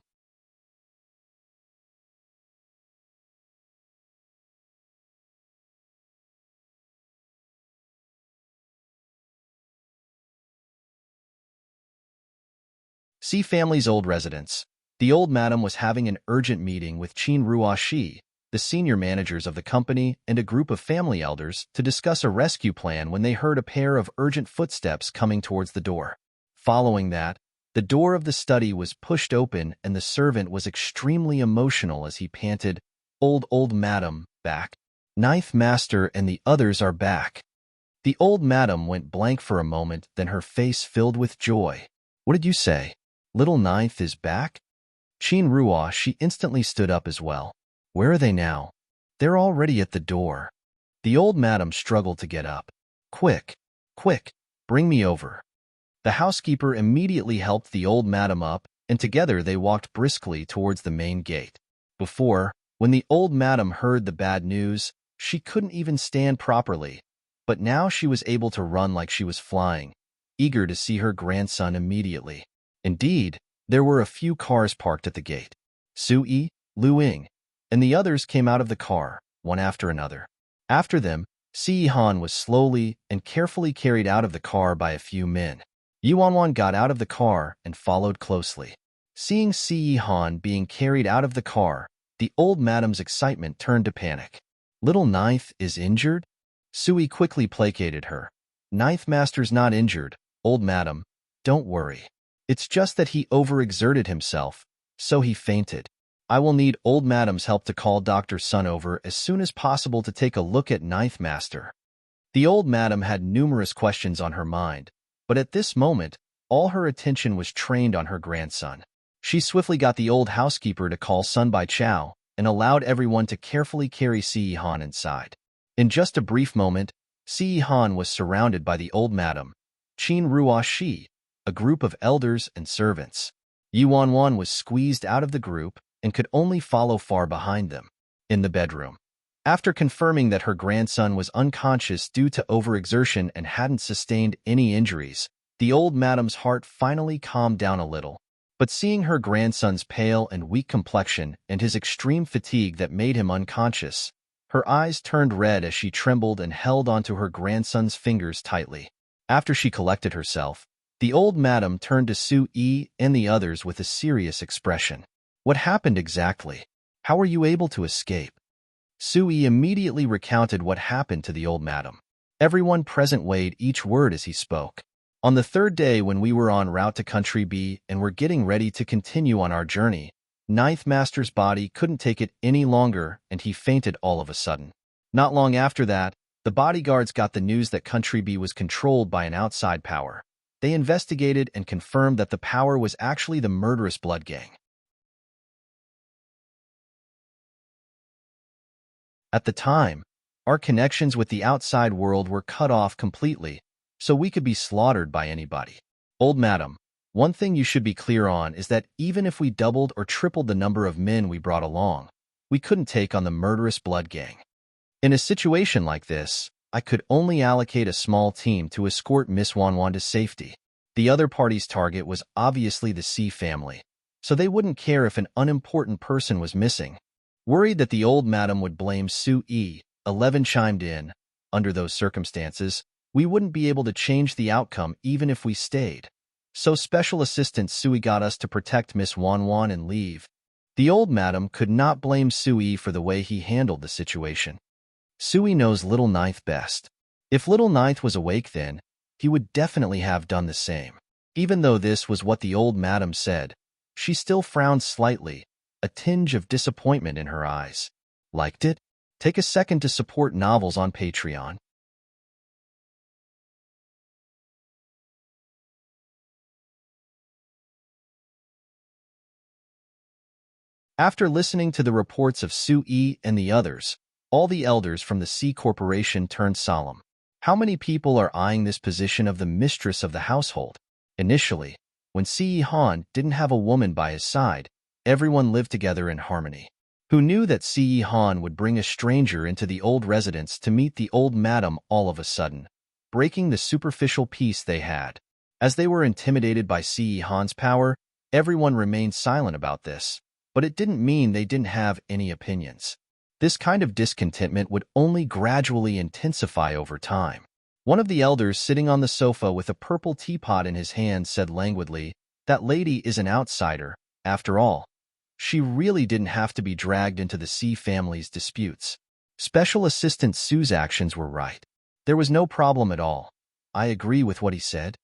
Si family's old residence. The old madam was having an urgent meeting with Qin Ruoshi, the senior managers of the company, and a group of family elders to discuss a rescue plan when they heard a pair of urgent footsteps coming towards the door. Following that, the door of the study was pushed open and the servant was extremely emotional as he panted, Old madam, back. Ninth master and the others are back." The old madam went blank for a moment, then her face filled with joy. "What did you say? Little Ninth is back?" Qin Ruo, she instantly stood up as well. "Where are they now?" "They're already at the door." The old madam struggled to get up. Quick, bring me over." The housekeeper immediately helped the old madam up, and together they walked briskly towards the main gate. Before, when the old madam heard the bad news, she couldn't even stand properly, but now she was able to run like she was flying, eager to see her grandson immediately. Indeed, there were a few cars parked at the gate. Sui, Lu Ying, and the others came out of the car, one after another. After them, Si Han was slowly and carefully carried out of the car by a few men. Yuanwan got out of the car and followed closely. Seeing Si Han being carried out of the car, the old madam's excitement turned to panic. "Little Ninth is injured?" Sui quickly placated her. "Ninth Master's not injured, old madam. Don't worry. It's just that he overexerted himself, so he fainted. I will need old madam's help to call Dr. Sun over as soon as possible to take a look at Ninth Master." The old madam had numerous questions on her mind, but at this moment, all her attention was trained on her grandson. She swiftly got the old housekeeper to call Sun Bai Chao and allowed everyone to carefully carry Si Han inside. In just a brief moment, Si Han was surrounded by the old madam, Qin Ruo Shi, a group of elders and servants. Yu Wanwan was squeezed out of the group and could only follow far behind them. In the bedroom, after confirming that her grandson was unconscious due to overexertion and hadn't sustained any injuries, the old madam's heart finally calmed down a little. But seeing her grandson's pale and weak complexion and his extreme fatigue that made him unconscious, her eyes turned red as she trembled and held onto her grandson's fingers tightly. After she collected herself, the old madam turned to Su-yi and the others with a serious expression. What happened exactly? How were you able to escape? Su-yi immediately recounted what happened to the old madam. Everyone present weighed each word as he spoke. On the third day, when we were en route to Country B and were getting ready to continue on our journey, Ninth Master's body couldn't take it any longer and he fainted all of a sudden. Not long after that, the bodyguards got the news that Country B was controlled by an outside power. They investigated and confirmed that the power was actually the murderous blood gang. At the time, our connections with the outside world were cut off completely, so we could be slaughtered by anybody. Old madam, one thing you should be clear on is that even if we doubled or tripled the number of men we brought along, we couldn't take on the murderous blood gang. In a situation like this, I could only allocate a small team to escort Miss Wanwan to safety. The other party's target was obviously the C family, so they wouldn't care if an unimportant person was missing. Worried that the old madam would blame Su-yi, 11 chimed in. Under those circumstances, we wouldn't be able to change the outcome even if we stayed. So Special Assistant Sui got us to protect Miss Wanwan and leave. The old madam could not blame Sui for the way he handled the situation. Sui knows Little Ninth best. If Little Ninth was awake then, he would definitely have done the same. Even though this was what the old madam said, she still frowned slightly, a tinge of disappointment in her eyes. Liked it? Take a second to support novels on Patreon. After listening to the reports of Su-yi and the others, all the elders from the C Corporation turned solemn. How many people are eyeing this position of the mistress of the household? Initially, when Si Han didn't have a woman by his side, everyone lived together in harmony. Who knew that Si Han would bring a stranger into the old residence to meet the old madam all of a sudden, breaking the superficial peace they had? As they were intimidated by Si Han's power, everyone remained silent about this. But it didn't mean they didn't have any opinions. This kind of discontentment would only gradually intensify over time. One of the elders sitting on the sofa with a purple teapot in his hand said languidly, "That lady is an outsider, after all. She really didn't have to be dragged into the C family's disputes." Special Assistant Su's actions were right. There was no problem at all. I agree with what he said.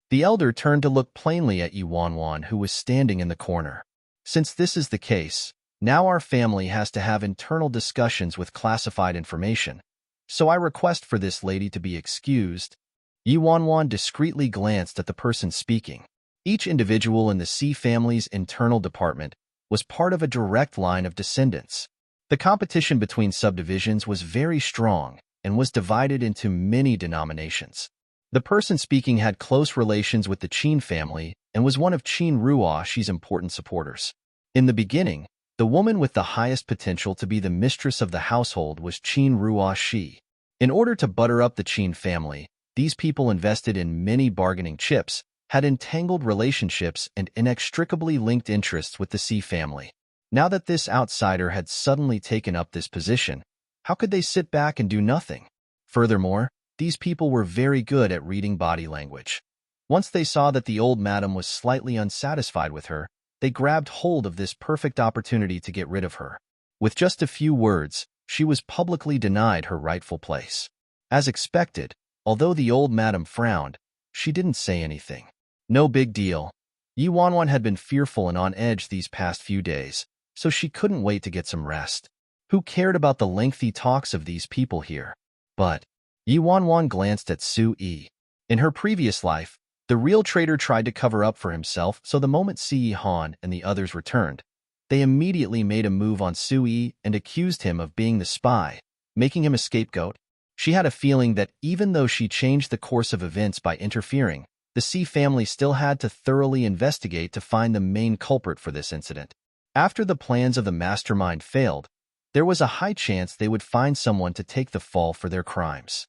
The elder turned to look plainly at Yu Wanwan, who was standing in the corner. Since this is the case, now our family has to have internal discussions with classified information, so I request for this lady to be excused. Yu Wanwan discreetly glanced at the person speaking. Each individual in the C family's internal department was part of a direct line of descendants. The competition between subdivisions was very strong and was divided into many denominations. The person speaking had close relations with the Qin family and was one of Qin Ruoxi's important supporters. In the beginning, the woman with the highest potential to be the mistress of the household was Qin Ruoxi. In order to butter up the Qin family, these people invested in many bargaining chips, had entangled relationships and inextricably linked interests with the C family. Now that this outsider had suddenly taken up this position, how could they sit back and do nothing? Furthermore, these people were very good at reading body language. Once they saw that the old madam was slightly unsatisfied with her, they grabbed hold of this perfect opportunity to get rid of her. With just a few words, she was publicly denied her rightful place. As expected, although the old madam frowned, she didn't say anything. No big deal. Yu Wanwan had been fearful and on edge these past few days, so she couldn't wait to get some rest. Who cared about the lengthy talks of these people here? But Yu Wanwan glanced at Su-yi. In her previous life, the real traitor tried to cover up for himself, so the moment Si Han and the others returned, they immediately made a move on Su-yi and accused him of being the spy, making him a scapegoat. She had a feeling that even though she changed the course of events by interfering, The C family still had to thoroughly investigate to find the main culprit for this incident. After the plans of the mastermind failed, there was a high chance they would find someone to take the fall for their crimes.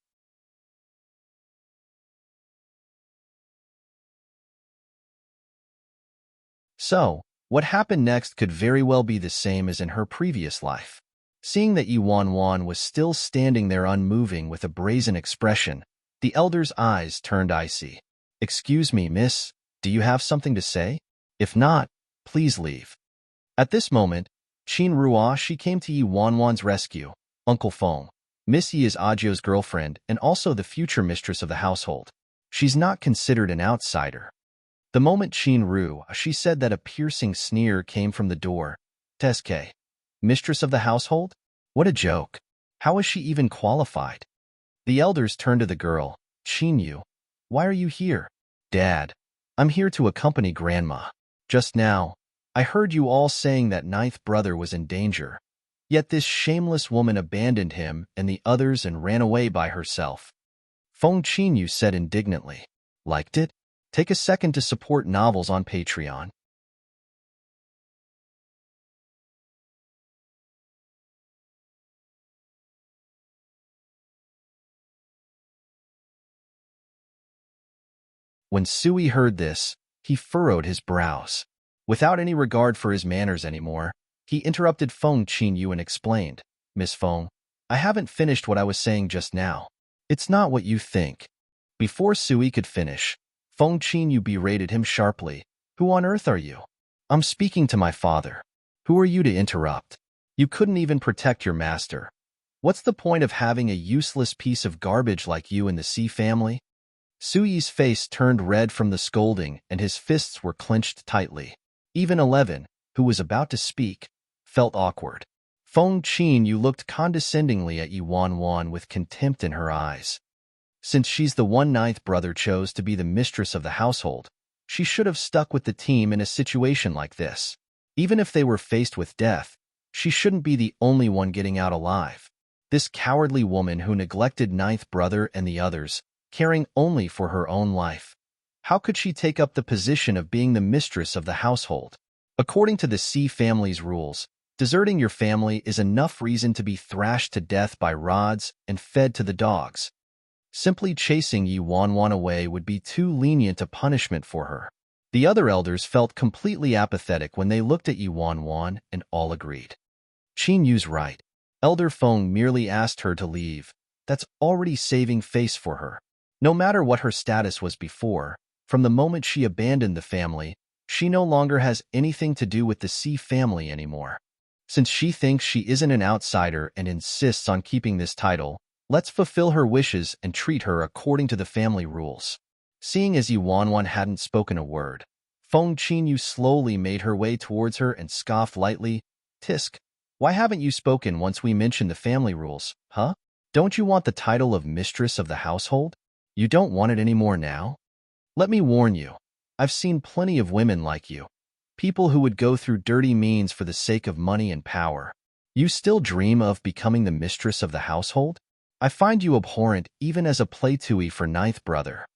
So, what happened next could very well be the same as in her previous life. Seeing that Yuan was still standing there unmoving with a brazen expression, the elder's eyes turned icy. "Excuse me, miss, do you have something to say? If not, please leave." At this moment, Qin Ruoshi came to Yuan's rescue. "Uncle Feng, Miss Yi is Ajio's girlfriend and also the future mistress of the household. She's not considered an outsider." The moment Qin Ruoshi said that, a piercing sneer came from the door. "Teske, mistress of the household? What a joke. How is she even qualified?" The elders turned to the girl. "Qin Yu, why are you here?" "Dad, I'm here to accompany Grandma. Just now, I heard you all saying that ninth brother was in danger. Yet this shameless woman abandoned him and the others and ran away by herself." Feng Qinyu said indignantly. "Liked it? Take a second to support novels on Patreon." When Sui heard this, he furrowed his brows. Without any regard for his manners anymore, he interrupted Feng Qinyu and explained, "Miss Feng, I haven't finished what I was saying just now. It's not what you think." Before Sui could finish, Feng Qinyu berated him sharply. "Who on earth are you?" "I'm speaking to my father. Who are you to interrupt? You couldn't even protect your master. What's the point of having a useless piece of garbage like you in the C family?" Sui's face turned red from the scolding and his fists were clenched tightly. Even 11, who was about to speak, felt awkward. Feng Qinyu looked condescendingly at Yuan with contempt in her eyes. Since she's the one ninth brother chose to be the mistress of the household, she should have stuck with the team in a situation like this. Even if they were faced with death, she shouldn't be the only one getting out alive. This cowardly woman who neglected ninth brother and the others, caring only for her own life. How could she take up the position of being the mistress of the household? According to the C family's rules, deserting your family is enough reason to be thrashed to death by rods and fed to the dogs. Simply chasing Yuan away would be too lenient a punishment for her. The other elders felt completely apathetic when they looked at Yuan and all agreed. Qin Yu's right. Elder Feng merely asked her to leave. That's already saving face for her. No matter what her status was before, from the moment she abandoned the family, she no longer has anything to do with the C family anymore. Since she thinks she isn't an outsider and insists on keeping this title, let's fulfill her wishes and treat her according to the family rules. Seeing as Yuan hadn't spoken a word, Feng Qinyu slowly made her way towards her and scoffed lightly. "Tisk, why haven't you spoken once we mentioned the family rules, huh? Don't you want the title of mistress of the household? You don't want it anymore now? Let me warn you, I've seen plenty of women like you. People who would go through dirty means for the sake of money and power. You still dream of becoming the mistress of the household? I find you abhorrent even as a play-tui for ninth brother."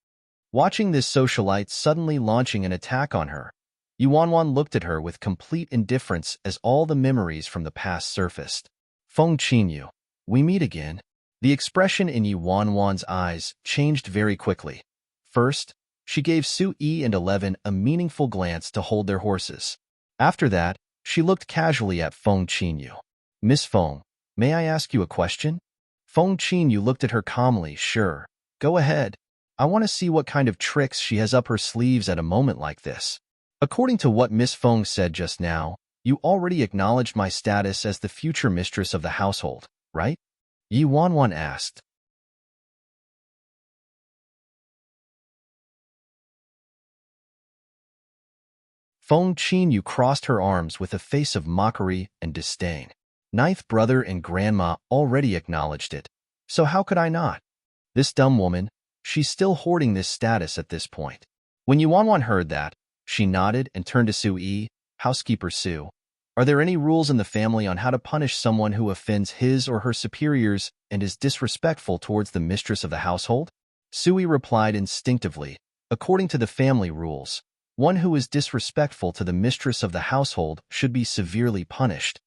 Watching this socialite suddenly launching an attack on her, Yuan looked at her with complete indifference as all the memories from the past surfaced. "Feng Qinyu, we meet again." The expression in Yuan's eyes changed very quickly. First, she gave Sui and 11 a meaningful glance to hold their horses. After that, she looked casually at Feng Qinyu. "Miss Feng, may I ask you a question?" Feng Qinyu looked at her calmly. "Sure, go ahead. I want to see what kind of tricks she has up her sleeves at a moment like this." "According to what Miss Feng said just now, you already acknowledged my status as the future mistress of the household, right?" Yuan asked. Feng Qinyu crossed her arms with a face of mockery and disdain. "Ninth brother and grandma already acknowledged it, so how could I not? This dumb woman, she's still hoarding this status at this point." When Yuan heard that, she nodded and turned to Sui. "Housekeeper Su, are there any rules in the family on how to punish someone who offends his or her superiors and is disrespectful towards the mistress of the household?" Sui replied instinctively, According to the family rules, one who is disrespectful to the mistress of the household should be severely punished.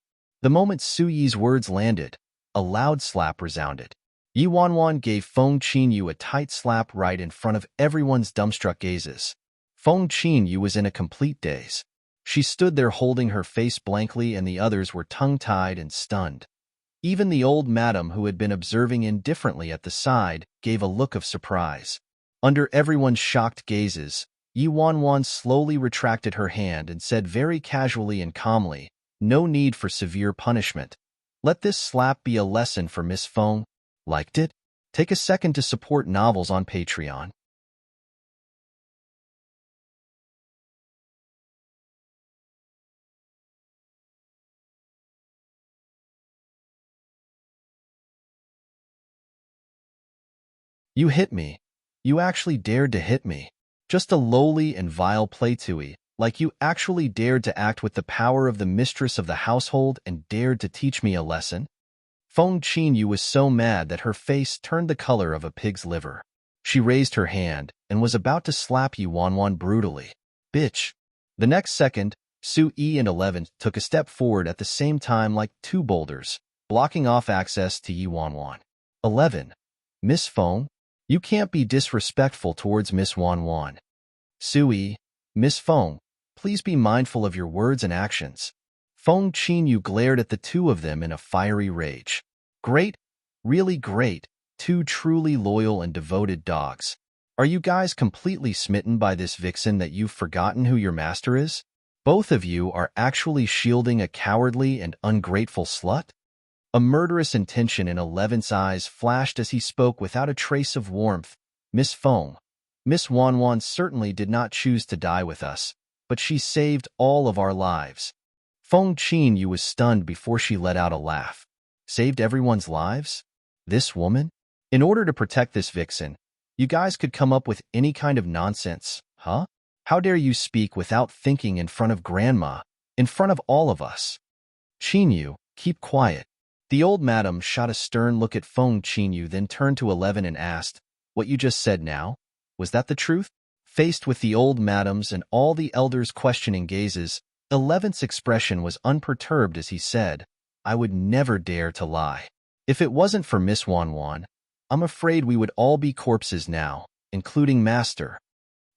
The moment Su Yi's words landed, a loud slap resounded. Yi Wanwan gave Feng Qinyu a tight slap right in front of everyone's dumbstruck gazes. Feng Qinyu was in a complete daze. She stood there holding her face blankly, and the others were tongue-tied and stunned. Even the old madam, who had been observing indifferently at the side, gave a look of surprise. Under everyone's shocked gazes, Yi Wanwan slowly retracted her hand and said very casually and calmly, "No need for severe punishment. Let this slap be a lesson for Miss Feng. Liked it? Take a second to support novels on Patreon." You hit me. You actually dared to hit me. Just a lowly and vile playtui, like you actually dared to act with the power of the mistress of the household and dared to teach me a lesson? Feng Qinyu was so mad that her face turned the color of a pig's liver. She raised her hand and was about to slap Yi Wanwan brutally. Bitch. The next second, Su Yi and 11 took a step forward at the same time like two boulders, blocking off access to Yi Wanwan. 11. Miss Feng? You can't be disrespectful towards Miss Wanwan. Su Yi, Miss Feng, please be mindful of your words and actions. Feng Qinyu glared at the two of them in a fiery rage. Great, really great, two truly loyal and devoted dogs. Are you guys completely smitten by this vixen that you've forgotten who your master is? Both of you are actually shielding a cowardly and ungrateful slut? A murderous intention in 11's eyes flashed as he spoke without a trace of warmth. Miss Feng, Miss Wanwan certainly did not choose to die with us, but she saved all of our lives. Feng Qinyu was stunned before she let out a laugh. Saved everyone's lives? This woman? In order to protect this vixen, you guys could come up with any kind of nonsense, huh? How dare you speak without thinking in front of Grandma, in front of all of us? Qinyu, keep quiet. The old madam shot a stern look at Feng Qinyu, then turned to 11 and asked, "What you just said now? Was that the truth?" Faced with the old madam's and all the elders' questioning gazes, 11's expression was unperturbed as he said, "I would never dare to lie. If it wasn't for Miss Wanwan, I'm afraid we would all be corpses now, including Master."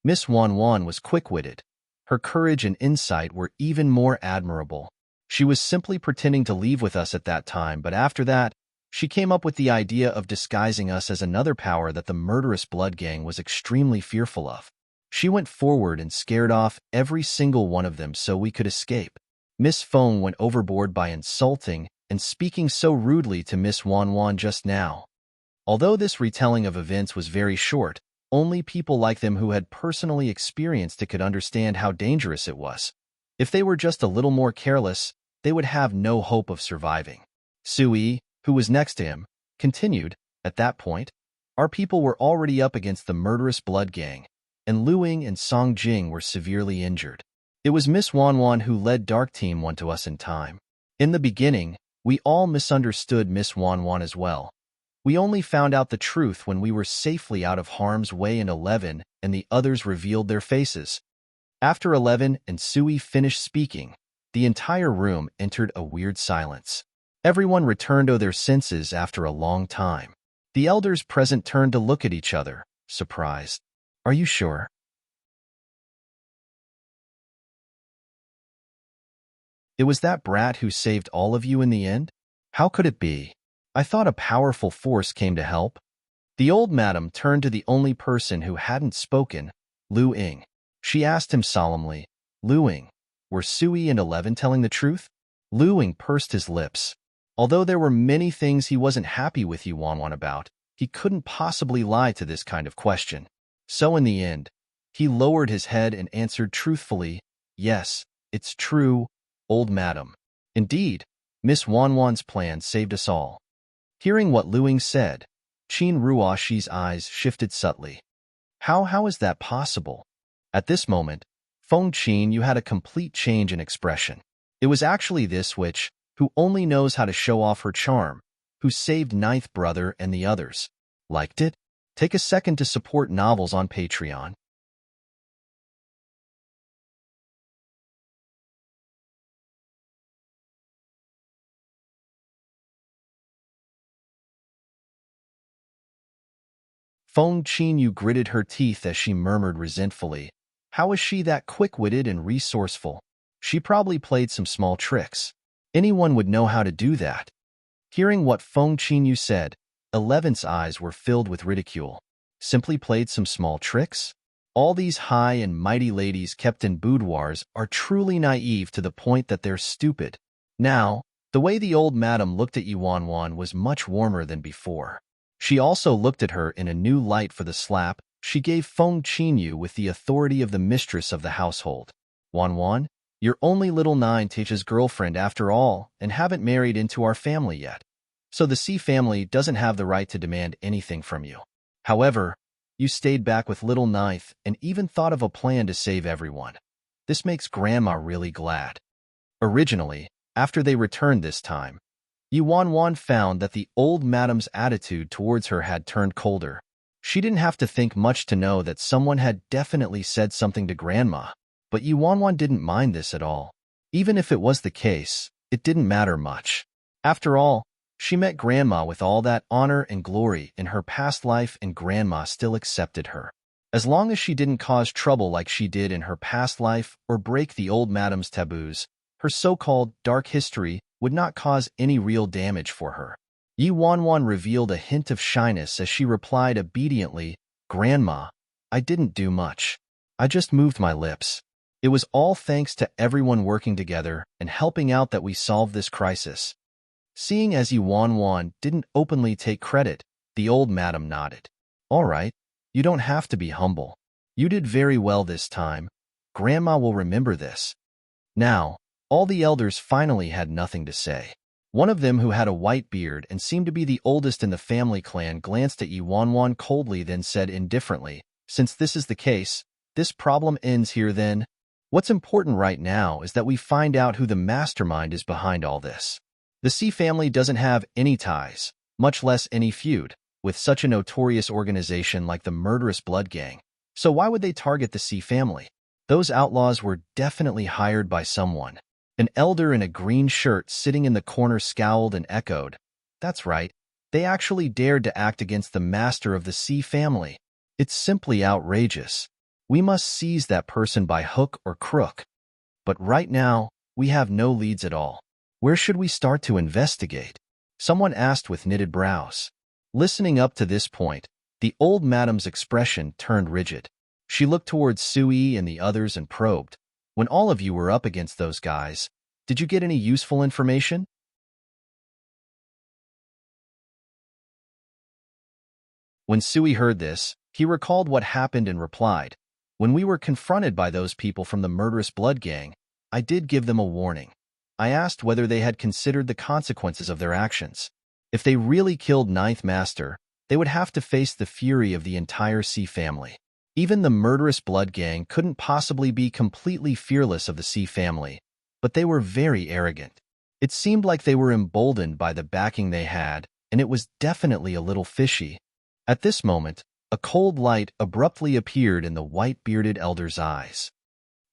Miss Wanwan was quick-witted. Her courage and insight were even more admirable. She was simply pretending to leave with us at that time, but after that, she came up with the idea of disguising us as another power that the murderous blood gang was extremely fearful of. She went forward and scared off every single one of them so we could escape. Miss Feng went overboard by insulting and speaking so rudely to Miss Wanwan just now. Although this retelling of events was very short, only people like them who had personally experienced it could understand how dangerous it was. If they were just a little more careless, they would have no hope of surviving. Su Yi, who was next to him, continued, "At that point, our people were already up against the murderous blood gang, and Luing and Song Jing were severely injured. It was Miss Wanwan who led Dark Team 1 to us in time. In the beginning, we all misunderstood Miss Wanwan as well. We only found out the truth when we were safely out of harm's way and 11 and the others revealed their faces." After 11 and Su Yi finished speaking, the entire room entered a weird silence. Everyone returned to their senses after a long time. The elders present turned to look at each other, surprised. "Are you sure?" "It was that brat who saved all of you in the end? How could it be? I thought a powerful force came to help." The old madam turned to the only person who hadn't spoken, Lu Ying. She asked him solemnly, "Lu Ying, were Su Yi and 11 telling the truth?" Lu Ying pursed his lips. Although there were many things he wasn't happy with Yi Wanwan about, he couldn't possibly lie to this kind of question. So in the end, he lowered his head and answered truthfully, "Yes, it's true, old madam. Indeed, Miss Wanwan's plan saved us all." Hearing what Lu Ying said, Qin Ruoshi's eyes shifted subtly. How is that possible? At this moment, Feng Qinyu had a complete change in expression. It was actually this witch, who only knows how to show off her charm, who saved Ninth Brother and the others. Liked it? Take a second to support novels on Patreon. Feng Qinyu gritted her teeth as she murmured resentfully, "How is she that quick-witted and resourceful? She probably played some small tricks. Anyone would know how to do that." Hearing what Feng Qinyu said, 11's eyes were filled with ridicule. Simply played some small tricks? All these high and mighty ladies kept in boudoirs are truly naive to the point that they're stupid. Now, the way the old madam looked at Yuanwan was much warmer than before. She also looked at her in a new light for the slap she gave Feng Qinyu with the authority of the mistress of the household. "Wanwan, you're only little Nine Teach's girlfriend after all and haven't married into our family yet. So the C family doesn't have the right to demand anything from you. However, you stayed back with little Ninth and even thought of a plan to save everyone. This makes Grandma really glad." Originally, after they returned this time, Yuanwan found that the old madam's attitude towards her had turned colder. She didn't have to think much to know that someone had definitely said something to Grandma, but Yuanwan didn't mind this at all. Even if it was the case, it didn't matter much. After all, she met Grandma with all that honor and glory in her past life, and Grandma still accepted her. As long as she didn't cause trouble like she did in her past life or break the old madam's taboos, her so-called dark history would not cause any real damage for her. Yi Wanwan revealed a hint of shyness as she replied obediently, "Grandma, I didn't do much. I just moved my lips. It was all thanks to everyone working together and helping out that we solved this crisis." Seeing as Yi Wanwan didn't openly take credit, the old madam nodded. "All right, you don't have to be humble. You did very well this time. Grandma will remember this." Now, all the elders finally had nothing to say. One of them, who had a white beard and seemed to be the oldest in the family clan, glanced at Yi Wanwan coldly, then said indifferently, "Since this is the case, this problem ends here then. What's important right now is that we find out who the mastermind is behind all this. The C family doesn't have any ties, much less any feud, with such a notorious organization like the Murderous Blood Gang. So why would they target the C family? Those outlaws were definitely hired by someone." An elder in a green shirt sitting in the corner scowled and echoed, "That's right. They actually dared to act against the master of the C family. It's simply outrageous. We must seize that person by hook or crook. But right now, we have no leads at all. Where should we start to investigate?" Someone asked with knitted brows. Listening up to this point, the old madam's expression turned rigid. She looked towards Sui and the others and probed, "When all of you were up against those guys, did you get any useful information?" When Sui heard this, he recalled what happened and replied, "When we were confronted by those people from the Murderous Blood Gang, I did give them a warning. I asked whether they had considered the consequences of their actions. If they really killed Ninth Master, they would have to face the fury of the entire C family. Even the Murderous Blood Gang couldn't possibly be completely fearless of the C family, but they were very arrogant. It seemed like they were emboldened by the backing they had, and it was definitely a little fishy." At this moment, a cold light abruptly appeared in the white-bearded elder's eyes.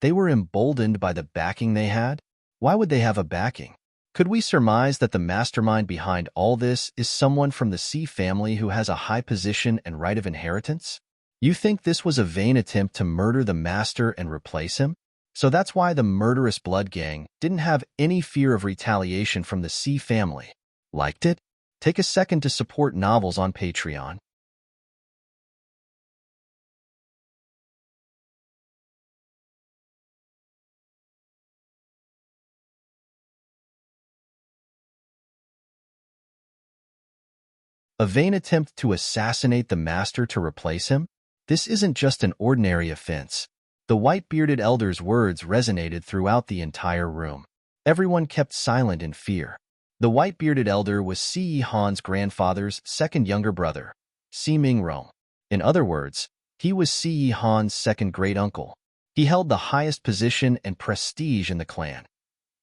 They were emboldened by the backing they had? Why would they have a backing? Could we surmise that the mastermind behind all this is someone from the C family who has a high position and right of inheritance? You think this was a vain attempt to murder the master and replace him? So that's why the Murderous Blood Gang didn't have any fear of retaliation from the C family. Liked it? Take a second to support novels on Patreon. A vain attempt to assassinate the master to replace him? This isn't just an ordinary offense. The white-bearded elder's words resonated throughout the entire room. Everyone kept silent in fear. The white-bearded elder was Si Han's grandfather's second younger brother, Si Mingrong. In other words, he was Si Han's second great-uncle. He held the highest position and prestige in the clan.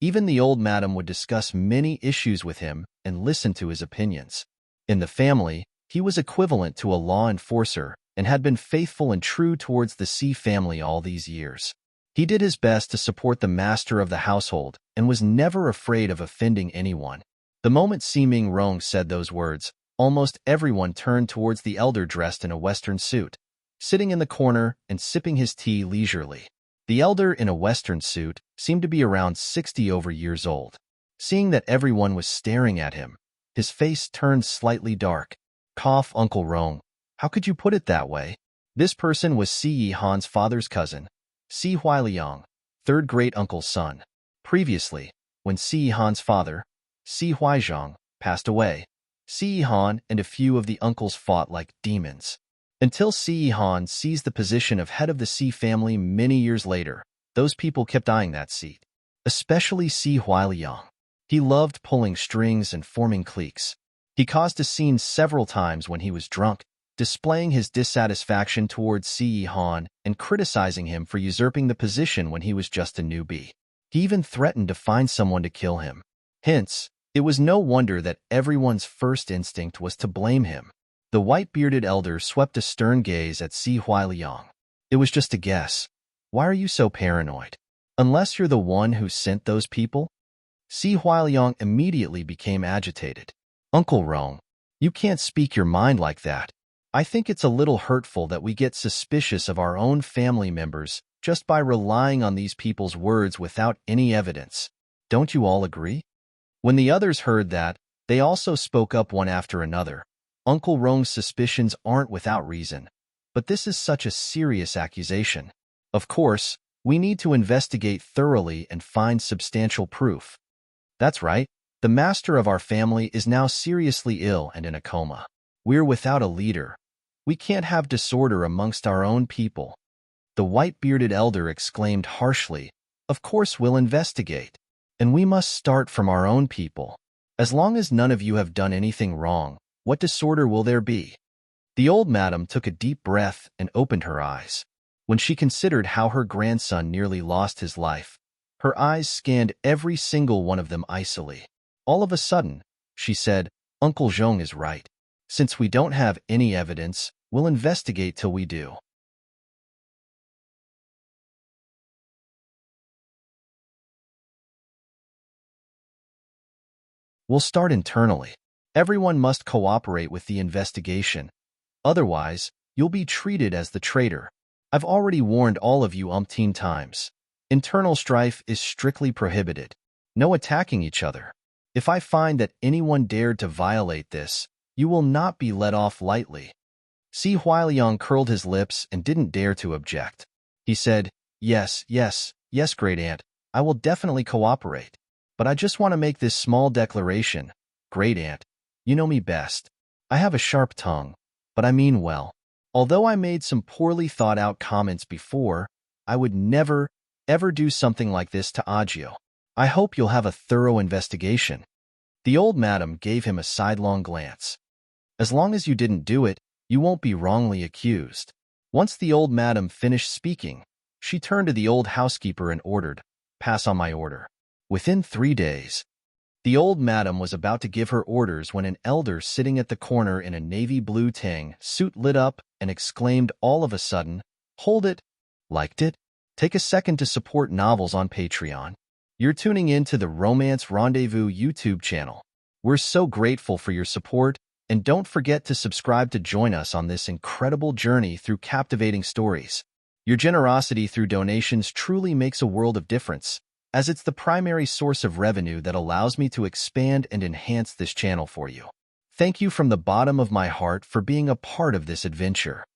Even the old madam would discuss many issues with him and listen to his opinions. In the family, he was equivalent to a law enforcer and had been faithful and true towards the C family all these years. He did his best to support the master of the household and was never afraid of offending anyone. The moment Si Mingrong said those words, Almost everyone turned towards the elder dressed in a Western suit, sitting in the corner and sipping his tea leisurely. The elder in a Western suit seemed to be around 60 over years old. Seeing that everyone was staring at him, his face turned slightly dark. Cough, Uncle Rong. How could you put it that way? This person was Si Han's father's cousin, Si Huiliang, third great-uncle's son. Previously, when Si Han's father, Si Huizhang, passed away, Si Han and a few of the uncles fought like demons. Until Si Han seized the position of head of the Si family many years later, those people kept eyeing that seat. Especially Si Huiliang. He loved pulling strings and forming cliques. He caused a scene several times when he was drunk, displaying his dissatisfaction towards Si Han and criticizing him for usurping the position when he was just a newbie. He even threatened to find someone to kill him. Hence, it was no wonder that everyone's first instinct was to blame him. The white-bearded elder swept a stern gaze at Si Huiliang. It was just a guess. Why are you so paranoid? Unless you're the one who sent those people? Si Huiliang immediately became agitated. Uncle Rong, you can't speak your mind like that. I think it's a little hurtful that we get suspicious of our own family members just by relying on these people's words without any evidence. Don't you all agree? When the others heard that, they also spoke up one after another. Uncle Rong's suspicions aren't without reason, but this is such a serious accusation. Of course, we need to investigate thoroughly and find substantial proof. That's right, the master of our family is now seriously ill and in a coma. We're without a leader. We can't have disorder amongst our own people. The white-bearded elder exclaimed harshly, Of course we'll investigate. And we must start from our own people. As long as none of you have done anything wrong, what disorder will there be? The old madam took a deep breath and opened her eyes. When she considered how her grandson nearly lost his life, her eyes scanned every single one of them icily. All of a sudden, she said, Uncle Zhong is right. Since we don't have any evidence, we'll investigate till we do. We'll start internally. Everyone must cooperate with the investigation. Otherwise, you'll be treated as the traitor. I've already warned all of you umpteen times. Internal strife is strictly prohibited. No attacking each other. If I find that anyone dared to violate this, you will not be let off lightly. Si Huiliang curled his lips and didn't dare to object. He said, Yes, great aunt, I will definitely cooperate. But I just want to make this small declaration. Great aunt, you know me best. I have a sharp tongue, but I mean well. Although I made some poorly thought-out comments before, I would never, ever do something like this to Agio. I hope you'll have a thorough investigation. The old madam gave him a sidelong glance. As long as you didn't do it, you won't be wrongly accused. Once the old madam finished speaking, she turned to the old housekeeper and ordered, Pass on my order. Within 3 days, the old madam was about to give her orders when an elder sitting at the corner in a navy blue tang suit lit up and exclaimed all of a sudden, Hold it! Liked it? Take a second to support novels on Patreon. You're tuning in to the Romance Rendezvous YouTube channel. We're so grateful for your support, and don't forget to subscribe to join us on this incredible journey through captivating stories. Your generosity through donations truly makes a world of difference, as it's the primary source of revenue that allows me to expand and enhance this channel for you. Thank you from the bottom of my heart for being a part of this adventure.